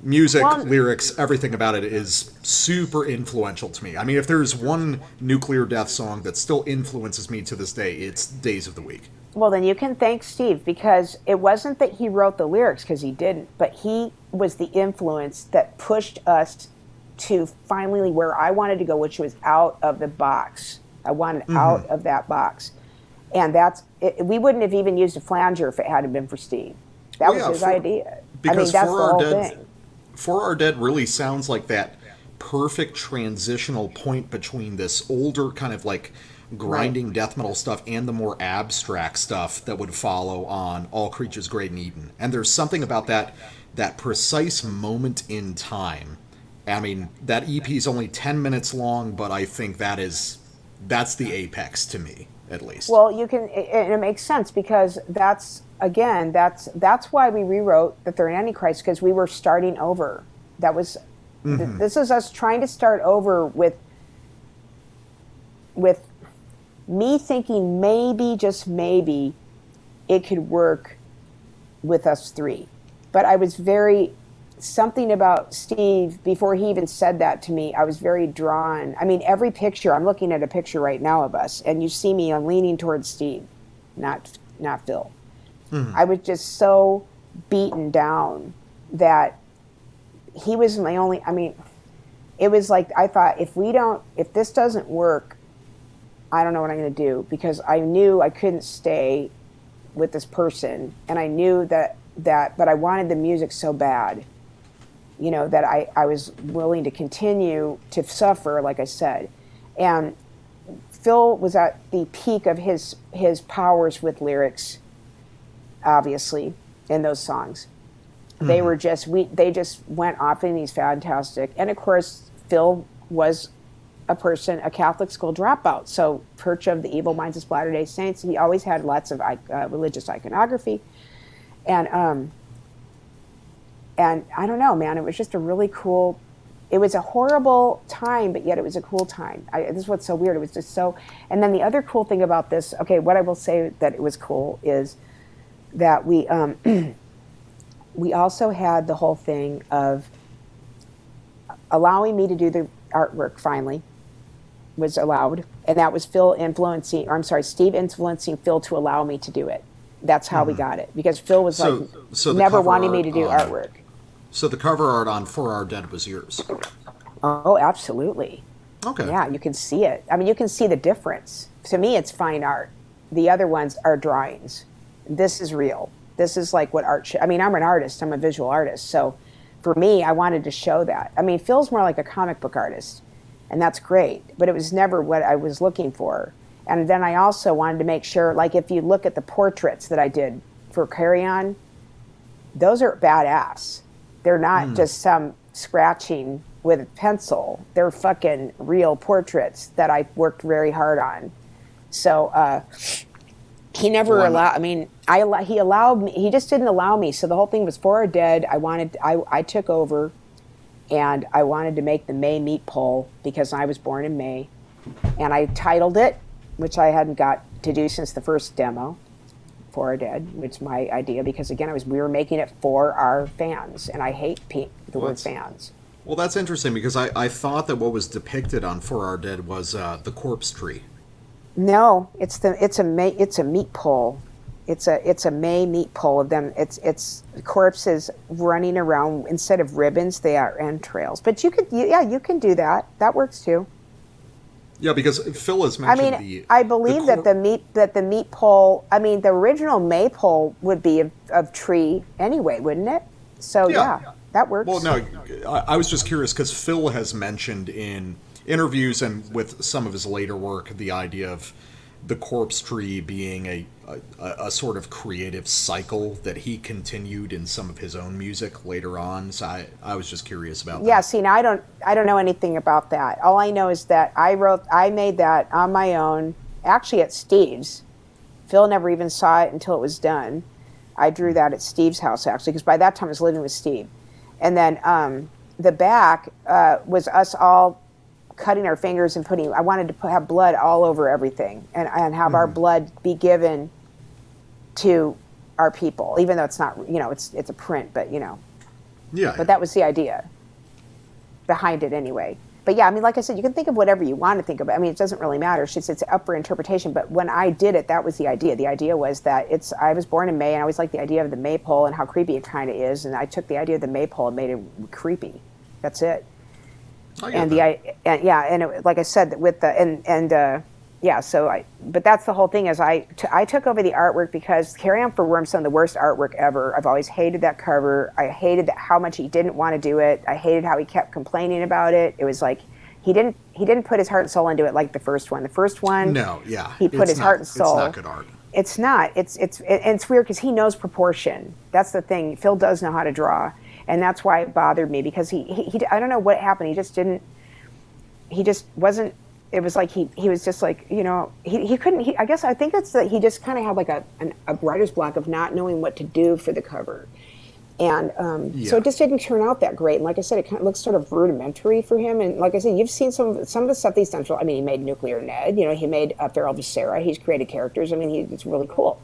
Speaker 1: music, lyrics, everything about it is super influential to me. I mean, if there's one Nuclear Death song that still influences me to this day, it's Days of the Week.
Speaker 2: Well, then you can thank Steve, because it wasn't that he wrote the lyrics, because he didn't, but he was the influence that pushed us to finally where I wanted to go, which was out of the box. I wanted out of that box. And we wouldn't have even used a flanger if it hadn't been for Steve. That was his idea.
Speaker 1: Because
Speaker 2: that's the whole thing.
Speaker 1: For Our Dead really sounds like that perfect transitional point between this older kind of like grinding death metal stuff and the more abstract stuff that would follow on All Creatures Great and Eden. And there's something about that precise moment in time. I mean, that EP is only 10 minutes long, but I think that's the apex to me, at least.
Speaker 2: Well, and it makes sense, because that's why we rewrote The Third Antichrist, because we were starting over. That was, this is us trying to start over with me thinking maybe, just maybe, it could work with us three. But I was something about Steve, before he even said that to me, I was very drawn. I mean, every picture, I'm looking at a picture right now of us, and you see me, I'm leaning towards Steve, not Phil. I was just so beaten down that he was my only, I mean, it was like, I thought, if this doesn't work, I don't know what I'm going to do, because I knew I couldn't stay with this person, and I knew that, but I wanted the music so bad, that I was willing to continue to suffer, like I said. And Phil was at the peak of his powers with lyrics, obviously, in those songs. They were they just went off in these fantastic. And of course, Phil was a Catholic school dropout. So, Church of the Evil Minds of Latter-day Saints, he always had lots of religious iconography. And I don't know, man, it was just a really cool, it was a horrible time, but yet it was a cool time. This is what's so weird. It was just so, and then the other cool thing about this, okay, what I will say that it was cool is that we also had the whole thing of allowing me to do the artwork finally was allowed. And that was Steve influencing Phil to allow me to do it. That's how we got it. Because Phil was never wanting me to do artwork.
Speaker 1: So the cover art on For Our Dead was yours?
Speaker 2: Oh, absolutely.
Speaker 1: Okay.
Speaker 2: Yeah, you can see it. I mean, you can see the difference. To me, it's fine art. The other ones are drawings. This is real. This is like what art should. I mean, I'm an artist. I'm a visual artist. So for me, I wanted to show that. I mean, Phil's more like a comic book artist, and that's great. But it was never what I was looking for. And then I also wanted to make sure, like if you look at the portraits that I did for Carry On, those are badass. They're not just some scratching with a pencil. They're fucking real portraits that I worked very hard on. So he never allowed. I mean, he allowed me. He just didn't allow me. So the whole thing was for our dead. I took over, and I wanted to make the May meat pole because I was born in May, and I titled it, which I hadn't got to do since the first demo, For Our Dead, which is my idea, because again, we were making it for our fans, and I hate the word fans.
Speaker 1: Well, that's interesting, because I thought that what was depicted on For Our Dead was the corpse tree.
Speaker 2: No, it's a meat pole. It's a May meat pole of them. It's corpses running around. Instead of ribbons, they are entrails. But you can do that. That works too.
Speaker 1: Yeah, because Phil has mentioned
Speaker 2: I believe that the meat pole. I mean, the original maypole would be of tree anyway, wouldn't it? So yeah, that works.
Speaker 1: Well, no, I was just curious because Phil has mentioned in interviews and with some of his later work the idea of the corpse tree being a sort of creative cycle that he continued in some of his own music later on. So I was just curious about that.
Speaker 2: Yeah, see, now I don't know anything about that. All I know is that I made that on my own, actually at Steve's. Phil never even saw it until it was done. I drew that at Steve's house, actually, because by that time I was living with Steve. And then the back was us all cutting our fingers and I wanted to have blood all over everything and have our blood be given to our people, even though it's not, it's a print, but
Speaker 1: Yeah.
Speaker 2: But that was the idea behind it anyway. But yeah, I mean, like I said, you can think of whatever you want to think of. I mean, it doesn't really matter. It's up for interpretation. But when I did it, that was the idea. The idea was that I was born in May, and I always liked the idea of the maypole and how creepy it kind of is. And I took the idea of the maypole and made it creepy. That's it. And like I said, with the but that's the whole thing. Is I took over the artwork because Carry On for Worms, some of the worst artwork ever. I've always hated that cover. I hated how much he didn't want to do it. I hated how he kept complaining about it. It was like he didn't put his heart and soul into it like the first one. The first one, he put his heart and soul.
Speaker 1: It's not good art.
Speaker 2: It's not. It's weird because he knows proportion. That's the thing. Phil does know how to draw. And that's why it bothered me, because he I don't know what happened. He just wasn't, it was like he was just like, he couldn't, I guess I think it's that he just kind of had like a writer's block of not knowing what to do for the cover. And so it just didn't turn out that great. And like I said, it kind of looks sort of rudimentary for him. And like I said, you've seen some of the stuff he's done. I mean, he made Nuclear Ned, he made Feral Viscera. He's created characters. I mean, it's really cool.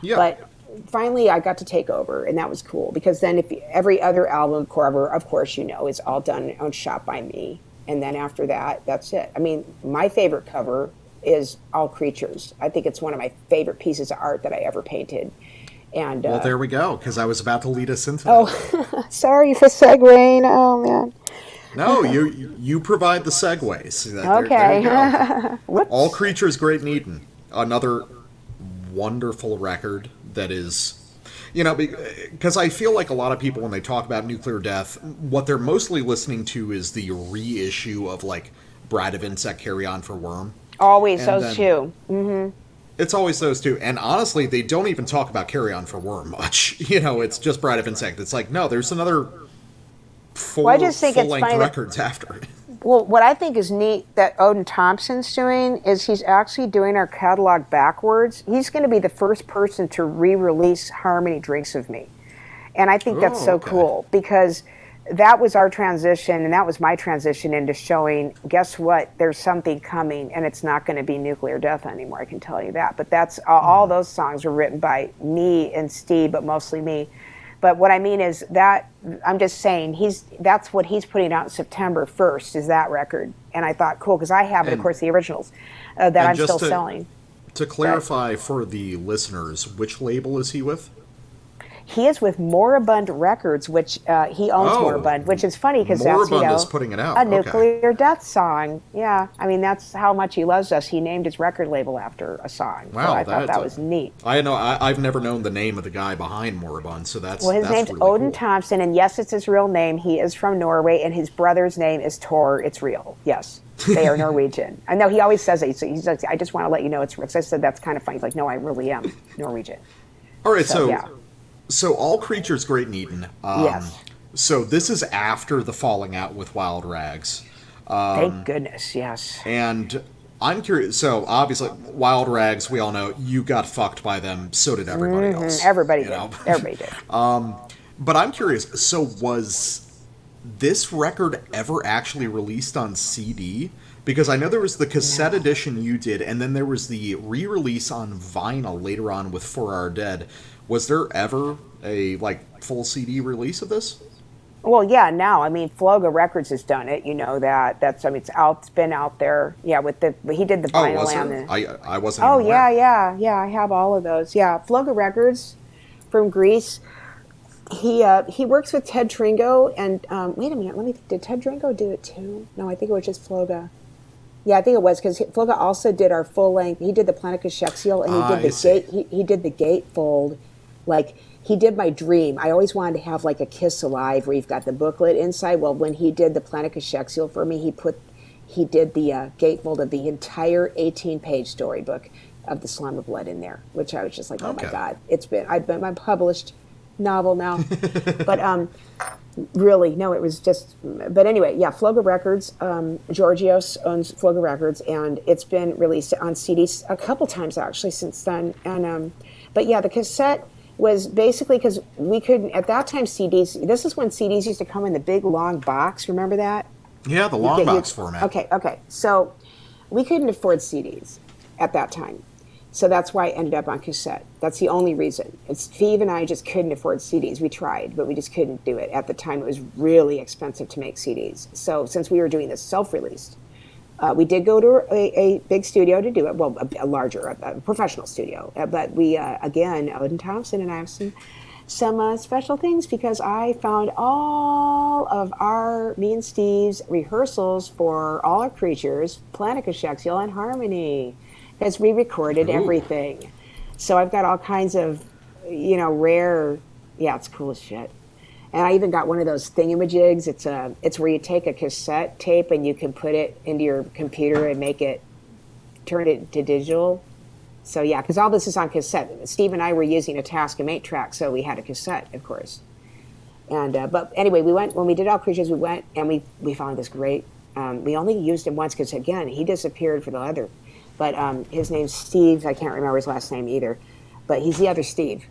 Speaker 2: Yeah. But finally I got to take over, and that was cool, because then if every other album cover, of course, is all done and shot by me. And then after that, that's it. I mean, my favorite cover is All Creatures. I think it's one of my favorite pieces of art that I ever painted. And
Speaker 1: well, there we go, because I was about to lead us into
Speaker 2: that. Sorry for segueing. Oh, man.
Speaker 1: No, you provide the segues.
Speaker 2: Okay.
Speaker 1: There you go. All Creatures, Great and Eaten. Another wonderful record that is, because I feel like a lot of people, when they talk about Nuclear Death, what they're mostly listening to is the reissue of like Bride of Insect, Carry On for Worm.
Speaker 2: Always those two. Mm-hmm.
Speaker 1: It's always those two. And honestly, they don't even talk about Carry On for Worm much. It's just Bride of Insect. It's like, no, there's another full-length records after it.
Speaker 2: Well, what I think is neat that Odin Thompson's doing is he's actually doing our catalog backwards. He's going to be the first person to re-release Harmony Drinks of Me. And I think that's so cool, because that was our transition, and that was my transition into showing, guess what, there's something coming, and it's not going to be Nuclear Death anymore, I can tell you that. But that's all those songs were written by me and Steve, but mostly me. But what I mean is that, I'm just saying, that's what he's putting out September 1st, is that record. And I thought, cool, because I have, of course, the originals that I'm still selling.
Speaker 1: To clarify for the listeners, which label is he with?
Speaker 2: He is with Moribund Records, which he owns Moribund, which is funny because that's,
Speaker 1: is putting it out.
Speaker 2: A Nuclear Death song. Yeah, I mean, that's how much he loves us. He named his record label after a song.
Speaker 1: Wow,
Speaker 2: so I thought that was neat.
Speaker 1: I've never known the name of the guy behind Moribund, so that's
Speaker 2: his name's
Speaker 1: really
Speaker 2: Odin
Speaker 1: cool.
Speaker 2: Thompson, and yes, it's his real name. He is from Norway, and his brother's name is Tor. It's real. Yes, they are Norwegian. I know he always says it. He's like, I just want to let you know it's real. So I said that's kind of funny. He's like, no, I really am Norwegian.
Speaker 1: All right, so All Creatures, Great and Eaten.
Speaker 2: Yes.
Speaker 1: So this is after the falling out with Wild Rags.
Speaker 2: Thank goodness, yes.
Speaker 1: And I'm curious. So obviously, Wild Rags, we all know you got fucked by them. So did everybody else.
Speaker 2: Everybody
Speaker 1: You
Speaker 2: did.
Speaker 1: know.
Speaker 2: Everybody did.
Speaker 1: But I'm curious. So was this record ever actually released on CD? Because I know there was the cassette edition you did, and then there was the re-release on vinyl later on with For Our Dead. Was there ever a full CD release of this?
Speaker 2: Well, yeah. Now, I mean, Floga Records has done it. You know that. That's. I mean, it's out. It's been out there. Yeah, with the he did the
Speaker 1: Oh,
Speaker 2: vinyl
Speaker 1: was
Speaker 2: and
Speaker 1: there?
Speaker 2: the.
Speaker 1: I wasn't
Speaker 2: Oh
Speaker 1: even aware.
Speaker 2: yeah. I have all of those. Yeah, Floga Records from Greece. He works with Ted Tringo and wait a minute. Let me. Did Ted Tringo do it too? No, I think it was just Floga. Yeah, I think it was because Floga also did our full length. He did the Planicus Shexial and he did
Speaker 1: I
Speaker 2: the
Speaker 1: see.
Speaker 2: gate. He did the gatefold, like he did my dream. I always wanted to have like a Kiss Alive where you've got the booklet inside. Well, when he did the Planicus Shexial for me, he did the gatefold of the entire 18-page storybook of the Slime of Blood in there, which I was just like, oh my
Speaker 1: Okay.
Speaker 2: God, I've been my published novel now, but really, no, it was just, but anyway, yeah, Floga Records, Georgios owns Floga Records, and it's been released on CDs a couple times actually since then. And but yeah, the cassette was basically because we couldn't at that time CDs. This is when CDs used to come in the big long box. Remember that?
Speaker 1: Yeah, the long box format.
Speaker 2: Okay. So we couldn't afford CDs at that time. So that's why I ended up on cassette. That's the only reason. Steve and I just couldn't afford CDs. We tried, but we just couldn't do it. At the time, it was really expensive to make CDs. So since we were doing this self-released, we did go to a big studio to do it. Well, a larger, a professional studio. But we, again, Odin Thompson and I have some special things because I found all of me and Steve's rehearsals for all our creatures, Planicus Shexial and Harmony, because we recorded everything. So I've got all kinds of, rare, yeah, it's cool as shit. And I even got one of those thingamajigs. It's where you take a cassette tape and you can put it into your computer and turn it to digital. So yeah, because all this is on cassette. Steve and I were using a Tascam 8-track, so we had a cassette, of course. And but anyway, we went when we did All Creatures. We went and we found this great. We only used him once because again he disappeared for the other. But his name's Steve. I can't remember his last name either. But he's the other Steve.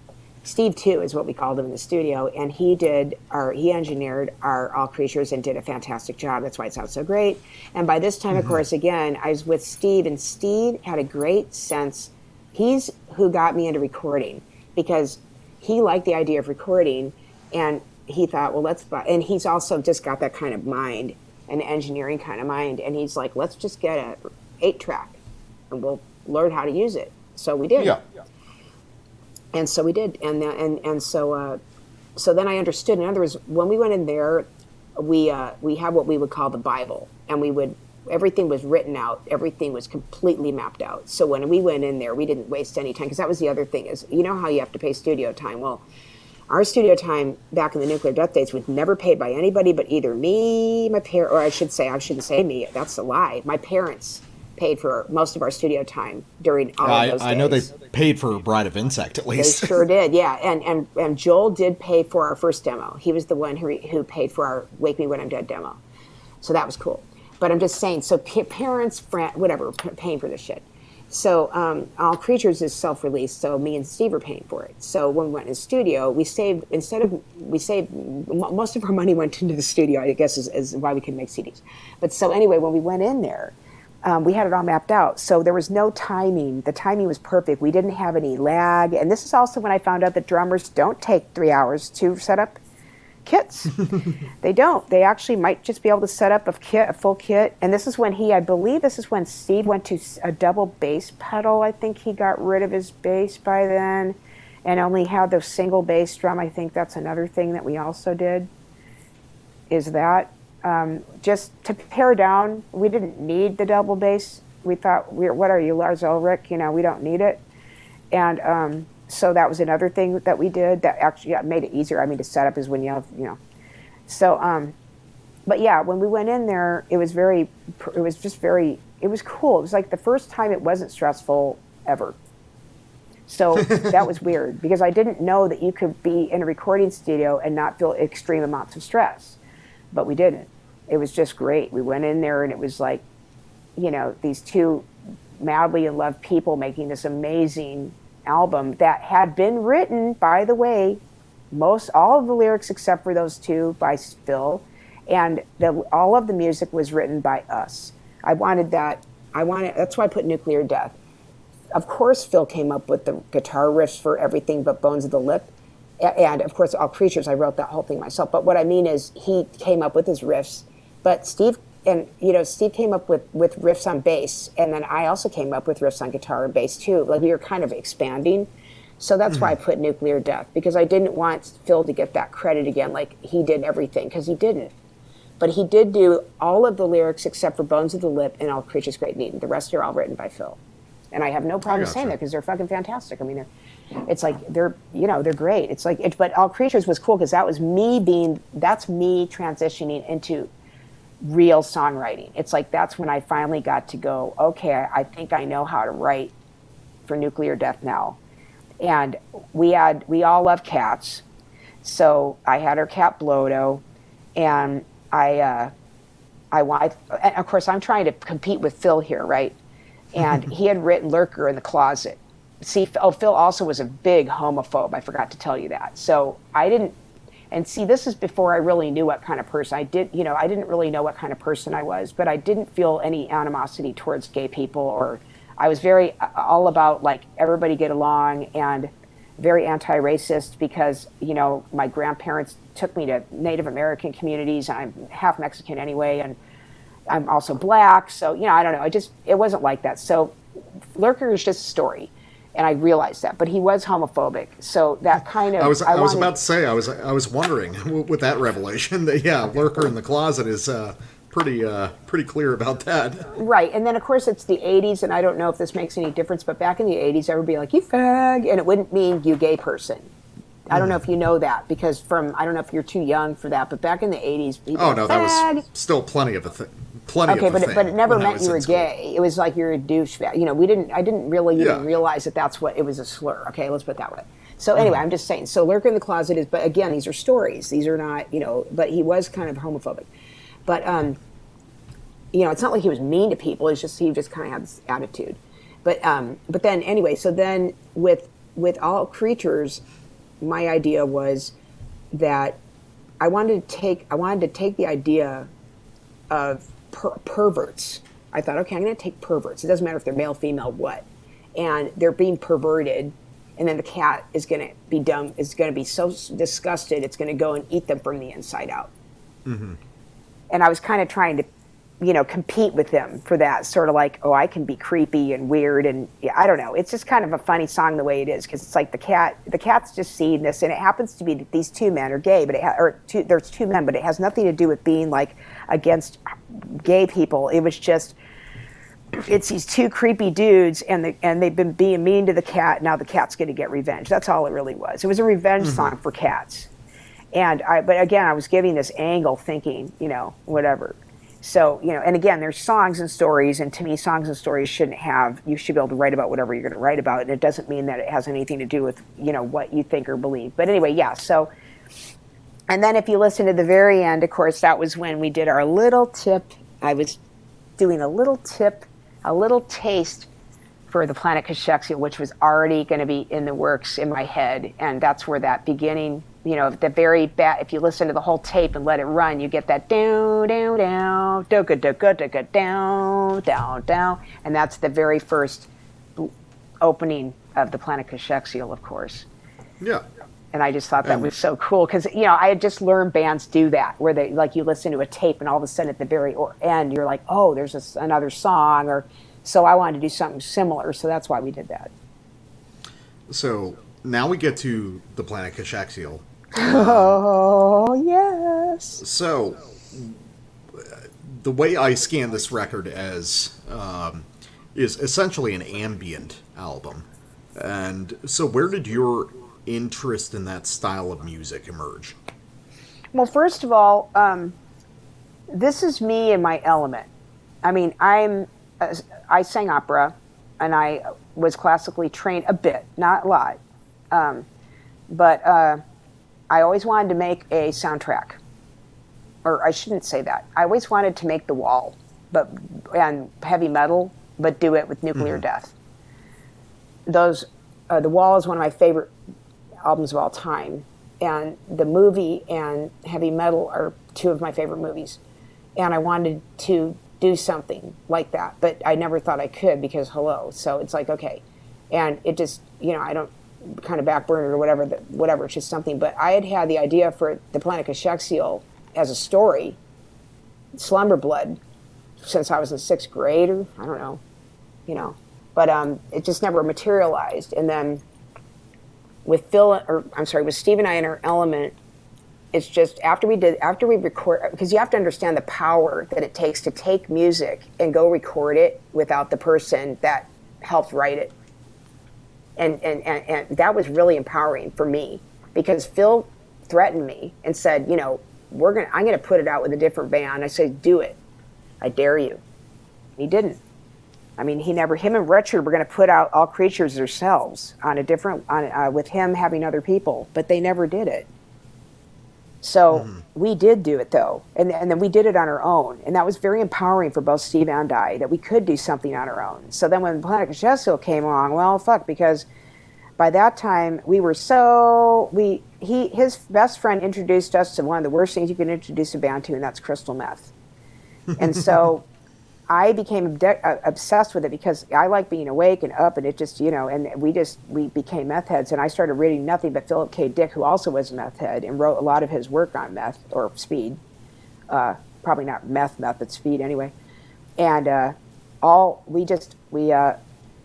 Speaker 2: Steve 2 is what we called him in the studio, and he engineered our All Creatures and did a fantastic job. That's why it sounds so great. And by this time, of course, again, I was with Steve, and Steve had a great sense. He's who got me into recording because he liked the idea of recording, and he thought, well, and he's also just got that kind of mind, an engineering kind of mind, and he's like, let's just get a 8-track, and we'll learn how to use it. So we did.
Speaker 1: Yeah.
Speaker 2: And so we did, and so then I understood. In other words, when we went in there, we had what we would call the Bible, and everything was written out, everything was completely mapped out. So when we went in there, we didn't waste any time because that was the other thing is how you have to pay studio time. Well, our studio time back in the Nuclear Death days was never paid by anybody but either me, my parents, or I shouldn't say me. That's a lie. My parents paid for most of our studio time during all of those days.
Speaker 1: I know they paid for Bride of Insect at least.
Speaker 2: They sure did, yeah. And Joel did pay for our first demo. He was the one who paid for our Wake Me When I'm Dead demo. So that was cool. But I'm just saying, so parents, whatever, paying for this shit. So All Creatures is self-released, so me and Steve are paying for it. So when we went in the studio, most of our money went into the studio, I guess is why we could make CDs. But so anyway, when we went in there, we had it all mapped out. So there was no timing. The timing was perfect. We didn't have any lag. And this is also when I found out that drummers don't take 3 hours to set up kits. They don't. They actually might just be able to set up a full kit. And this is when I believe this is when Steve went to a double bass pedal. I think he got rid of his bass by then and only had the single bass drum. I think that's another thing that we also did, is that. Just to pare down, we didn't need the double bass. We thought, what are you, Lars Ulrich? We don't need it. And so that was another thing that we did that actually made it easier. I mean, to set up is when you have, So, but yeah, when we went in there, it was cool. It was like the first time it wasn't stressful ever. So that was weird because I didn't know that you could be in a recording studio and not feel extreme amounts of stress, but we didn't. It was just great. We went in there and it was like, these two madly in love people making this amazing album that had been written, by the way, all of the lyrics except for those two by Phil, and all of the music was written by us. I wanted that. That's why I put Nuclear Death. Of course, Phil came up with the guitar riffs for everything but Bones of the Lip. And of course, All Creatures, I wrote that whole thing myself. But what I mean is he came up with his riffs. But Steve came up with riffs on bass. And then I also came up with riffs on guitar and bass too. Like we were kind of expanding. So that's why I put Nuclear Death. Because I didn't want Phil to get that credit again like he did everything. Because he didn't. But he did do all of the lyrics except for Bones of the Lip and All Creatures Great and Eaten. The rest are all written by Phil. And I have no problem saying that because they're fucking fantastic. I mean, they're great. It's like, but All Creatures was cool because that's me transitioning into real songwriting. It's like, that's when I finally got to go, okay, I think I know how to write for Nuclear Death now. And we all love cats. So I had our cat Blodo, and of course I'm trying to compete with Phil here, right? And he had written Lurker in the Closet. See, Phil also was a big homophobe. I forgot to tell you that. So I didn't, and see, this is before I really knew what kind of person I didn't really know what kind of person I was, but I didn't feel any animosity towards gay people, or I was very all about like everybody get along and very anti-racist because, my grandparents took me to Native American communities. I'm half Mexican anyway, and I'm also black, so I don't know. It wasn't like that. So Lurker is just a story, and I realized that. But he was homophobic, so that kind of.
Speaker 1: I was about to say I was wondering with that revelation that Lurker in the Closet is pretty clear about that.
Speaker 2: Right, and then of course it's the '80s, and I don't know if this makes any difference, but back in the '80s, everybody like you fag, and it wouldn't mean you gay person. I don't know if you know that because I don't know if you're too young for that, but back in the '80s, people. Oh no,
Speaker 1: that was still plenty of a thing. But
Speaker 2: it never meant you were gay. It was like you're a douchebag. I didn't really even realize that that's what it was, a slur. Okay, let's put it that way. So anyway, I'm just saying. So Lurker in the Closet is, but again, these are stories. These are not, but he was kind of homophobic. But it's not like he was mean to people. It's just he just kind of had this attitude. But then anyway, so then with All Creatures, my idea was that I wanted to take the idea of perverts. I thought, okay, I'm going to take perverts. It doesn't matter if they're male, female, what, and they're being perverted, and then the cat is going to be dumb. Is going to be so disgusted, it's going to go and eat them from the inside out. Mm-hmm. And I was kind of trying to, compete with them for that, sort of like, oh, I can be creepy and weird, and I don't know. It's just kind of a funny song the way it is, because it's like the cat's just seeing this, and it happens to be that these two men are gay, but there's two men, but it has nothing to do with being like against gay people. It was just, it's these two creepy dudes, and they've been being mean to the cat. Now the cat's going to get revenge. That's all it really was. It was a revenge song for cats, but again, I was giving this angle, thinking, whatever. So, and again, there's songs and stories, and to me, songs and stories you should be able to write about whatever you're going to write about, and it doesn't mean that it has anything to do with, what you think or believe. But anyway, so, and then if you listen to the very end, of course, that was when we did our little tip. I was doing a little taste for the Planet Kashyyyk, which was already going to be in the works in my head, and that's where that beginning, the very if you listen to the whole tape and let it run, you get that down, down, down, down, down, down, and that's the very first opening of the Planet Kashyyyk, of course.
Speaker 1: Yeah.
Speaker 2: And I just thought that was so cool because, I had just learned bands do that, where they, like, you listen to a tape and all of a sudden at the very end, you're like, oh, there's another song, so I wanted to do something similar, so that's why we did that.
Speaker 1: So now we get to the Planet Kashyyyk.
Speaker 2: Oh, yes.
Speaker 1: So the way I scan this record as is essentially an ambient album. And so where did your interest in that style of music emerge?
Speaker 2: Well, first of all, this is me in my element. I mean, I sang opera, and I was classically trained a bit, not a lot. But I always wanted to make a soundtrack. Or I shouldn't say that. I always wanted to make The Wall, and heavy metal, but do it with nuclear death. The Wall is one of my favorite albums of all time, and the movie and heavy metal are two of my favorite movies. And I wanted to do something like that, but I never thought I could because hello. So it's like, okay. And it just, I don't kind of backburner or whatever, it's just something. But I had the idea for the Planet Kashyyyk as a story, Slumber Blood, since I was in sixth grade, or I don't know, but it just never materialized. And then with Steve and I in our element, it's just after we record, because you have to understand the power that it takes to take music and go record it without the person that helped write it. And that was really empowering for me, because Phil threatened me and said, I'm going to put it out with a different band. I said, do it. I dare you. He didn't. I mean, him and Richard were going to put out All Creatures themselves with him having other people, but they never did it. So we did do it, though, and then we did it on our own, and that was very empowering for both Steve and I, that we could do something on our own. So then when Planet Kashyyyk came along, well, fuck, because by that time his best friend introduced us to one of the worst things you can introduce a band to, and that's crystal meth. And so I became obsessed with it because I like being awake and up, and it just, and we became meth heads, and I started reading nothing but Philip K. Dick, who also was a meth head, and wrote a lot of his work on meth, or speed. Probably not meth, but speed anyway. And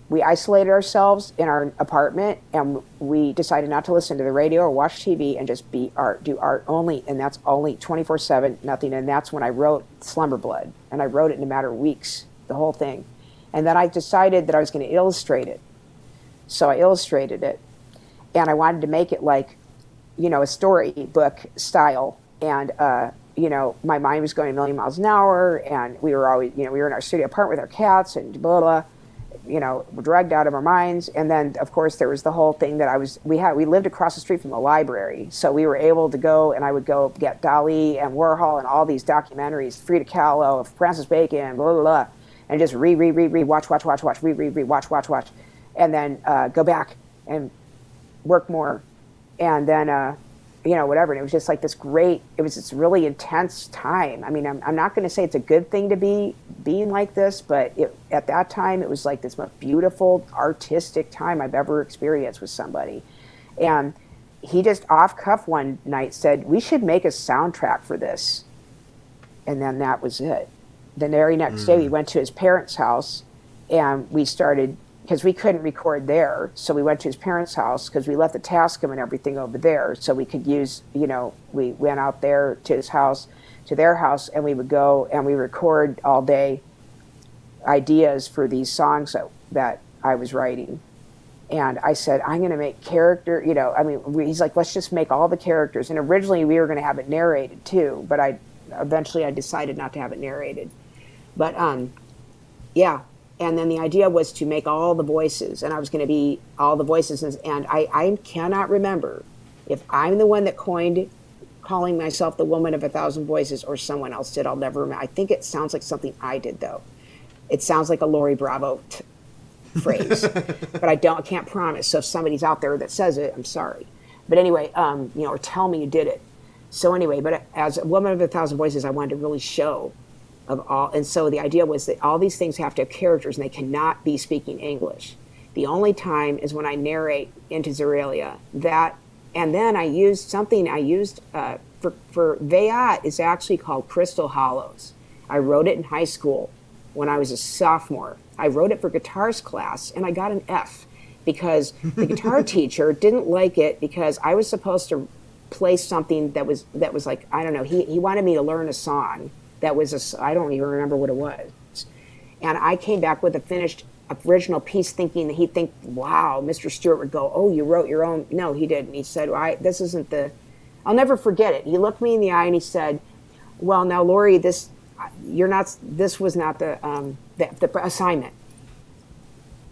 Speaker 2: we isolated ourselves in our apartment, and we decided not to listen to the radio or watch TV, and just do art only, and that's only 24/7, nothing. And that's when I wrote Slumber Blood, and I wrote it in a matter of weeks, the whole thing. And then I decided that I was going to illustrate it. So I illustrated it, and I wanted to make it like, a storybook style. And, my mind was going a million miles an hour, and we were always, we were in our studio apartment with our cats and blah, blah, we're dragged out of our minds. And then, of course, there was the whole thing that we lived across the street from the library. So we were able to go, and I would go get Dali and Warhol and all these documentaries, Frida Kahlo, Francis Bacon, blah, blah, blah, and just watch, watch, and then go back and work more. And then, whatever. And it was just like this really intense time. I mean, I'm not going to say it's a good thing to be being like this, but at that time, it was like this most beautiful, artistic time I've ever experienced with somebody. And he just off cuff one night said, we should make a soundtrack for this. And then that was it. The very next day, we went to his parents' house, and we started, because we couldn't record there, so we went to his parents' house, because we left the Tascam and everything over there, so we could use, we went out there to his house, to their house, and we would go and we record all day ideas for these songs that I was writing. And I said, I'm going to make he's like, let's just make all the characters. And originally we were going to have it narrated too, but eventually I decided not to have it narrated. But yeah. And then the idea was to make all the voices, and I was going to be all the voices. And I cannot remember if I'm the one that coined calling myself the woman of 1,000 voices or someone else did. I'll never remember. I think it sounds like something I did, though. It sounds like a Lori Bravo phrase, but I can't promise. So if somebody's out there that says it, I'm sorry. But anyway, or tell me you did it. So anyway, but as a woman of 1,000 voices, I wanted to really show of all, and so the idea was that all these things have to have characters, and they cannot be speaking English. The only time is when I narrate into Zerelia. And then I used something for Veyat is actually called Crystal Hollows. I wrote it in high school when I was a sophomore. I wrote it for guitars class, and I got an F because the guitar teacher didn't like it, because I was supposed to play something that was like, I don't know, he wanted me to learn a song that was I don't even remember what it was. And I came back with a finished original piece, thinking that he'd think, wow, Mr. Stewart would go, oh, you wrote your own. No, he didn't. He said, this isn't I'll never forget it. He looked me in the eye and he said, well, now, Lori, this was not the assignment.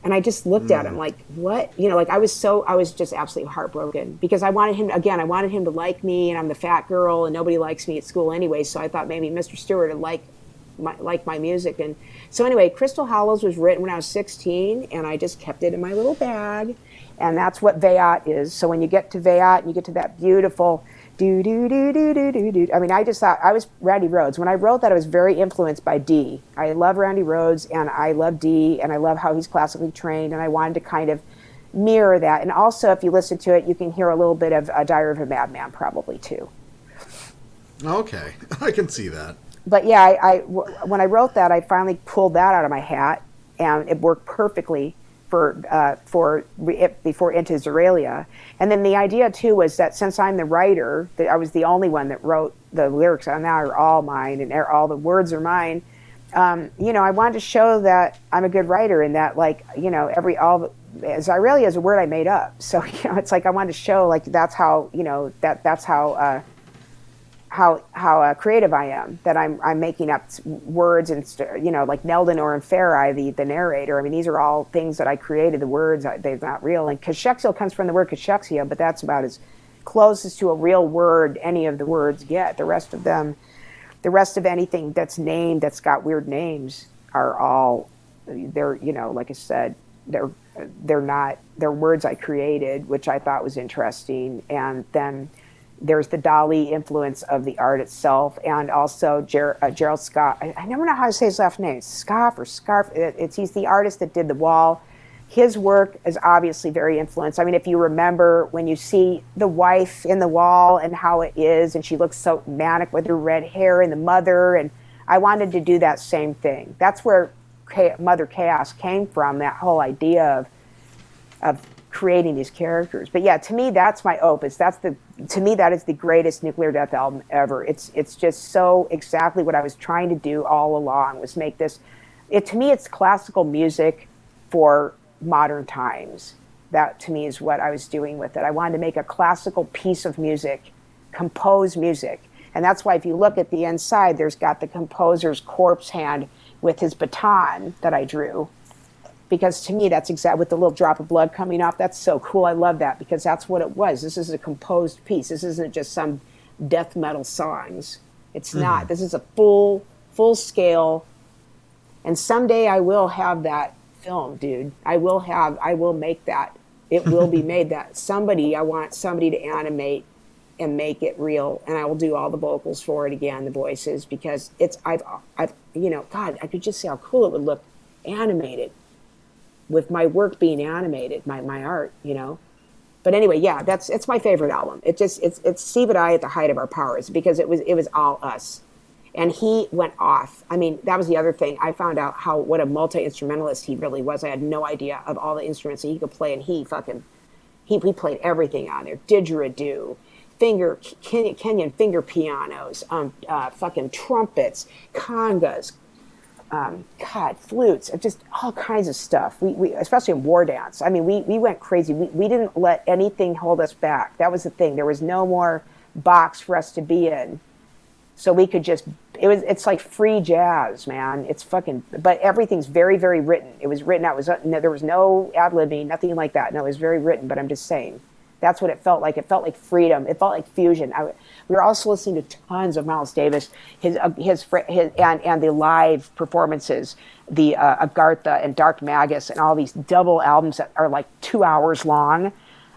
Speaker 2: And I just looked at him like, what? You know, like I was just absolutely heartbroken because I wanted him, again, I wanted him to like me, and I'm the fat girl and nobody likes me at school anyway. So I thought maybe Mr. Stewart would like my music. And so anyway, Crystal Hollows was written when I was 16, and I just kept it in my little bag. And that's what Veyat is. So when you get to Veyat and you get to that beautiful do do do do do do do. I mean, I just thought I was Randy Rhoads. When I wrote that, I was very influenced by Dee. I love Randy Rhoads, and I love Dee, and I love how he's classically trained, and I wanted to kind of mirror that. And also, if you listen to it, you can hear a little bit of Diary of a Madman, probably too.
Speaker 1: Okay, I can see that.
Speaker 2: But yeah, when I wrote that, I finally pulled that out of my hat, and it worked perfectly before Into Zeralia. And then the idea too was that since I'm the writer, that I was the only one that wrote the lyrics, and now are all mine, and all the words are mine. You know, I wanted to show that I'm a good writer, and that, like, you know, Zeralia is a word I made up. So, you know, it's like I wanted to show, like, that's how, you know, that's how creative I am, that I'm making up words, and you know, like Neldon or Farai, the narrator. I mean, these are all things that I created. The words, they're not real. And Cachexia comes from the word cachexia, but that's about as closest to a real word any of the words get. The rest of anything that's named, that's got weird names, are all, they're, you know, like I said, they're words I created, which I thought was interesting. And then there's the Dali influence of the art itself, and also Gerald Scott. I never know how to say his last name. Scarf or Scarf. He's the artist that did the wall. His work is obviously very influenced. I mean, if you remember when you see the wife in the wall and how it is, and she looks so manic with her red hair, and the mother, and I wanted to do that same thing. That's where Mother Chaos came from, that whole idea of creating these characters. But yeah, to me, that's my opus. To me, that is the greatest Nuclear Death album ever. It's just so exactly what I was trying to do all along, was make this. To me, it's classical music for modern times. That, to me, is what I was doing with it. I wanted to make a classical piece of music, composed music. And that's why if you look at the inside, there's got the composer's corpse hand with his baton that I drew. Because to me, that's exactly, with the little drop of blood coming off, that's so cool. I love that, because that's what it was. This is a composed piece. This isn't just some death metal songs. It's not. This is a full scale. And someday I will have that film, dude. I will make that. It will be made that. I want somebody to animate and make it real. And I will do all the vocals for it again, the voices, because I've, you know, God, I could just see how cool it would look animated, with my work being animated, my art, you know. But anyway, yeah, it's my favorite album. It's Steve and I at the height of our powers, because it was all us. And he went off. I mean, that was the other thing. I found out what a multi-instrumentalist he really was. I had no idea of all the instruments that he could play, and he played everything on there. Didgeridoo, Kenyan finger pianos, fucking trumpets, congas, flutes, just all kinds of stuff. We especially in War Dance. I mean, we went crazy. We didn't let anything hold us back. That was the thing. There was no more box for us to be in. So we could just, it's like free jazz, man. It's fucking, but everything's very, very written. It was written out. There was no ad-libbing, nothing like that. No, it was very written, but I'm just saying. That's what it felt like. It felt like freedom. It felt like fusion. We were also listening to tons of Miles Davis, his and the live performances, the Agartha and Dark Magus, and all these double albums that are like 2 hours long,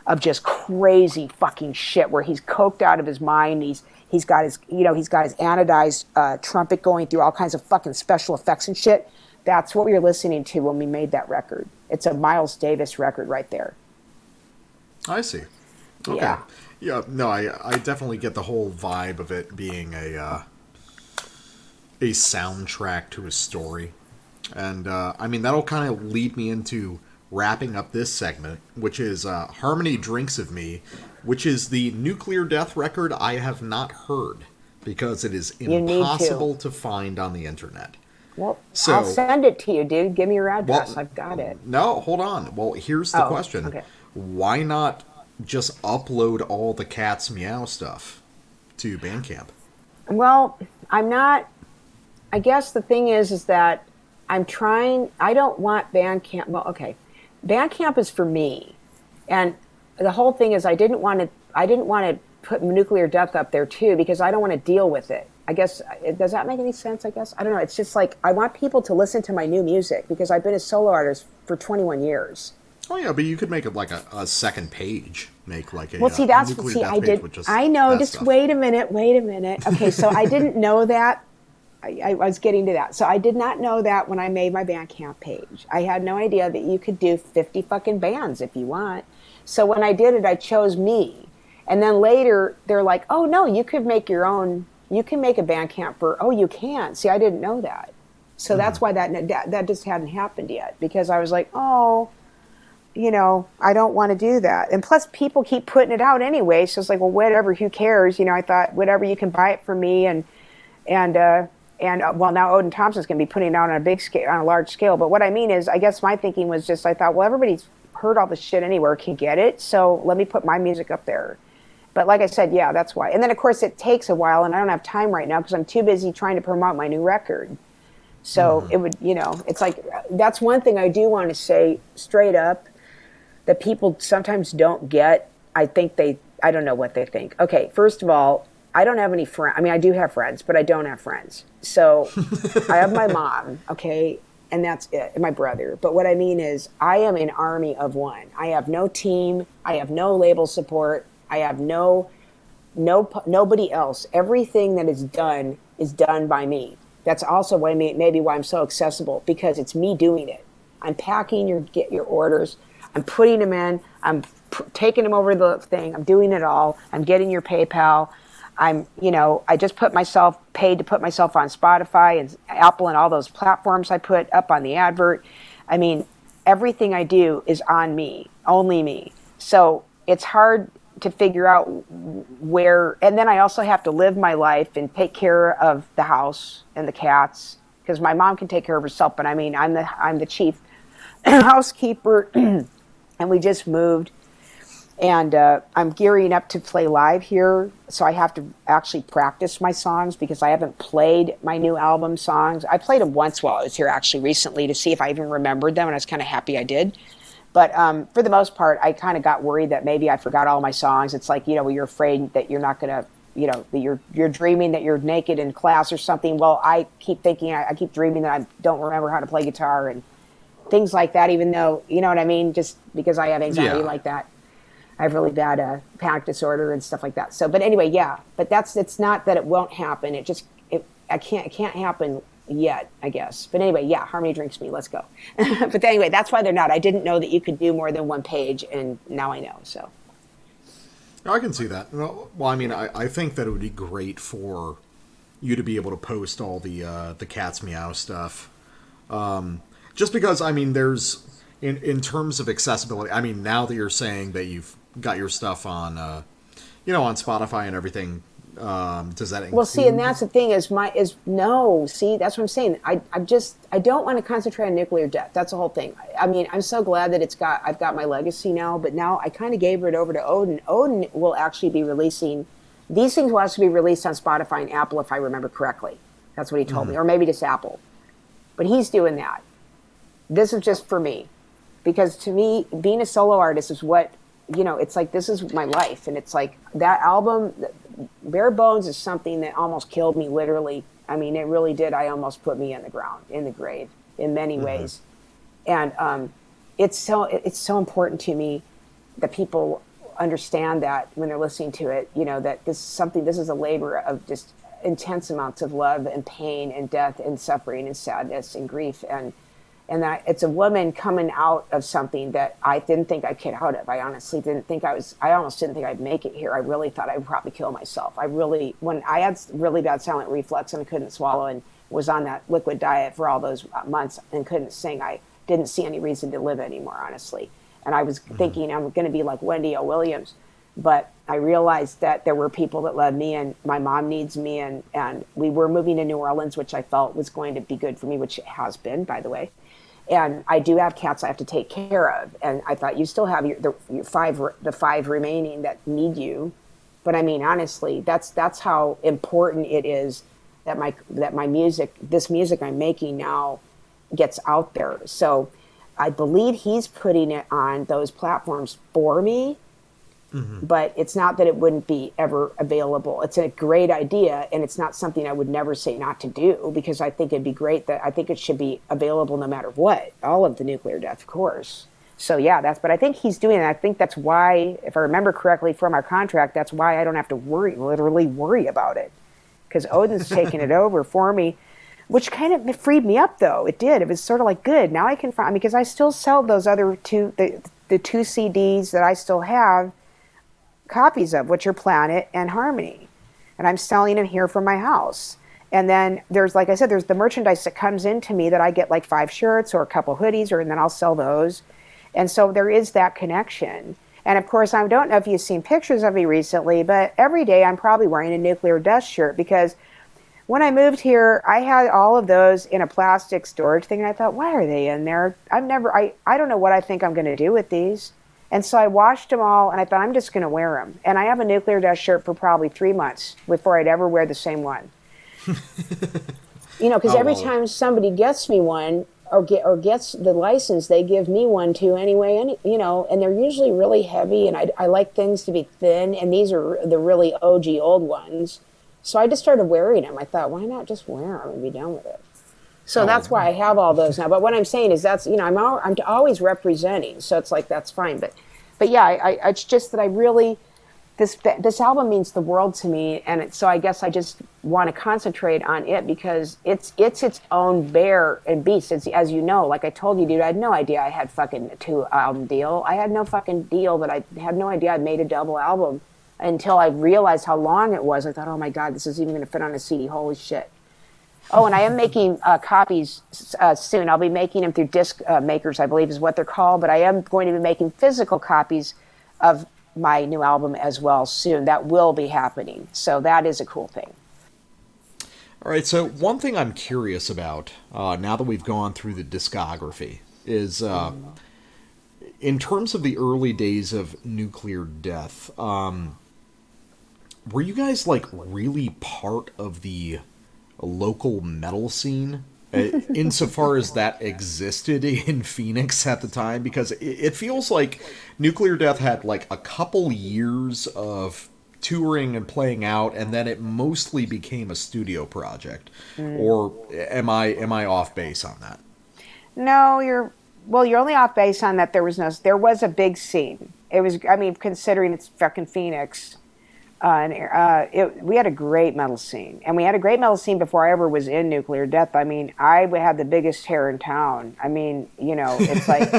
Speaker 2: of just crazy fucking shit, where he's coked out of his mind. He's got his anodized trumpet going through all kinds of fucking special effects and shit. That's what we were listening to when we made that record. It's a Miles Davis record right there.
Speaker 1: I see. Okay. Yeah. No, I definitely get the whole vibe of it being a soundtrack to a story. And, I mean, that'll kind of lead me into wrapping up this segment, which is Harmony Drinks of Me, which is the Nuclear Death record I have not heard, because it is impossible to find on the internet.
Speaker 2: Well, I'll send it to you, dude. Give me your address. I've got it.
Speaker 1: No, hold on. Well, here's the question.
Speaker 2: Okay.
Speaker 1: Why not just upload all the Cat's Meow stuff to Bandcamp?
Speaker 2: Well, I'm not. I guess the thing is that I'm trying. I don't want Bandcamp. Well, okay. Bandcamp is for me, and the whole thing is I didn't want to put nuclear death up there too because I don't want to deal with it. I guess, does that make any sense? I guess I don't know. It's just like I want people to listen to my new music because I've been a solo artist for 21 years.
Speaker 1: Oh yeah, but you could make it like a second page. Make like a
Speaker 2: well. See,
Speaker 1: I
Speaker 2: did. I know. Just
Speaker 1: stuff.
Speaker 2: Wait a minute. Okay, so I didn't know that. I was getting to that. So I did not know that when I made my Bandcamp page. I had no idea that you could do 50 fucking bands if you want. So when I did it, I chose me. And then later, they're like, oh, no, you could make your own. You can make a Bandcamp for, oh, you can. See, I didn't know that. So that's why that just hadn't happened yet. Because I was like, oh, I don't want to do that. And plus, people keep putting it out anyway. So it's like, well, whatever, who cares? I thought, whatever, you can buy it for me. And well, now Odin Thompson's going to be putting it out on a large scale. But what I mean is, I guess my thinking was just, I thought, well, everybody's heard all this shit anywhere, can get it. So let me put my music up there. But like I said, yeah, that's why. And then, of course, it takes a while, and I don't have time right now because I'm too busy trying to promote my new record. So it would, it's like, that's one thing I do want to say straight up that people sometimes don't get. I don't know what they think. Okay, first of all, I don't have any friends. I mean, I do have friends, but I don't have friends. So I have my mom, okay, and that's it, and my brother. But what I mean is I am an army of one. I have no team. I have no label support. I have nobody else. Everything that is done by me. That's also maybe why I'm so accessible, because it's me doing it. I'm packing your orders. I'm putting them in. I'm taking them over the thing. I'm doing it all. I'm getting your PayPal. I just paid to put myself on Spotify and Apple and all those platforms I put up on the advert. I mean, everything I do is on me, only me. So it's hard to figure out where, and then I also have to live my life and take care of the house and the cats, because my mom can take care of herself, but I mean, I'm the chief housekeeper, and we just moved. And I'm gearing up to play live here, so I have to actually practice my songs because I haven't played my new album songs. I played them once while I was here actually recently to see if I even remembered them, and I was kind of happy I did. But for the most part, I kind of got worried that maybe I forgot all my songs. It's like, you're afraid that you're not going to, that you're dreaming that you're naked in class or something. Well, I keep thinking, I keep dreaming that I don't remember how to play guitar and things like that, even though, you know what I mean? Just because I have anxiety like that. I have really bad panic disorder and stuff like that. So, but anyway, yeah. But it's not that it won't happen. It can't happen yet, I guess. But anyway, yeah, Harmony drinks me. Let's go. But anyway, that's why they're not. I didn't know that you could do more than one page, and now I know. So.
Speaker 1: I can see that. Well, I mean, I think that it would be great for you to be able to post all the cat's meow stuff. Just because, I mean, there's in terms of accessibility. I mean, now that you're saying that you've got your stuff on, on Spotify and everything. Does that include?
Speaker 2: Well, see, and that's the thing no. See, that's what I'm saying. I don't want to concentrate on nuclear death. That's the whole thing. I mean, I'm so glad that I've got my legacy now. But now I kind of gave it over to Odin. Odin will actually be releasing these things. Will actually be released on Spotify and Apple, if I remember correctly. That's what he told me, or maybe just Apple. But he's doing that. This is just for me, because to me, being a solo artist is what. It's like, this is my life. And it's like that album, Bare Bones, is something that almost killed me, literally. I mean, it really did. I almost put me in the grave in many ways. And it's so important to me that people understand that when they're listening to it, that this is a labor of just intense amounts of love and pain and death and suffering and sadness and grief. And that it's a woman coming out of something that I didn't think I'd get out of. I honestly didn't think I almost didn't think I'd make it here. I really thought I would probably kill myself. When I had really bad silent reflux and I couldn't swallow and was on that liquid diet for all those months and couldn't sing, I didn't see any reason to live anymore, honestly. And I was thinking I'm going to be like Wendy O. Williams. But I realized that there were people that love me, and my mom needs me, and we were moving to New Orleans, which I felt was going to be good for me, which it has been, by the way. And I do have cats I have to take care of. And I thought, you still have the five remaining that need you. But I mean, honestly, that's how important it is that my music, this music I'm making now, gets out there. So I believe he's putting it on those platforms for me, but it's not that it wouldn't be ever available. It's a great idea, and it's not something I would never say not to do, because I think it'd be great. That I think it should be available no matter what. All of the nuclear death, of course. So yeah, but I think he's doing it. I think that's why, if I remember correctly from our contract, that's why I don't have to literally worry about it, because Odin's taking it over for me, which kind of freed me up, though. It did. It was sort of like, good. Now I can find, because I still sell those other two, the two CDs that I still have copies of, which are Planet and Harmony. And I'm selling them here from my house. And then there's, like I said, there's the merchandise that comes into me that I get, like 5 shirts or a couple hoodies, and then I'll sell those. And so there is that connection. And of course, I don't know if you've seen pictures of me recently, but every day I'm probably wearing a nuclear dust shirt, because when I moved here, I had all of those in a plastic storage thing, and I thought, why are they in there? I don't know what I think I'm going to do with these. And so I washed them all, and I thought, I'm just going to wear them. And I have a nuclear dust shirt for probably 3 months before I'd ever wear the same one. Because every time somebody gets me one or gets the license, they give me one too anyway. And they're usually really heavy, and I like things to be thin, and these are the really OG old ones. So I just started wearing them. I thought, why not just wear them and be done with it? So that's why I have all those now. But what I'm saying is I'm always representing. So it's like, that's fine. But yeah, it's just that I really, this album means the world to me. And so I guess I just want to concentrate on it, because it's its own bear and beast. It's, as you know, like I told you, dude, I had no idea I had fucking a 2-album deal. I had no fucking deal that I had no idea I made a double album until I realized how long it was. I thought, oh my God, this is even going to fit on a CD. Holy shit. Oh, and I am making copies soon. I'll be making them through disc makers, I believe is what they're called. But I am going to be making physical copies of my new album as well soon. That will be happening. So that is a cool thing.
Speaker 1: All right, so one thing I'm curious about, now that we've gone through the discography, is in terms of the early days of nuclear death, were you guys like really part of the local metal scene, insofar as that existed in Phoenix at the time? Because it feels like Nuclear Death had like a couple years of touring and playing out, and then it mostly became a studio project. Or am I off base on that?
Speaker 2: No, you're only off base on that. There was a big scene. It was, considering it's fucking Phoenix. We had a great metal scene, and we had a great metal scene before I ever was in Nuclear Death. I had the biggest hair in town. It's like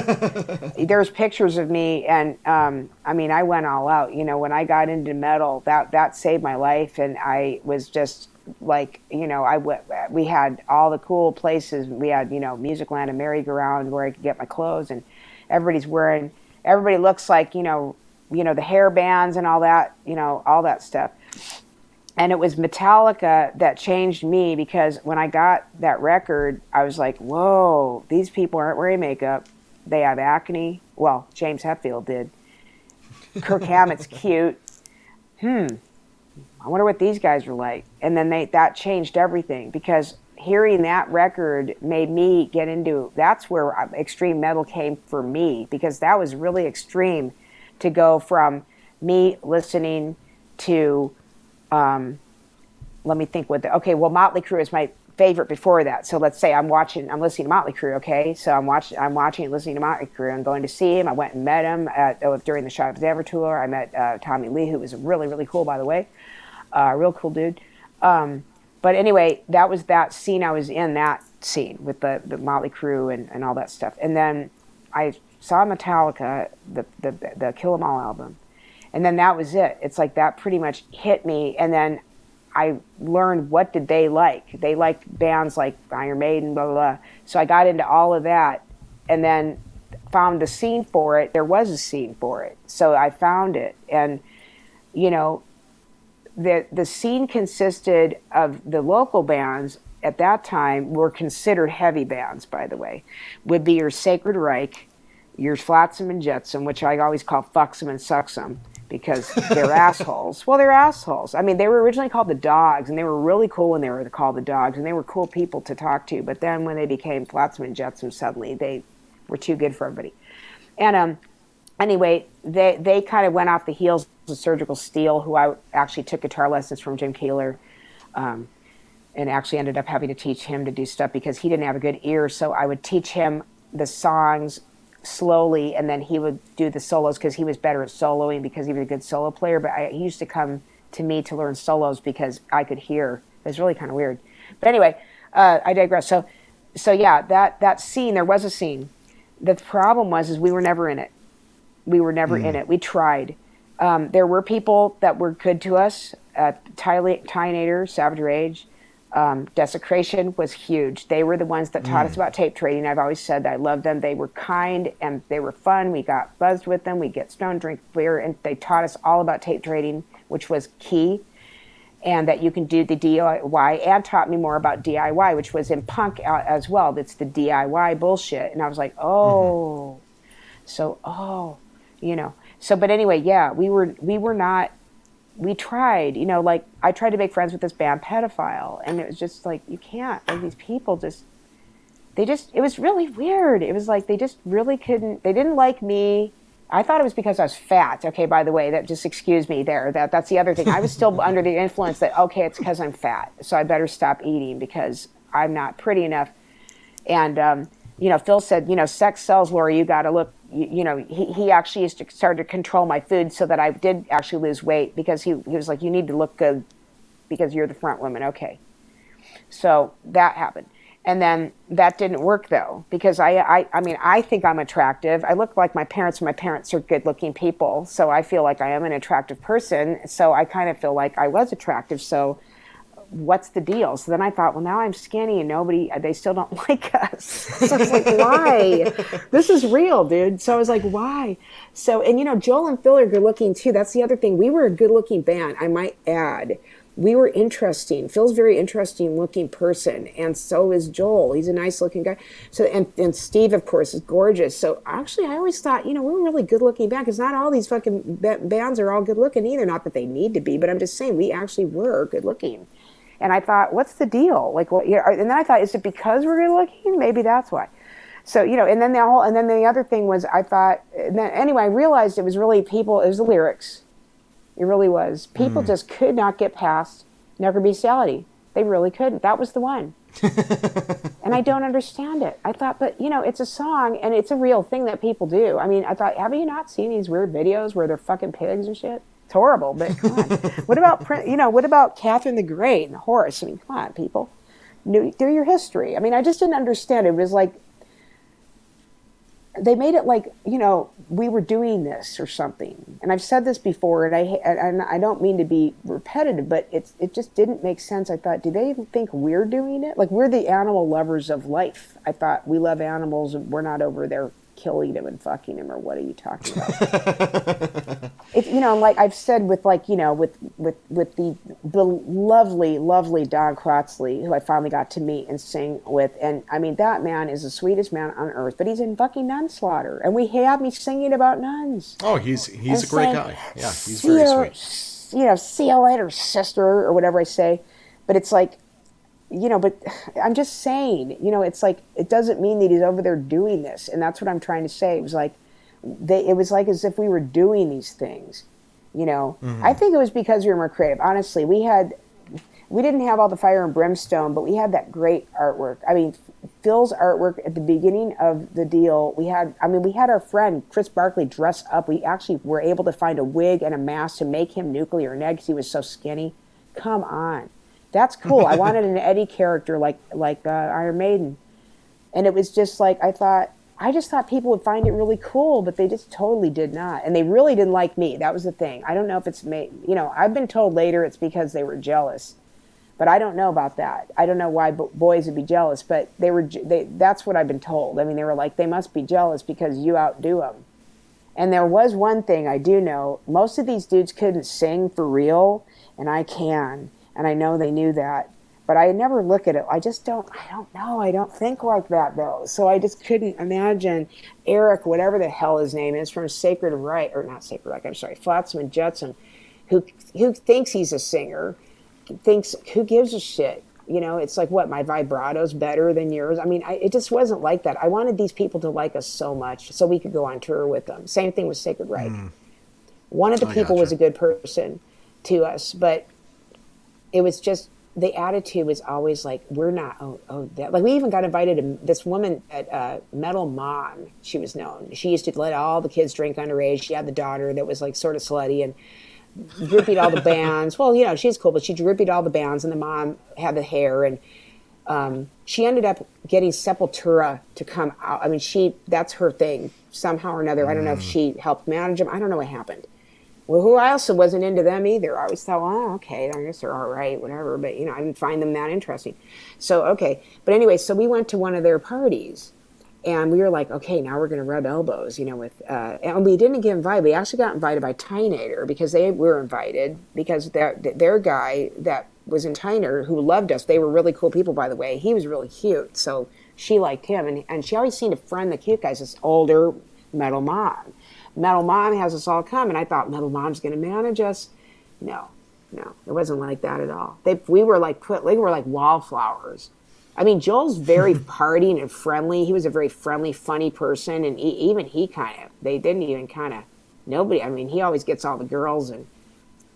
Speaker 2: there's pictures of me, and I went all out. When I got into metal, that saved my life, and I was just like, we had all the cool places. We had, Musicland and Merry-Go-Round where I could get my clothes, and everybody looks like, the hair bands and all that, all that stuff. And it was Metallica that changed me, because when I got that record, I was like, whoa, these people aren't wearing makeup. They have acne. Well, James Hetfield did. Kirk Hammett's cute. I wonder what these guys are like. And then that changed everything, because hearing that record made me get into, that's where extreme metal came for me, because that was really extreme to go from me listening to, let me think Motley Crue is my favorite before that. So let's say I'm listening to Motley Crue, okay? So I'm watching and listening to Motley Crue. I'm going to see him. I went and met him during the Shot of Never tour. I met Tommy Lee, who was really, really cool, by the way. Real cool dude. But anyway, that was that scene. I was in that scene with the Motley Crue and all that stuff. And then I saw Metallica, the Kill 'Em All album. And then that was it. It's like that pretty much hit me. And then I learned, what did they like? They liked bands like Iron Maiden, blah, blah, blah. So I got into all of that, and then found the scene for it. There was a scene for it. So I found it. And, the scene consisted of the local bands at that time were considered heavy bands, by the way, would be your Sacred Reich, your Flotsam and Jetsam, which I always call Fucksam and Sucksam, because they're assholes. Well, they're assholes. They were originally called the Dogs, and they were really cool when they were called the Dogs, and they were cool people to talk to. But then when they became Flotsam and Jetsam, suddenly they We're too good for everybody. And anyway, they kind of went off the heels of Surgical Steel, who I actually took guitar lessons from Jim Keeler, and actually ended up having to teach him to do stuff because he didn't have a good ear. So I would teach him the songs slowly, and then he would do the solos because he was better at soloing because he was a good solo player. But he used to come to me to learn solos because I could hear. It was really kind of weird. But anyway, I digress. So yeah, that scene, there was a scene. The problem is we were never in it. We were never in it. We tried. There were people that were good to us. Tynator, Savage Rage, Desecration was huge. They were the ones that taught us about tape trading. I've always said that I loved them. They were kind and they were fun. We got buzzed with them. We get stoned, drink beer, and they taught us all about tape trading, which was key. And that you can do the DIY, and taught me more about DIY, which was in punk as well. It's the DIY bullshit. And I was like, oh, but anyway, yeah, we were not, we tried, like I tried to make friends with this band Pedophile, and it was just like, you can't, like these people it was really weird. It was like, they just really couldn't, they didn't like me. I thought it was because I was fat. Okay, by the way, that just excuse me there. That's the other thing. I was still under the influence that, okay, it's because I'm fat, so I better stop eating because I'm not pretty enough. And, Phil said, sex sells, Lori, you got to look, he actually used to start to control my food so that I did actually lose weight because he was like, you need to look good because you're the front woman. Okay. So that happened. And then that didn't work though, because I think I'm attractive. I look like my parents, and my parents are good looking people. So I feel like I am an attractive person. So I kind of feel like I was attractive. So what's the deal? So then I thought, well, now I'm skinny and they still don't like us. So I was like, why? This is real, dude. So I was like, why? So, and Joel and Phil are good looking too. That's the other thing. We were a good looking band, I might add. We were interesting. Phil's a very interesting looking person, and so is Joel. He's a nice looking guy. So and Steve, of course, is gorgeous. So actually, I always thought, we're a really good looking band, because not all these fucking bands are all good looking either. Not that they need to be, but I'm just saying we actually were good looking. And I thought, what's the deal? Like, well, and then I thought, is it because we're good looking? Maybe that's why. So, and then the other thing was, I thought, anyway, I realized it was really people. It was the lyrics. It really was. People just could not get past Never Bestiality. They really couldn't. That was the one. And I don't understand it. I thought, but, it's a song, and it's a real thing that people do. I mean, I thought, have you not seen these weird videos where they're fucking pigs and shit? It's horrible, but come on. What about Catherine the Great and the horse? I mean, come on, people. Do your history. I mean, I just didn't understand it. It was like, they made it like, we were doing this or something. And I've said this before, and I don't mean to be repetitive, but it just didn't make sense. I thought, do they think we're doing it? Like, we're the animal lovers of life. I thought, we love animals, and we're not over there killing them and fucking them, or what are you talking about? Like I've said with the lovely Don Crotzley, who I finally got to meet and sing with, and I mean, that man is the sweetest man on earth, but he's in fucking nun slaughter, and we have me singing about nuns.
Speaker 1: Oh, he's a great guy. Yeah, he's very sweet.
Speaker 2: See you later, sister, or whatever I say. But it's like, but I'm just saying, it's like, it doesn't mean that he's over there doing this. And that's what I'm trying to say. It was like as if we were doing these things, I think it was because we were more creative. Honestly, we didn't have all the fire and brimstone, but we had that great artwork. I mean, Phil's artwork at the beginning of the deal, we had our friend Chris Barkley dress up. We actually were able to find a wig and a mask to make him nuclear neg because he was so skinny. Come on. That's cool. I wanted an Eddie character like Iron Maiden. And it was just like, I just thought people would find it really cool, but they just totally did not. And they really didn't like me. That was the thing. I don't know if it's I've been told later it's because they were jealous. But I don't know about that. I don't know why boys would be jealous, but that's what I've been told. I mean, they were like, they must be jealous because you outdo them. And there was one thing I do know. Most of these dudes couldn't sing for real, and I can. And I know they knew that, but I never look at it. I don't know. I don't think like that though. So I just couldn't imagine Eric, whatever the hell his name is, from Sacred Right, or not Sacred Right, I'm sorry, Flotsam and Jetsam, who thinks he's a singer, thinks, who gives a shit? You know, it's like, what, my vibrato's better than yours? I mean, it just wasn't like that. I wanted these people to like us so much so we could go on tour with them. Same thing with Sacred Reich. One of the
Speaker 1: I
Speaker 2: people was
Speaker 1: gotcha.
Speaker 2: a good person to us, but it was just the attitude was always like, we're not, that. Like, we even got invited to this woman at Metal Mom, she was known. She used to let all the kids drink underage. She had the daughter that was like sort of slutty and groupied all the bands. Well, you know, she's cool, but she groupied all the bands, and the mom had the hair, and she ended up getting Sepultura to come out. I mean, that's her thing somehow or another. I don't know if she helped manage them. I don't know what happened. Well, who I also wasn't into them either. I always thought, well, okay, I guess they're all right, whatever. But, you know, I didn't find them that interesting. So, okay. But anyway, so we went to one of their parties. And we were like, okay, now we're going to rub elbows, you know, with, and we didn't get invited. We actually got invited by Tynator because they were invited because their guy that was in Tynator who loved us, they were really cool people, by the way. He was really cute. So she liked him. And she always seemed to friend the cute guys, this older Metal Mom. Metal Mom has us all come. And I thought Metal Mom's going to manage us. No, it wasn't like that at all. We were like wallflowers. I mean, Joel's very partying and friendly. He was a very friendly, funny person, and they didn't even kind of, nobody, I mean, he always gets all the girls, and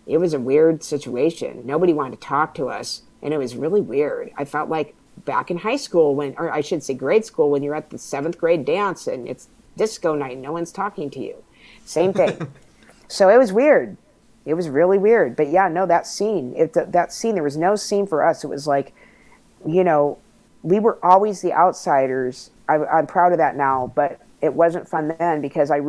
Speaker 2: it was a weird situation. Nobody wanted to talk to us, and it was really weird. I felt like back in high school or I should say grade school, when you're at the 7th grade dance, and it's disco night, and no one's talking to you. Same thing. So it was weird. It was really weird. But yeah, no, that scene, there was no scene for us. It was like, you know, we were always the outsiders. I'm proud of that now, but it wasn't fun then because I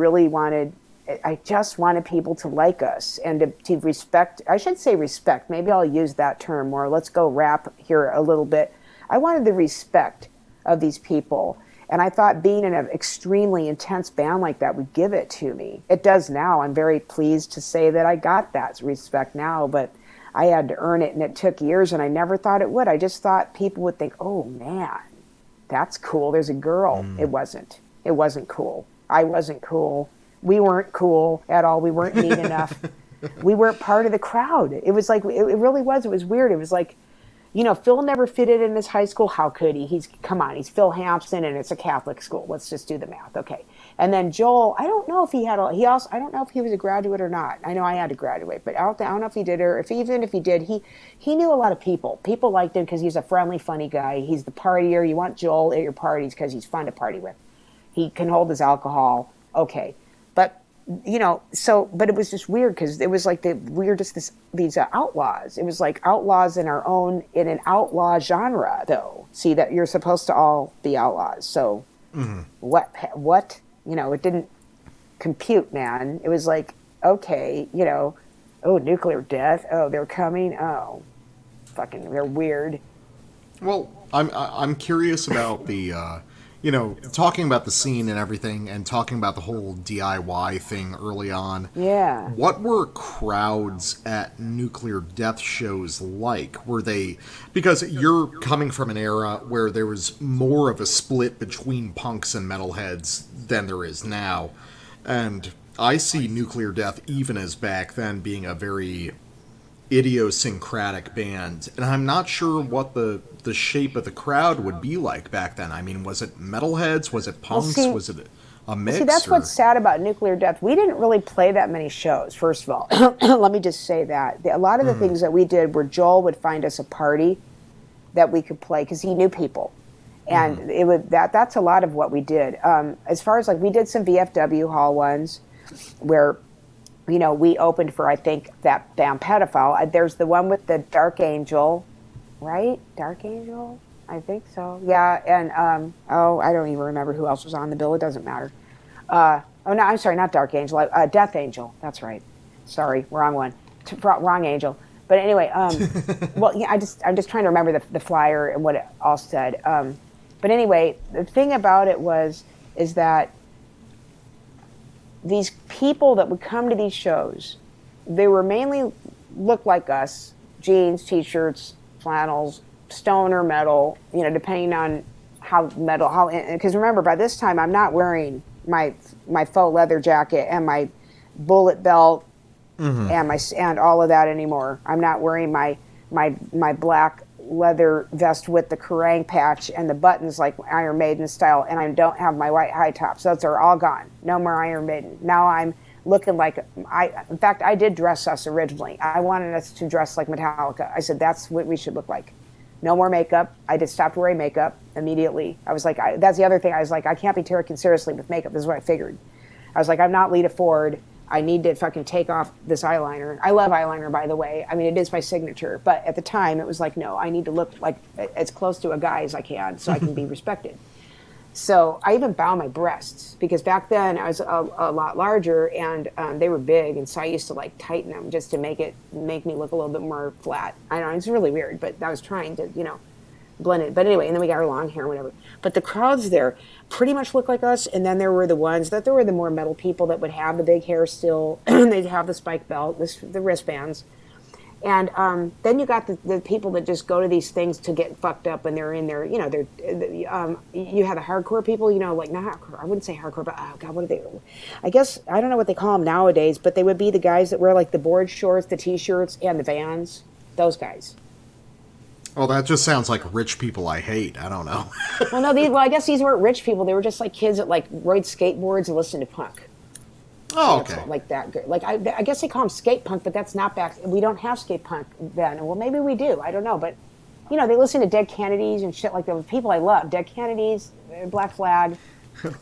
Speaker 2: just wanted people to like us and to respect. I should say respect. Maybe I'll use that term more. Let's go rap here a little bit. I wanted the respect of these people. And I thought being in an extremely intense band like that would give it to me. It does now. I'm very pleased to say that I got that respect now, but I had to earn it, and it took years, and I never thought it would. I just thought people would think, oh, man, that's cool. There's a girl. It wasn't. It wasn't cool. I wasn't cool. We weren't cool at all. We weren't neat enough. We weren't part of the crowd. It was like, it really was. It was weird. It was like, you know, Phil never fitted in his high school. How could he? He's Phil Hampson, and it's a Catholic school. Let's just do the math. Okay. And then Joel, I don't know if I don't know if he was a graduate or not. I know I had to graduate, but I don't know if he did, or even if he did, he knew a lot of people. People liked him because he's a friendly, funny guy. He's the partier. You want Joel at your parties because he's fun to party with. He can hold his alcohol. Okay. But, you know, but it was just weird because it was like we were just these outlaws. It was like outlaws in an outlaw genre, though. See, that you're supposed to all be outlaws. So what? You know, it didn't compute, man. It was like, okay, you know, oh, nuclear death. Oh, they're coming. Oh, fucking, they're weird.
Speaker 1: Well, I'm curious about the, you know, talking about the scene and everything, and talking about the whole DIY thing early on.
Speaker 2: Yeah.
Speaker 1: What were crowds at nuclear death shows like? Were they, because you're coming from an era where there was more of a split between punks and metalheads than there is now, and I see nuclear death even as back then being a very idiosyncratic band, and I'm not sure what the shape of the crowd would be like back then. I mean, was it metalheads? Was it punks? Was it a mix?
Speaker 2: See, that's what's sad about nuclear death. We didn't really play that many shows, first of all. Let me just say that. A lot of the things that we did were Joel would find us a party that we could play because he knew people. And that's a lot of what we did. As far as, like, we did some VFW hall ones where, you know, we opened for, I think, that band Pedophile. There's the one with the Dark Angel, right? Dark Angel? I think so. Yeah, and, I don't even remember who else was on the bill. It doesn't matter. No, I'm sorry, not Dark Angel. Death Angel. That's right. Sorry, wrong one. Wrong angel. But anyway, well, yeah, I'm just trying to remember the flyer and what it all said. But anyway, the thing about it is that these people that would come to these shows, they were mainly looked like us, jeans, t-shirts, flannels, stoner metal, you know, depending on because remember, by this time I'm not wearing my faux leather jacket and my bullet belt and all of that anymore. I'm not wearing my black leather vest with the Kerrang patch and the buttons like Iron Maiden style, and I don't have my white high tops. Those are all gone. No more Iron Maiden. Now I'm looking like in fact, I did dress us originally. I wanted us to dress like Metallica. I said that's what we should look like. No more makeup. I just stopped wearing makeup immediately. I was like, that's the other thing. I was like, I can't be taken seriously with makeup. This is what I figured. I was like, I'm not Lita Ford. I need to fucking take off this eyeliner. I love eyeliner, by the way. I mean, it is my signature. But at the time, it was like, no, I need to look like as close to a guy as I can so I can be respected. So I even bow my breasts because back then I was a lot larger and they were big, and so I used to like tighten them just to make me look a little bit more flat. I don't know, it's really weird, but I was trying to, blend it. But anyway, and then we got our long hair and whatever. But the crowds there pretty much looked like us, and then there were the ones that there were the more metal people that would have the big hair still. They'd have the spike belt, the wristbands. And then you got the people that just go to these things to get fucked up, and they're in there, you had the hardcore people, like not hardcore, I wouldn't say hardcore, but oh God, what are they? I guess, I don't know what they call them nowadays, but they would be the guys that wear like the board shorts, the t-shirts, and the Vans, those guys.
Speaker 1: Oh, that just sounds like rich people I hate. I don't know.
Speaker 2: Well, no, I guess these weren't rich people. They were just like kids that like rode skateboards and listened to punk.
Speaker 1: Oh, okay.
Speaker 2: Like that. Like I guess they call them skate punk, but that's not back. We don't have skate punk then. Well, maybe we do. I don't know. But they listen to Dead Kennedys and shit like that. People I love, Dead Kennedys, Black Flag.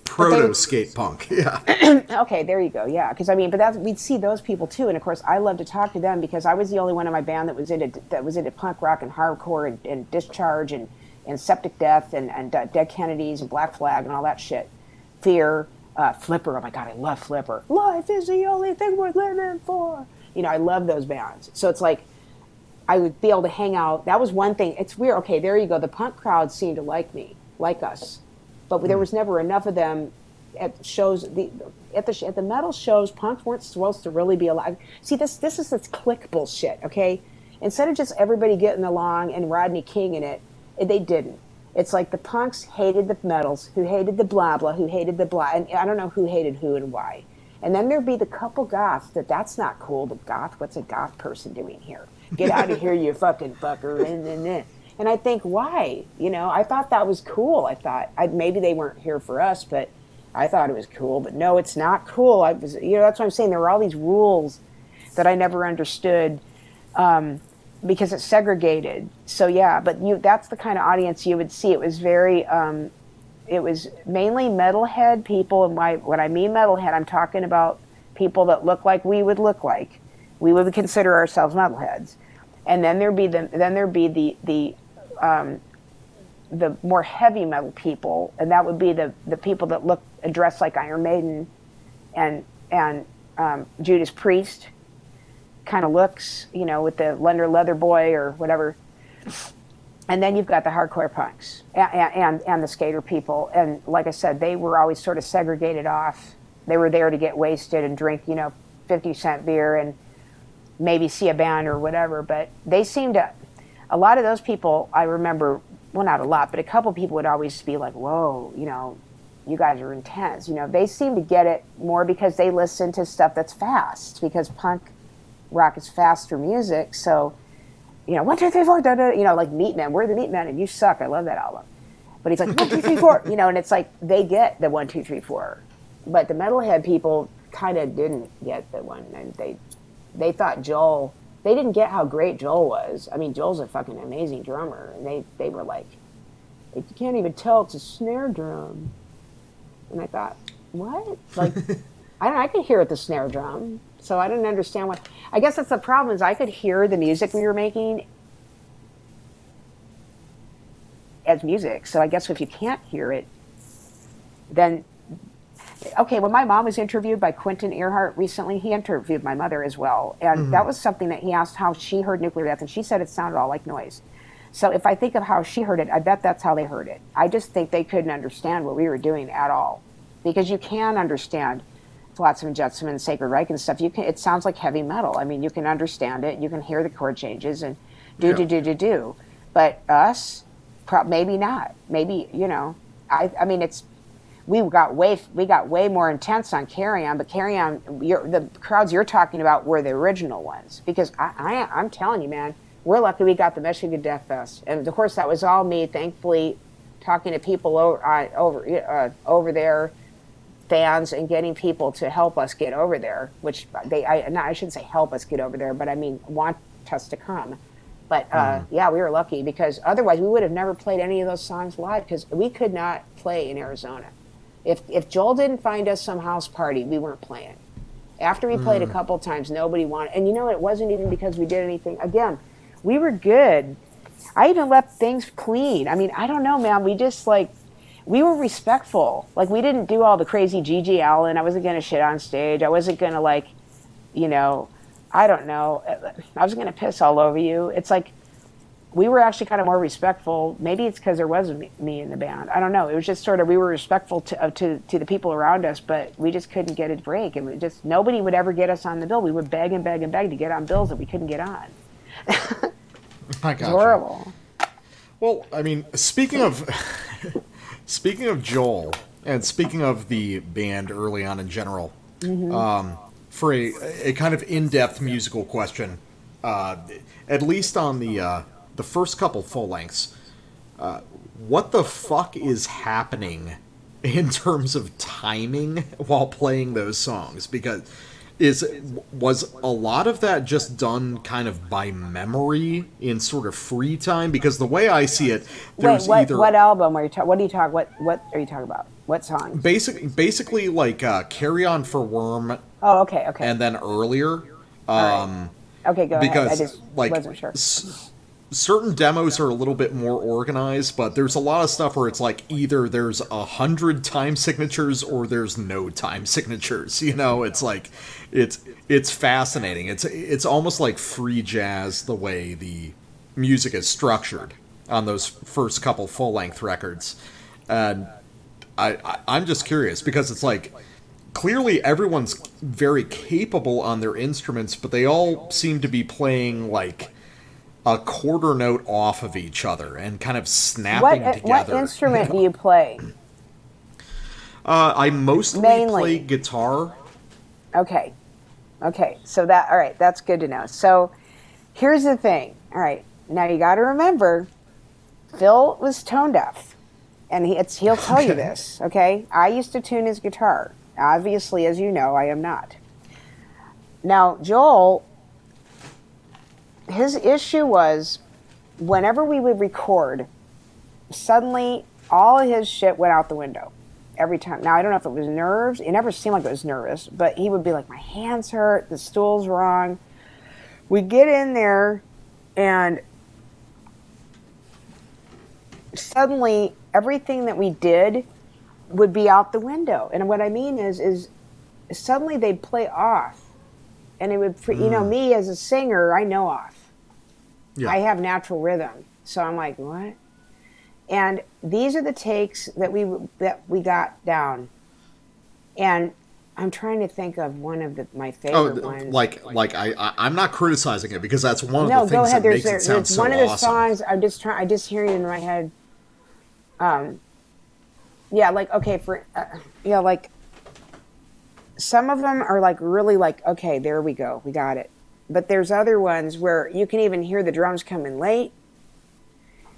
Speaker 1: Proto skate punk. Yeah.
Speaker 2: Okay, there you go. Yeah, because but we'd see those people too. And of course, I love to talk to them because I was the only one in my band that was into punk rock and hardcore and Discharge and Septic Death and Dead Kennedys and Black Flag and all that shit. Fear. Flipper, oh my God, I love Flipper. Life is the only thing worth living for. I love those bands. So it's like, I would be able to hang out. That was one thing. It's weird. Okay, there you go. The punk crowd seemed to like me, like us. But there was never enough of them at shows. At the metal shows, punks weren't supposed to really be alive. See, this is this clique bullshit, okay? Instead of just everybody getting along and Rodney King in it, they didn't. It's like the punks hated the metals, who hated the blah blah, who hated the blah, and I don't know who hated who and why. And then there'd be the couple goths that's not cool. The goth, what's a goth person doing here? Get out of here, you fucking fucker. And I think, why? I thought that was cool. I thought maybe they weren't here for us, but I thought it was cool. But no, it's not cool. That's what I'm saying. There were all these rules that I never understood. Because it's segregated. So yeah, but that's the kind of audience you would see. It was very, it was mainly metalhead people, and when I mean metalhead, I'm talking about people that look like we would look like. We would consider ourselves metalheads. And then there'd be the more heavy metal people, and that would be the people that look and dress like Iron Maiden and Judas Priest kind of looks, with the leather boy or whatever. And then you've got the hardcore punks and the skater people. And like I said, they were always sort of segregated off. They were there to get wasted and drink, 50-cent beer and maybe see a band or whatever. But they seemed to, a lot of those people, I remember, well, not a lot, but a couple people would always be like, whoa, you guys are intense. They seem to get it more because they listen to stuff that's fast, because punk rock is faster music. So, 1, 2, 3, 4, da, da, like Meatmen. We're the Meatmen and you suck. I love that album. But he's like, 1, 2, 3, 4, and it's like they get the 1, 2, 3, 4. But the metalhead people kind of didn't get the one, and they thought Joel, they didn't get how great Joel was. I mean, Joel's a fucking amazing drummer, and they were like, you can't even tell it's a snare drum. And I thought, what? Like, I could hear it, the snare drum. So I didn't understand what. I guess that's the problem, is I could hear the music we were making as music. So I guess if you can't hear it, then. Okay, when my mom was interviewed by Quentin Earhart recently, he interviewed my mother as well. And that was something that he asked how she heard Nuclear Death, and she said it sounded all like noise. So if I think of how she heard it, I bet that's how they heard it. I just think they couldn't understand what we were doing at all. Because you can understand Flotsam and Jetsam and Sacred Reich and stuff. It sounds like heavy metal. I mean, you can understand it. You can hear the chord changes and do. But us, maybe not. Maybe, I mean, we got way more intense on Carry On, but Carry On, the crowds you're talking about were the original ones. Because I'm telling you, man, we're lucky we got the Michigan Death Fest, and of course that was all me. Thankfully, talking to people over there, fans, and getting people to help us get over there. Which I shouldn't say help us get over there, but I mean want us to come. But yeah, we were lucky because otherwise we would have never played any of those songs live because we could not play in Arizona. If Joel didn't find us some house party, we weren't playing. After we played a couple times, nobody wanted. And you know, it wasn't even because we did anything. Again, we were good. I even left things clean. I mean, I don't know, man. We just we were respectful. Like, we didn't do all the crazy G.G. Allen. I wasn't going to shit on stage. I wasn't going to, you know, I don't know. I was going to piss all over you. It's like, we were actually kind of more respectful. Maybe it's because there wasn't me in the band. I don't know. It was just sort of, we were respectful to the people around us, but we just couldn't get a break. And nobody would ever get us on the bill. We would beg and beg and beg to get on bills that we couldn't get on.
Speaker 1: I got
Speaker 2: It's horrible.
Speaker 1: Well, I mean, speaking of Joel, and speaking of the band early on in general, for a kind of in-depth musical question, at least on the first couple full lengths, what the fuck is happening in terms of timing while playing those songs? Because was a lot of that just done kind of by memory in sort of free time? Because the way I see it, there's
Speaker 2: what album are you talking? What are you talking about? What song?
Speaker 1: Basically like Carry On for Worm.
Speaker 2: Oh, okay.
Speaker 1: And then earlier.
Speaker 2: Right. Okay, go
Speaker 1: because,
Speaker 2: ahead. I just wasn't sure.
Speaker 1: Certain demos are a little bit more organized, but there's a lot of stuff where it's like either there's 100 time signatures or there's no time signatures. You know, it's like it's fascinating. It's almost like free jazz the way the music is structured on those first couple full length records, and I'm just curious because it's like clearly everyone's very capable on their instruments, but they all seem to be playing like a quarter note off of each other and kind of snapping together.
Speaker 2: What instrument do you play?
Speaker 1: I mostly play guitar.
Speaker 2: Okay. So all right, that's good to know. So here's the thing. All right, now you got to remember, Phil was tone deaf, and he'll tell you this. Okay, I used to tune his guitar. Obviously, as you know, I am not. Now, Joel, his issue was whenever we would record, suddenly all of his shit went out the window every time. Now, I don't know if it was nerves. It never seemed like it was nervous, but he would be like, my hands hurt, the stool's wrong. We'd get in there, and suddenly everything that we did would be out the window. And what I mean is suddenly they'd play off. And it would, you know, me as a singer, I know off. Yeah. I have natural rhythm. So I'm like, what? And these are the takes that we got down. And I'm trying to think of one of my favorite ones.
Speaker 1: I'm not criticizing it because that's one of the things that makes it sound so awesome.
Speaker 2: One of the songs I just hear it in my head. Yeah, like, okay, like some of them are like really like, okay, there we go, we got it. But there's other ones where you can even hear the drums coming late.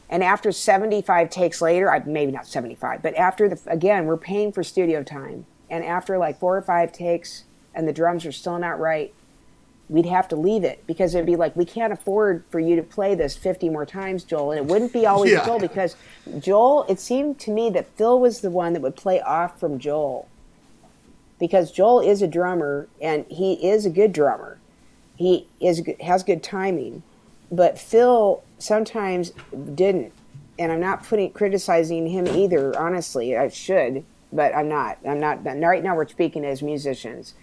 Speaker 2: And after 75 takes later, maybe not 75, but after again, we're paying for studio time. And after like 4 or 5 takes and the drums are still not right, we'd have to leave it because it'd be like, we can't afford for you to play this 50 more times, Joel. And it wouldn't be always Joel, because Joel, it seemed to me that Phil was the one that would play off from Joel. Because Joel is a drummer, and he is a good drummer. He has good timing. But Phil sometimes didn't. And I'm not criticizing him either, honestly. I should, but I'm not. Right now we're speaking as musicians.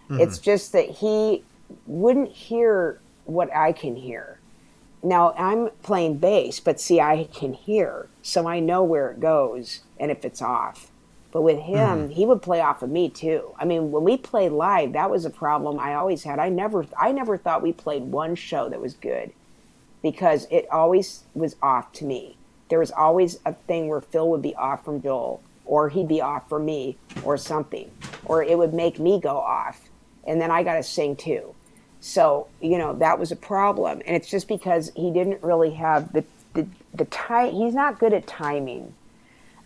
Speaker 2: Mm-hmm. It's just that he wouldn't hear what I can hear. Now, I'm playing bass, but see, I can hear, so I know where it goes and if it's off. But with him, he would play off of me too. I mean, when we played live, that was a problem I always had. I never thought we played one show that was good because it always was off to me. There was always a thing where Phil would be off from Joel, or he'd be off from me, or something, or it would make me go off, and then I got to sing too. So, that was a problem. And it's just because he didn't really have the time. He's not good at timing.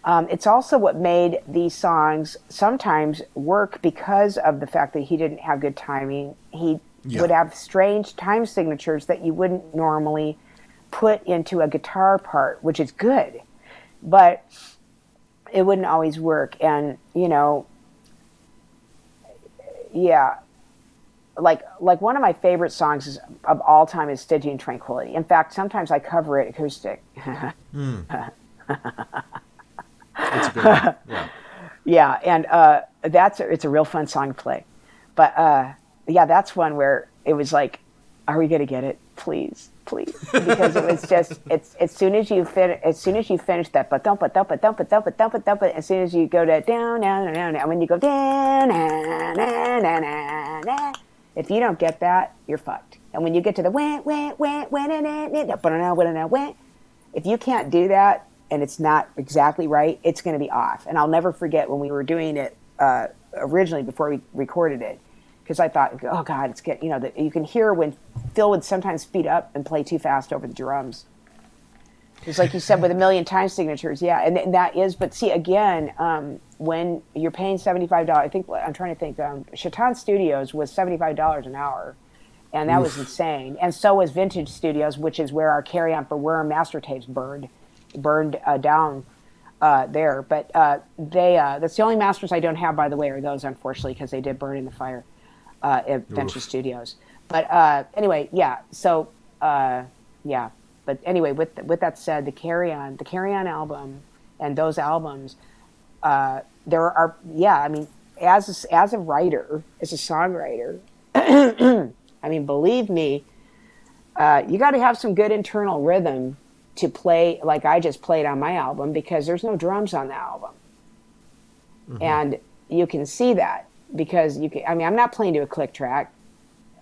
Speaker 2: It's also what made these songs sometimes work because of the fact that he didn't have good timing. He
Speaker 1: Yeah.
Speaker 2: would have strange time signatures that you wouldn't normally put into a guitar part, which is good, but it wouldn't always work. And, yeah, like one of my favorite songs of all time is Stygian Tranquility. In fact, sometimes I cover it acoustic.
Speaker 1: It's a good one. Yeah.
Speaker 2: Yeah, and it's a real fun song to play. But yeah, that's one where it was like, are we gonna get it? Please, please, because it was just it's as soon as you finish that but as soon as you go to down down down down, when you go down na, na, na, na, na, if you don't get that, you're fucked. And when you get to the if you can't do that and it's not exactly right, it's going to be off. And I'll never forget when we were doing it originally before we recorded it, because I thought, oh God, it's getting, you can hear when Phil would sometimes speed up and play too fast over the drums. It's like you said, with a million time signatures, yeah, and that is. But see, again, when you're paying $75, I think I'm trying to think. Shaitan Studios was $75 an hour, and that was insane. And so was Vintage Studios, which is where our Carry On for Worm master tapes burned down there. But that's the only masters I don't have, by the way, are those, unfortunately, because they did burn in the fire at Vintage Studios. But anyway, yeah. So yeah. But anyway, with that said, the Carry On album and those albums, there are, yeah, I mean, as a writer, as a songwriter, I mean, believe me, you got to have some good internal rhythm to play like I just played on my album, because there's no drums on the album. Mm-hmm. And you can see that because I mean, I'm not playing to a click track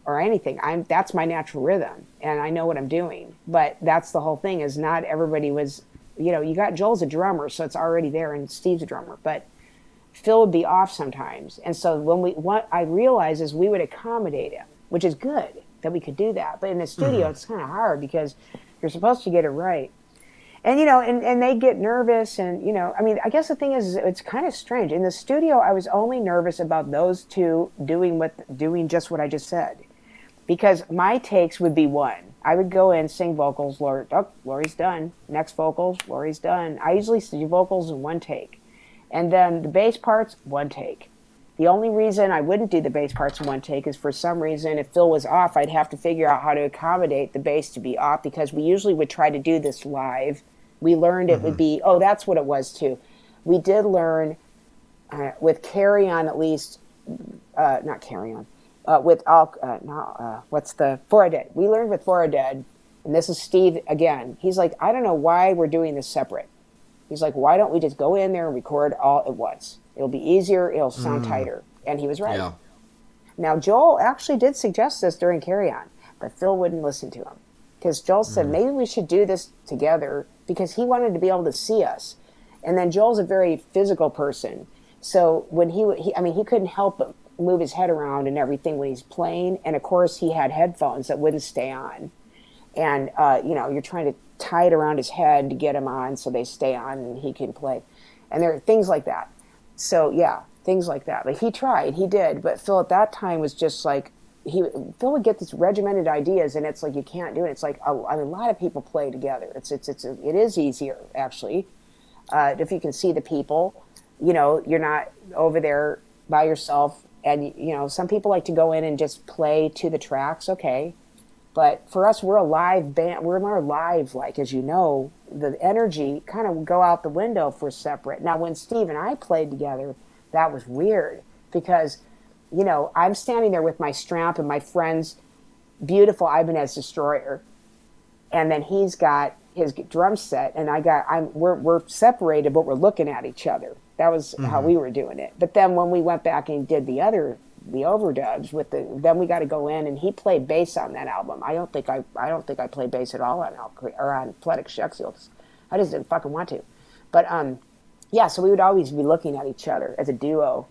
Speaker 2: or anything. That's my natural rhythm, and I know what I'm doing. But that's the whole thing, is not everybody was, you got Joel's a drummer, so it's already there, and Steve's a drummer, but Phil would be off sometimes. And so what I realized is we would accommodate him, which is good that we could do that. But in the studio, it's kind of hard because you're supposed to get it right. And, and they get nervous, and, I mean, I guess the thing is, it's kind of strange. In the studio, I was only nervous about those two doing just what I just said. Because my takes would be one. I would go in, sing vocals, Lori's done. Next vocals, Lori's done. I usually do vocals in one take. And then the bass parts, one take. The only reason I wouldn't do the bass parts in one take is, for some reason, if Phil was off, I'd have to figure out how to accommodate the bass to be off, because we usually would try to do this live. We learned it would be, that's what it was too. We did learn with Carry On, at least, not Carry On, what's the For a Dead. We learned with For a Dead, and this is Steve again. He's like, I don't know why we're doing this separate. He's like, why don't we just go in there and record all at once? It'll be easier. It'll sound tighter. And he was right. Yeah. Now, Joel actually did suggest this during Carry On, but Phil wouldn't listen to him, because Joel said, maybe we should do this together, because he wanted to be able to see us. And then Joel's a very physical person. So when he couldn't help but move his head around and everything when he's playing. And of course, he had headphones that wouldn't stay on. And, you're trying to tie it around his head to get him on so they stay on and he can play. And there are things like that. So, yeah, things like that. But he tried, he did. But Phil at that time was just like, Phil would get these regimented ideas, and it's like, you can't do it. It's like a lot of people play together. It is easier, actually, if you can see the people. You're not over there by yourself. And, some people like to go in and just play to the tracks, okay. But for us, we're a live band. We're more live, like, as you know, the energy kind of go out the window for separate. Now, when Steve and I played together, that was weird because, I'm standing there with my Stramp and my friend's beautiful Ibanez Destroyer. And then he's got his drum set, and we're separated, but we're looking at each other. That was how we were doing it. But then when we went back and did the overdubs then we got to go in, and he played bass on that album. I don't think I played bass at all on Poetic Shexfields. I just didn't fucking want to. But yeah, so we would always be looking at each other as a duo,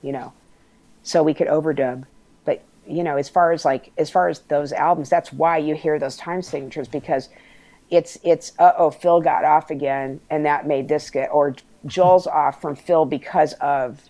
Speaker 2: so we could overdub. But as far as those albums, that's why you hear those time signatures, because it's Phil got off again, and that made this get, or Joel's off from Phil because of,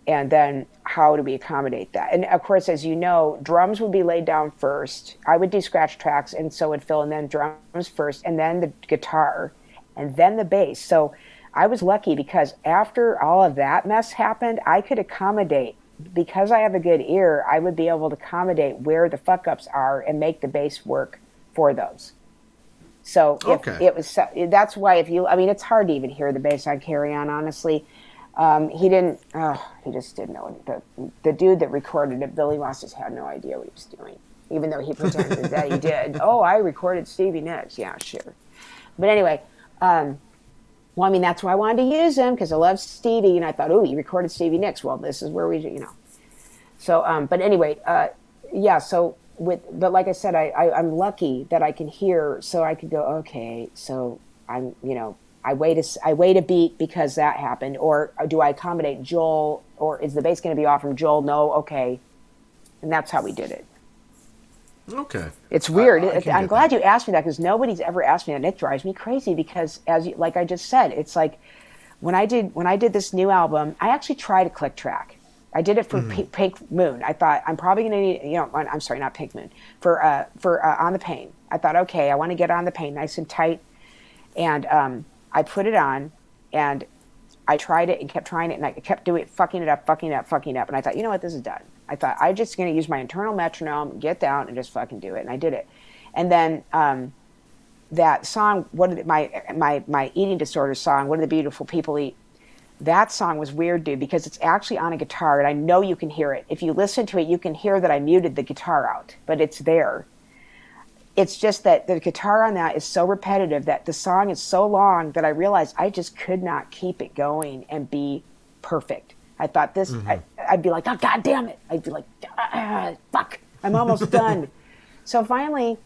Speaker 2: and then how do we accommodate that? And of course, as you know, drums would be laid down first. I would do scratch tracks, and so would Phil, and then drums first, and then the guitar, and then the bass. So I was lucky because after all of that mess happened, I could accommodate. Because I have a good ear, I would be able to accommodate where the fuck ups are and make the bass work for those. So it was, that's why it's hard to even hear the bass on Carry On, honestly. He just didn't know the dude that recorded it, Billy Moss, just had no idea what he was doing, even though he pretended that he did. Oh, I recorded Stevie Nicks. Yeah, sure. But anyway, that's why I wanted to use him, because I love Stevie, and I thought, oh, you recorded Stevie Nicks. Well, this is where we. So, but anyway, so but like I said, I'm lucky that I can hear, so I could go, okay, so I wait a beat because that happened, or do I accommodate Joel, or is the bass going to be off from Joel? No, okay, and that's how we did it.
Speaker 1: Okay.
Speaker 2: It's weird. I'm glad you asked me that, because nobody's ever asked me that. And it drives me crazy because, like I just said, it's like when I did this new album, I actually tried a click track. I did it for Pink Moon. I thought I'm probably going to need, I'm sorry, not Pink Moon, for On the Pain. I thought, okay, I want to get On the Pain nice and tight, and I put it on, and I tried it and kept trying it, and I kept fucking it up, and I thought, you know what, this is done. I thought, I'm just going to use my internal metronome, get down, and just fucking do it. And I did it. And then that song, my eating disorder song, What Do the Beautiful People Eat? That song was weird, dude, because it's actually on a guitar, and I know you can hear it. If you listen to it, you can hear that I muted the guitar out, but it's there. It's just that the guitar on that is so repetitive that the song is so long that I realized I just could not keep it going and be perfect. I thought this, I'd be like, oh, God damn it. I'd be like, fuck, I'm almost done. So finally,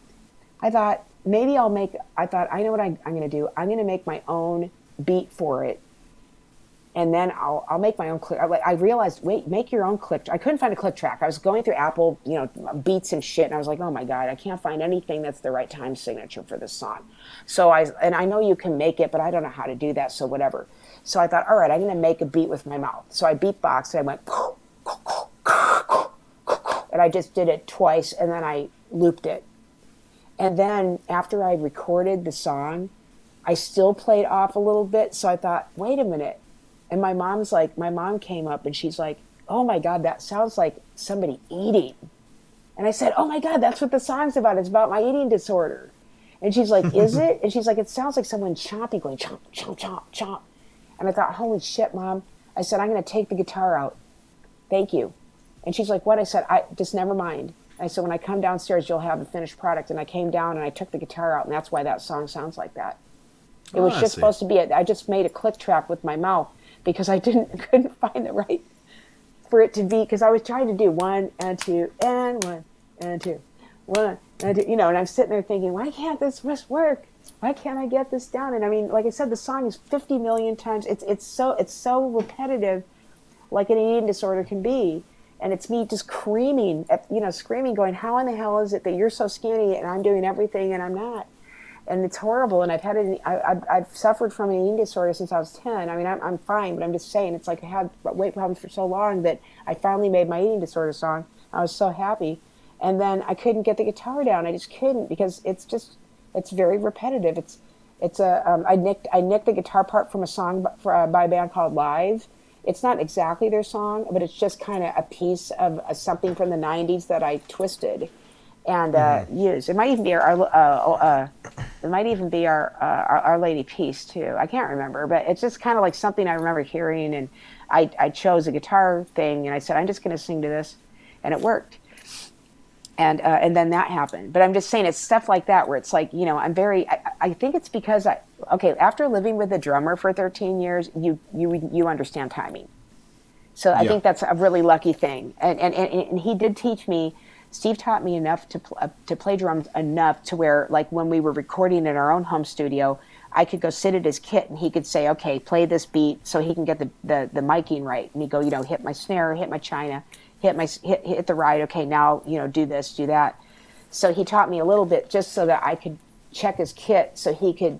Speaker 2: I thought, I know what I'm going to do. I'm going to make my own beat for it. And then I'll make my own click. I realized, wait, make your own click. I couldn't find a click track. I was going through Apple, beats and shit. And I was like, oh my God, I can't find anything that's the right time signature for this song. So I know you can make it, but I don't know how to do that. So whatever. So I thought, all right, I'm going to make a beat with my mouth. So I beatboxed, and I went, and I just did it twice, and then I looped it. And then after I recorded the song, I still played off a little bit. So I thought, wait a minute. And my mom came up, and she's like, oh my God, that sounds like somebody eating. And I said, oh my God, that's what the song's about. It's about my eating disorder. And she's like, is it? And she's like, it sounds like someone chomping, going chomp, chomp, chomp, chomp. And I thought, holy shit, Mom. I said, I'm going to take the guitar out. Thank you. And she's like, what? I said, just never mind. I said, when I come downstairs, you'll have the finished product. And I came down, and I took the guitar out, and that's why that song sounds like that. It was just supposed to be I just made a click track with my mouth because I couldn't find the right for it to be, because I was trying to do 1 and 2 and 1 and 2, 1 and 2, and I'm sitting there thinking, why can't this work? Why can't I get this down? And I mean, like I said, the song is 50 million times. It's so repetitive, like an eating disorder can be. And it's me just screaming, going, how in the hell is it that you're so skinny and I'm doing everything and I'm not? And it's horrible. And I've suffered from an eating disorder since I was 10. I mean, I'm fine, but I'm just saying, it's like I had weight problems for so long that I finally made my eating disorder song. I was so happy. And then I couldn't get the guitar down. I just couldn't, because it's very repetitive. I nicked the guitar part from a song by a band called Live. It's not exactly their song, but it's just kind of a piece of something from the 90s that I twisted and used. It might even be Our Lady piece too. I can't remember, but it's just kind of like something I remember hearing, and I chose a guitar thing, and I said, I'm just going to sing to this, and it worked. And then that happened. But I'm just saying, it's stuff like that where it's like, I think it's because after living with a drummer for 13 years, you understand timing. So I think that's a really lucky thing. And he did teach me, Steve taught me enough to play drums enough to where, like, when we were recording in our own home studio, I could go sit at his kit and he could say, okay, play this beat so he can get the miking right. And he'd go, hit my snare, hit my china, hit the ride. Okay, now, do this, do that. So he taught me a little bit just so that I could check his kit, so he could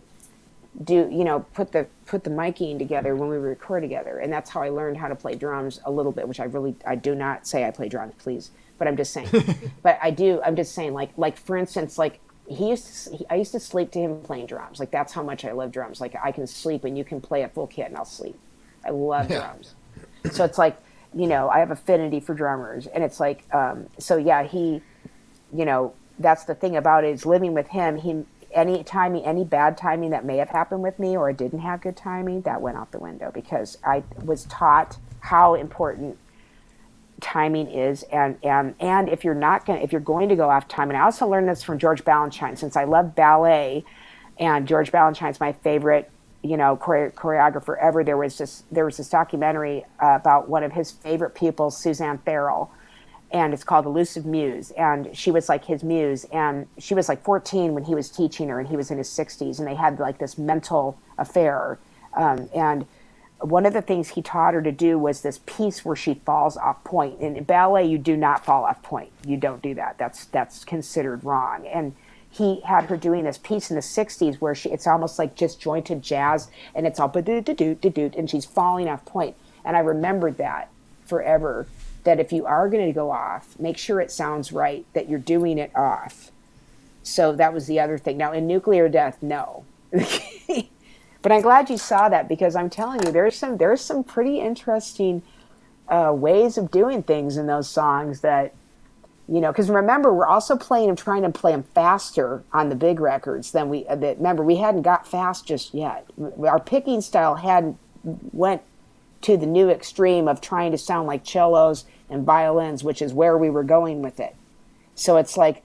Speaker 2: do, put the miking together when we record together. And that's how I learned how to play drums a little bit, which I do not say I play drums, please, but I'm just saying. But I'm just saying, like for instance, like I used to sleep to him playing drums. Like, that's how much I love drums. Like, I can sleep and you can play a full kit and I'll sleep. I love drums. So it's like, I have affinity for drummers, and it's like, so yeah, he, that's the thing about it, is living with him. Any bad timing that may have happened with me, or I didn't have good timing, that went out the window, because I was taught how important timing is, and if you're going to go off time. And I also learned this from George Balanchine, since I love ballet, and George Balanchine's my favorite choreographer ever. There was this documentary about one of his favorite pupils, Suzanne Farrell, and it's called Elusive Muse, and she was like his muse, and she was like 14 when he was teaching her, and he was in his 60s, and they had like this mental affair, and one of the things he taught her to do was this piece where she falls off point. And in ballet, you do not fall off point. You don't do that. That's considered wrong. And he had her doing this piece in the 60s where it's almost like disjointed jazz, and it's all ba-do-do-do-do-do, and she's falling off point. And I remembered that forever, that if you are going to go off, make sure it sounds right, that you're doing it off. So that was the other thing. Now, in Nuclear Death, no. But I'm glad you saw that, because I'm telling you, there's some pretty interesting ways of doing things in those songs that, because remember, we're also trying to play them faster on the big records than remember, we hadn't got fast just yet. Our picking style hadn't went to the new extreme of trying to sound like cellos and violins, which is where we were going with it. So it's like,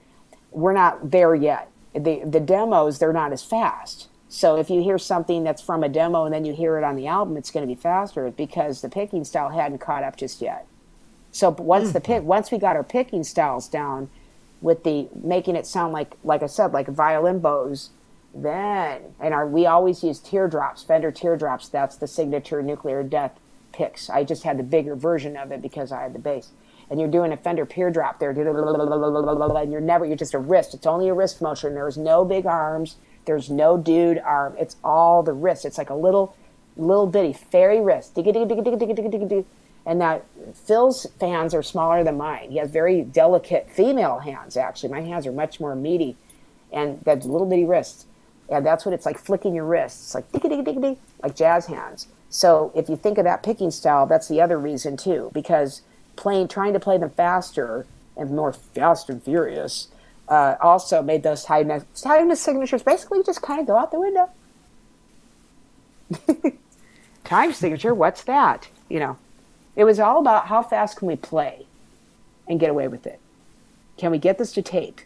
Speaker 2: we're not there yet. The demos, they're not as fast. So if you hear something that's from a demo and then you hear it on the album, it's going to be faster, because the picking style hadn't caught up just yet. So once we got our picking styles down, with making it sound like I said, like violin bows, then, we always use teardrops, Fender teardrops. That's the signature Nuclear Death picks. I just had the bigger version of it because I had the bass. And you're doing a Fender teardrop there, and you're just a wrist. It's only a wrist motion. There's no big arms. There's no dude arm. It's all the wrist. It's like a little bitty fairy wrist. And that Phil's hands are smaller than mine. He has very delicate female hands, actually. My hands are much more meaty, and that little bitty wrists. And that's what it's like, flicking your wrists, like like jazz hands. So if you think of that picking style, that's the other reason too, because trying to play them faster and more fast and furious also made those tiredness signatures basically just kind of go out the window. Time signature, what's that? It was all about how fast can we play and get away with it. Can we get this to tape?